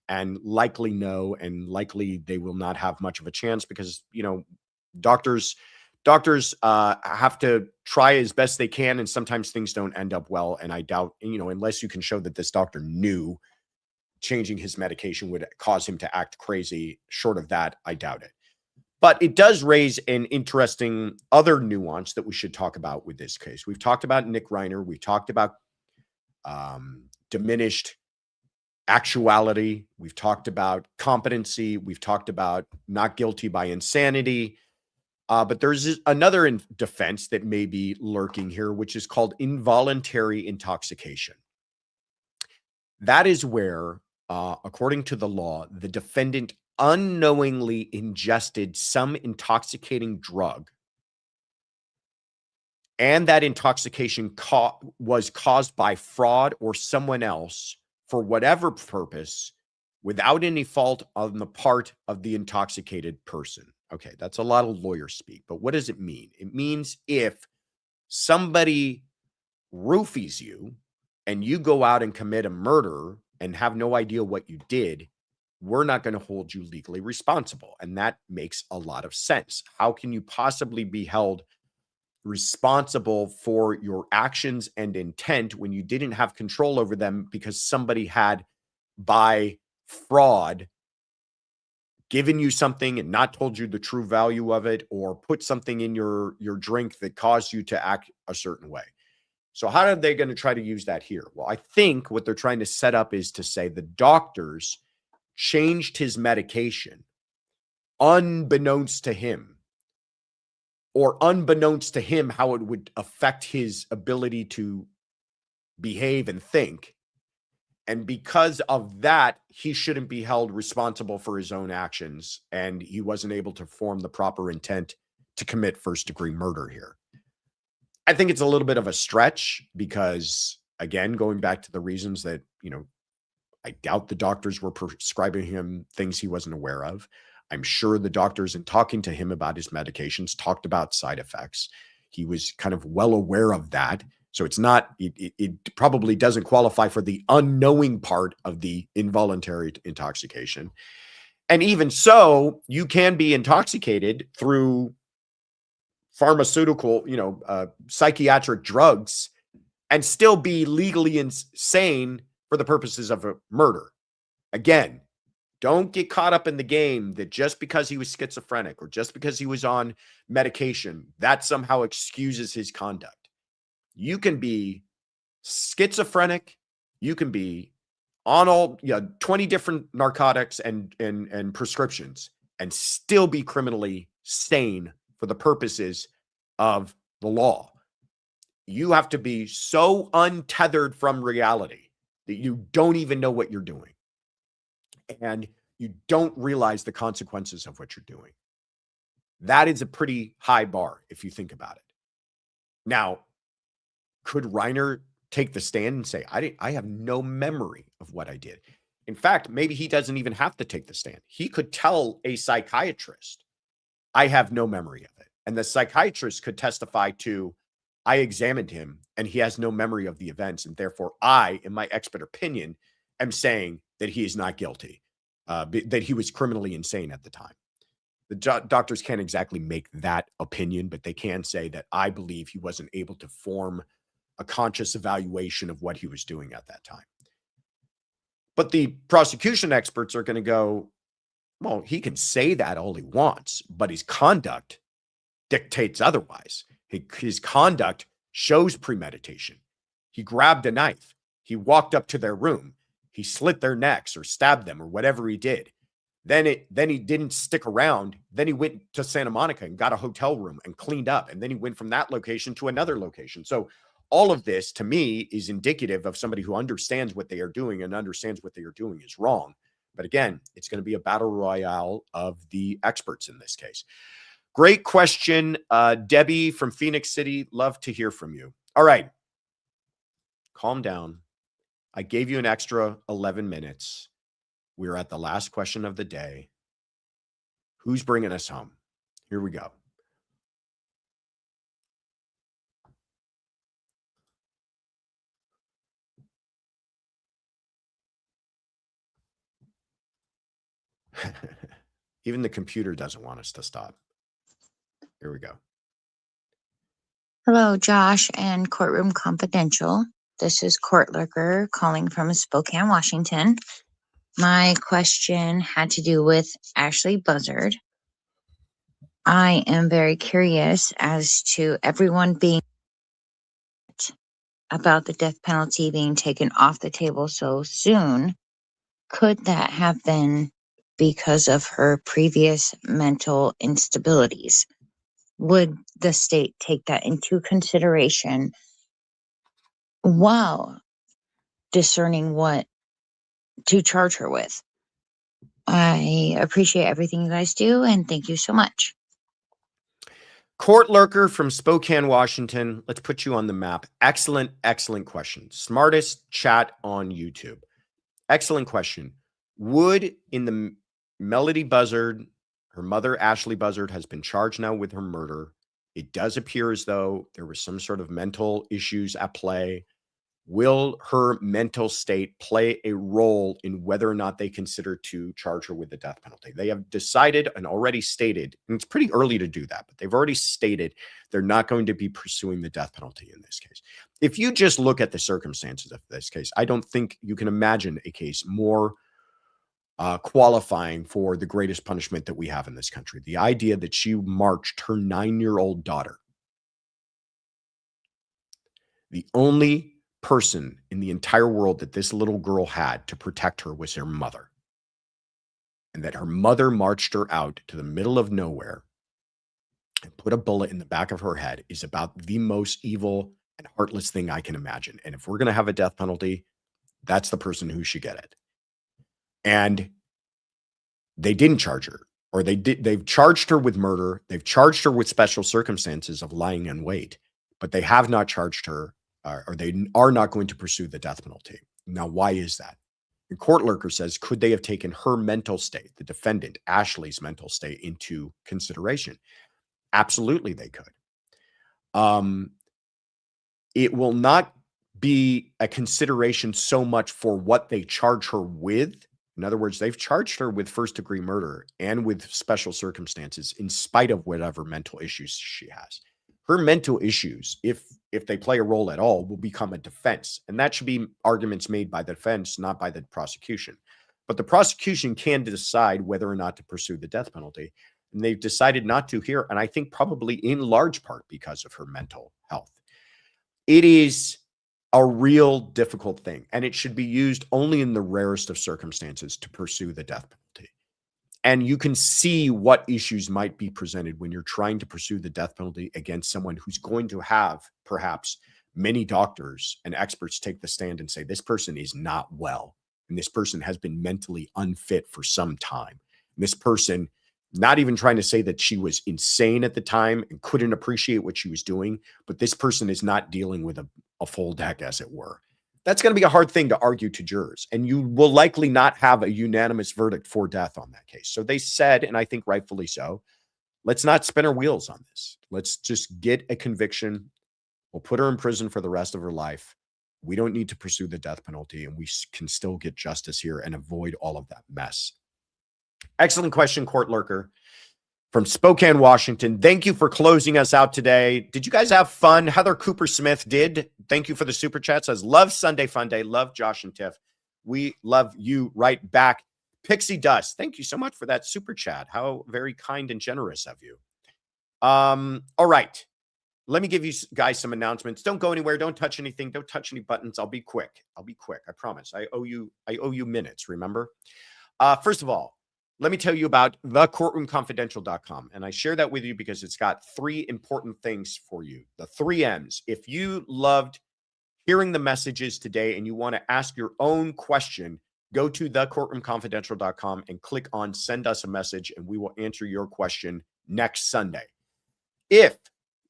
And likely no, and likely they will not have much of a chance because, you know, doctors have to try as best they can, and sometimes things don't end up well. And I doubt, you know, unless you can show that this doctor knew changing his medication would cause him to act crazy, short of that, I doubt it. But it does raise an interesting other nuance that we should talk about with this case. We've talked about Nick Reiner. We've talked about diminished actuality. We've talked about competency. We've talked about not guilty by insanity. But there's another defense that may be lurking here, which is called involuntary intoxication. That is where, according to the law, the defendant unknowingly ingested some intoxicating drug, and that intoxication was caused by fraud or someone else for whatever purpose, without any fault on the part of the intoxicated person. Okay, that's a lot of lawyer speak, but what does it mean? It means if somebody roofies you and you go out and commit a murder and have no idea what you did, we're not going to hold you legally responsible. And that makes a lot of sense. How can you possibly be held responsible for your actions and intent when you didn't have control over them because somebody had, by fraud, given you something and not told you the true value of it, or put something in your drink that caused you to act a certain way? So how are they going to try to use that here? Well, I think what they're trying to set up is to say the doctors changed his medication unbeknownst to him, or unbeknownst to him how it would affect his ability to behave and think. And because of that, he shouldn't be held responsible for his own actions. And he wasn't able to form the proper intent to commit first-degree murder here. I think it's a little bit of a stretch because, again, going back to the reasons that, I doubt the doctors were prescribing him things he wasn't aware of. I'm sure the doctors, in talking to him about his medications, talked about side effects. He was kind of well aware of that. So it's not, it probably doesn't qualify for the unknowing part of the involuntary intoxication. And even so, you can be intoxicated through pharmaceutical, psychiatric drugs and still be legally insane for the purposes of a murder. Again, don't get caught up in the game that just because he was schizophrenic or just because he was on medication, that somehow excuses his conduct. You can be schizophrenic, you can be on all 20 different narcotics and prescriptions and still be criminally sane for the purposes of the law. You have to be so untethered from reality that you don't even know what you're doing. And you don't realize the consequences of what you're doing. That is a pretty high bar if you think about it. Now, could Reiner take the stand and say, I have no memory of what I did? In fact, maybe he doesn't even have to take the stand. He could tell a psychiatrist, I have no memory of it. And the psychiatrist could testify to, I examined him and he has no memory of the events. And therefore, I, in my expert opinion, am saying that he is not guilty, that he was criminally insane at the time. The doctors can't exactly make that opinion, but they can say that I believe he wasn't able to form a conscious evaluation of what he was doing at that time. But the prosecution experts are going to go, well, he can say that all he wants, but his conduct dictates otherwise. His conduct shows premeditation. He grabbed a knife. He walked up to their room. He slit their necks or stabbed them or whatever he did. Then he didn't stick around. Then he went to Santa Monica and got a hotel room and cleaned up. And then he went from that location to another location. So all of this, to me, is indicative of somebody who understands what they are doing and understands what they are doing is wrong. But again, it's going to be a battle royale of the experts in this case. Great question, Debbie from Phoenix City. Love to hear from you. All right. Calm down. I gave you an extra 11 minutes. We're at the last question of the day. Who's bringing us home? Here we go. Even the computer doesn't want us to stop. Here we go. Hello, Josh and Courtroom Confidential. This is Court Lurker calling from Spokane, Washington. My question had to do with Ashlee Buzzard. I am very curious as to everyone being about the death penalty being taken off the table so soon. Could that have been because of her previous mental instabilities? Would the state take that into consideration while discerning what to charge her with? I appreciate everything you guys do, and thank you so much. Court Lurker from Spokane, Washington. Let's put you on the map. Excellent, excellent question. Smartest chat on YouTube. Excellent question. Would, in the Melody Buzzard, her mother, Ashlee Buzzard, has been charged now with her murder. It does appear as though there was some sort of mental issues at play. Will her mental state play a role in whether or not they consider to charge her with the death penalty? They have decided and already stated, and it's pretty early to do that, but they've already stated they're not going to be pursuing the death penalty in this case. If you just look at the circumstances of this case, I don't think you can imagine a case more qualifying for the greatest punishment that we have in this country. The idea that she marched her 9-year-old daughter, the only person in the entire world that this little girl had to protect her was her mother, and that her mother marched her out to the middle of nowhere and put a bullet in the back of her head is about the most evil and heartless thing I can imagine. And if we're going to have a death penalty, That's the person who should get it. And they didn't charge her, or they've charged her with murder. They've charged her with special circumstances of lying in wait, but they have not charged her, or they are not going to pursue the death penalty. Now, why is that? The court lurker says, could they have taken her mental state, the defendant, Ashlee's mental state, into consideration? Absolutely, they could. It will not be a consideration so much for what they charge her with. In other words, they've charged her with first-degree murder and with special circumstances in spite of whatever mental issues she has. Her mental issues, if they play a role at all, will become a defense. And that should be arguments made by the defense, not by the prosecution. But the prosecution can decide whether or not to pursue the death penalty. And they've decided not to here. And I think probably in large part because of her mental health. It is a real difficult thing. And it should be used only in the rarest of circumstances to pursue the death penalty. And you can see what issues might be presented when you're trying to pursue the death penalty against someone who's going to have perhaps many doctors and experts take the stand and say, this person is not well. And this person has been mentally unfit for some time. And this person, not even trying to say that she was insane at the time and couldn't appreciate what she was doing, but this person is not dealing with a full deck, as it were. That's going to be a hard thing to argue to jurors, and you will likely not have a unanimous verdict for death on that case. So they said, and I think rightfully so, let's not spin our wheels on this. Let's just get a conviction. We'll put her in prison for the rest of her life. We don't need to pursue the death penalty, and we can still get justice here and avoid all of that mess. Excellent question, Court Lurker from Spokane, Washington. Thank you for closing us out today. Did you guys have fun? Heather Cooper Smith did. Thank you for the super chat. Says, love Sunday Fun Day. Love Josh and Tiff. We love you right back. Pixie Dust, thank you so much for that super chat. How very kind and generous of you. All right. Let me give you guys some announcements. Don't go anywhere. Don't touch anything. Don't touch any buttons. I'll be quick. I promise. I owe you minutes, remember? First of all, let me tell you about thecourtroomconfidential.com. And I share that with you because it's got 3 important things for you. The 3 M's. If you loved hearing the messages today and you want to ask your own question, go to thecourtroomconfidential.com and click on send us a message, and we will answer your question next Sunday. If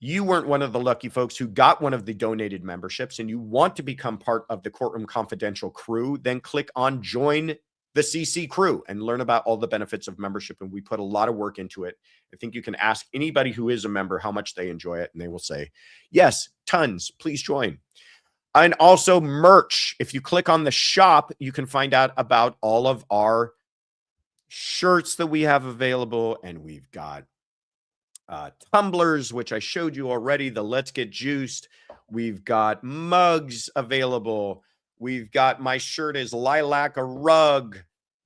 you weren't one of the lucky folks who got one of the donated memberships and you want to become part of the Courtroom Confidential crew, then click on join the CC crew and learn about all the benefits of membership. And we put a lot of work into it. I think you can ask anybody who is a member how much they enjoy it, and they will say, yes, tons, please join. And also merch. If you click on the shop, you can find out about all of our shirts that we have available. And we've got tumblers, which I showed you already, the Let's Get Juiced. We've got mugs available. We've got, my shirt is lilac, a rug.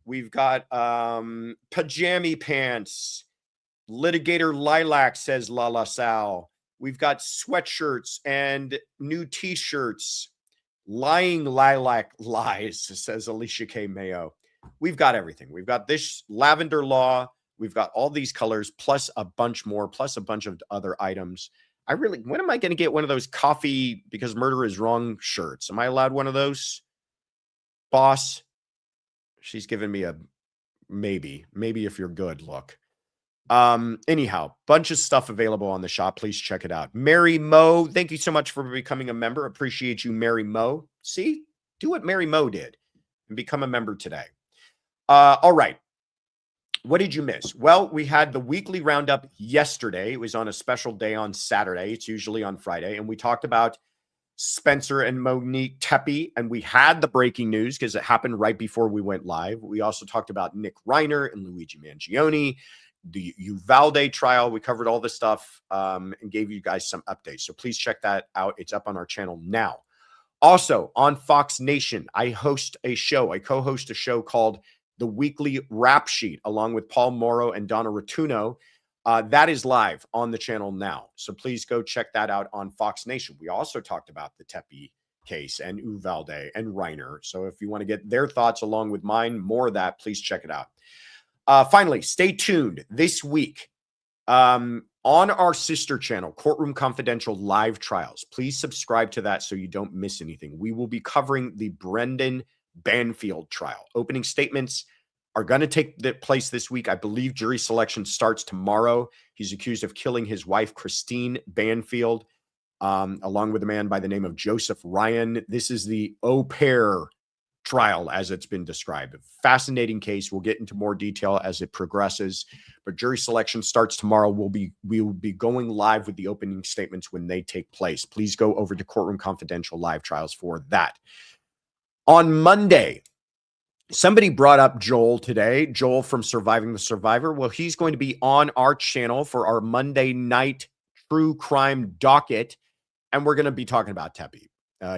We've got pajama pants. Litigator Lilac, says La La Sal. We've got sweatshirts and new t-shirts. Lying Lilac Lies, says Alicia K. Mayo. We've got everything. We've got this lavender law. We've got all these colors, plus a bunch more, plus a bunch of other items. When am I going to get one of those coffee because murder is wrong shirts? Am I allowed one of those? Boss? She's giving me a maybe if you're good look. Anyhow, bunch of stuff available on the shop. Please check it out. Mary Mo, thank you so much for becoming a member. Appreciate you, Mary Mo. See, do what Mary Mo did and become a member today. All right. What did you miss? Well, we had the weekly roundup yesterday. It was on a special day on Saturday. It's usually on Friday. And we talked about Spencer and Monique Tepe. And we had the breaking news because it happened right before we went live. We also talked about Nick Reiner and Luigi Mangione, the Uvalde trial. We covered all this stuff and gave you guys some updates. So please check that out. It's up on our channel now. Also on Fox Nation, I co-host a show called The Weekly Rap Sheet, along with Paul Morrow and Donna Rotuno. That is live on the channel now. So please go check that out on Fox Nation. We also talked about the Tepe case and Uvalde and Reiner. So if you want to get their thoughts along with mine, more of that, please check it out. Finally, stay tuned this week on our sister channel, Courtroom Confidential Live Trials. Please subscribe to that so you don't miss anything. We will be covering the Brendan Banfield trial. Opening statements are going to take place this week. I believe jury selection starts tomorrow. He's accused of killing his wife, Christine Banfield, along with a man by the name of Joseph Ryan. This is the au pair trial, as it's been described. A fascinating case. We'll get into more detail as it progresses, but jury selection starts tomorrow. We will be going live with the opening statements when they take place. Please go over to Courtroom Confidential live trials for that. On Monday, somebody brought up Joel today, Joel from Surviving the Survivor. Well, he's going to be on our channel for our Monday night true crime docket, and we're going to be talking about Tepe.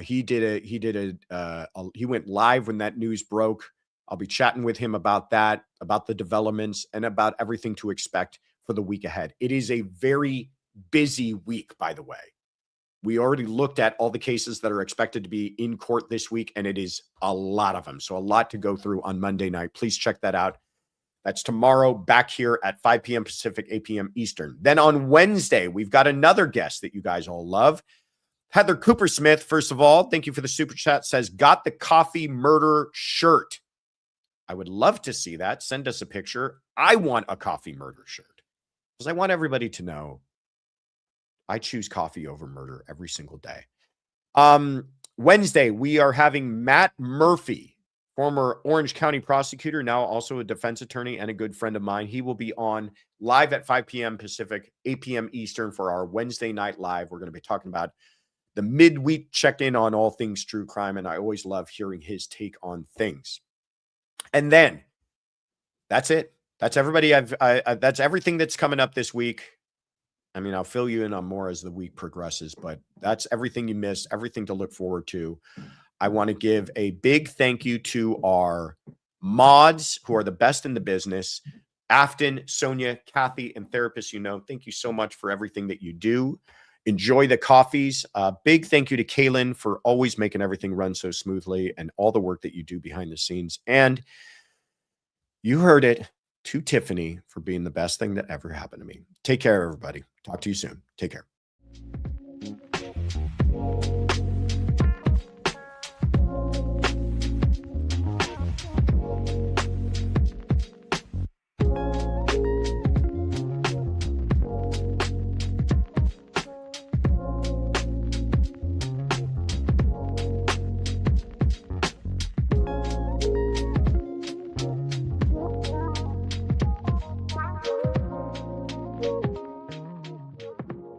He went live when that news broke. I'll be chatting with him about that, about the developments, and about everything to expect for the week ahead. It is a very busy week, by the way. We already looked at all the cases that are expected to be in court this week, and it is a lot of them. So a lot to go through on Monday night. Please check that out. That's tomorrow, back here at 5 p.m. Pacific, 8 p.m. Eastern. Then on Wednesday, we've got another guest that you guys all love. Heather Cooper Smith, first of all, thank you for the super chat, says, got the coffee murder shirt. I would love to see that. Send us a picture. I want a coffee murder shirt because I want everybody to know I choose coffee over murder every single day. Wednesday, we are having Matt Murphy, former Orange County prosecutor, now also a defense attorney and a good friend of mine. He will be on live at 5 p.m. Pacific, 8 p.m. Eastern for our Wednesday night live. We're going to be talking about the midweek check-in on all things true crime, and I always love hearing his take on things. And then that's it. That's everybody. That's everything that's coming up this week. I mean, I'll fill you in on more as the week progresses, but that's everything you missed, everything to look forward to. I want to give a big thank you to our mods who are the best in the business. Afton, Sonia, Kathy, and therapists, thank you so much for everything that you do. Enjoy the coffees. Big thank you to Kaylin for always making everything run so smoothly and all the work that you do behind the scenes. And you heard it, to Tiffany for being the best thing that ever happened to me. Take care, everybody. Talk to you soon. Take care.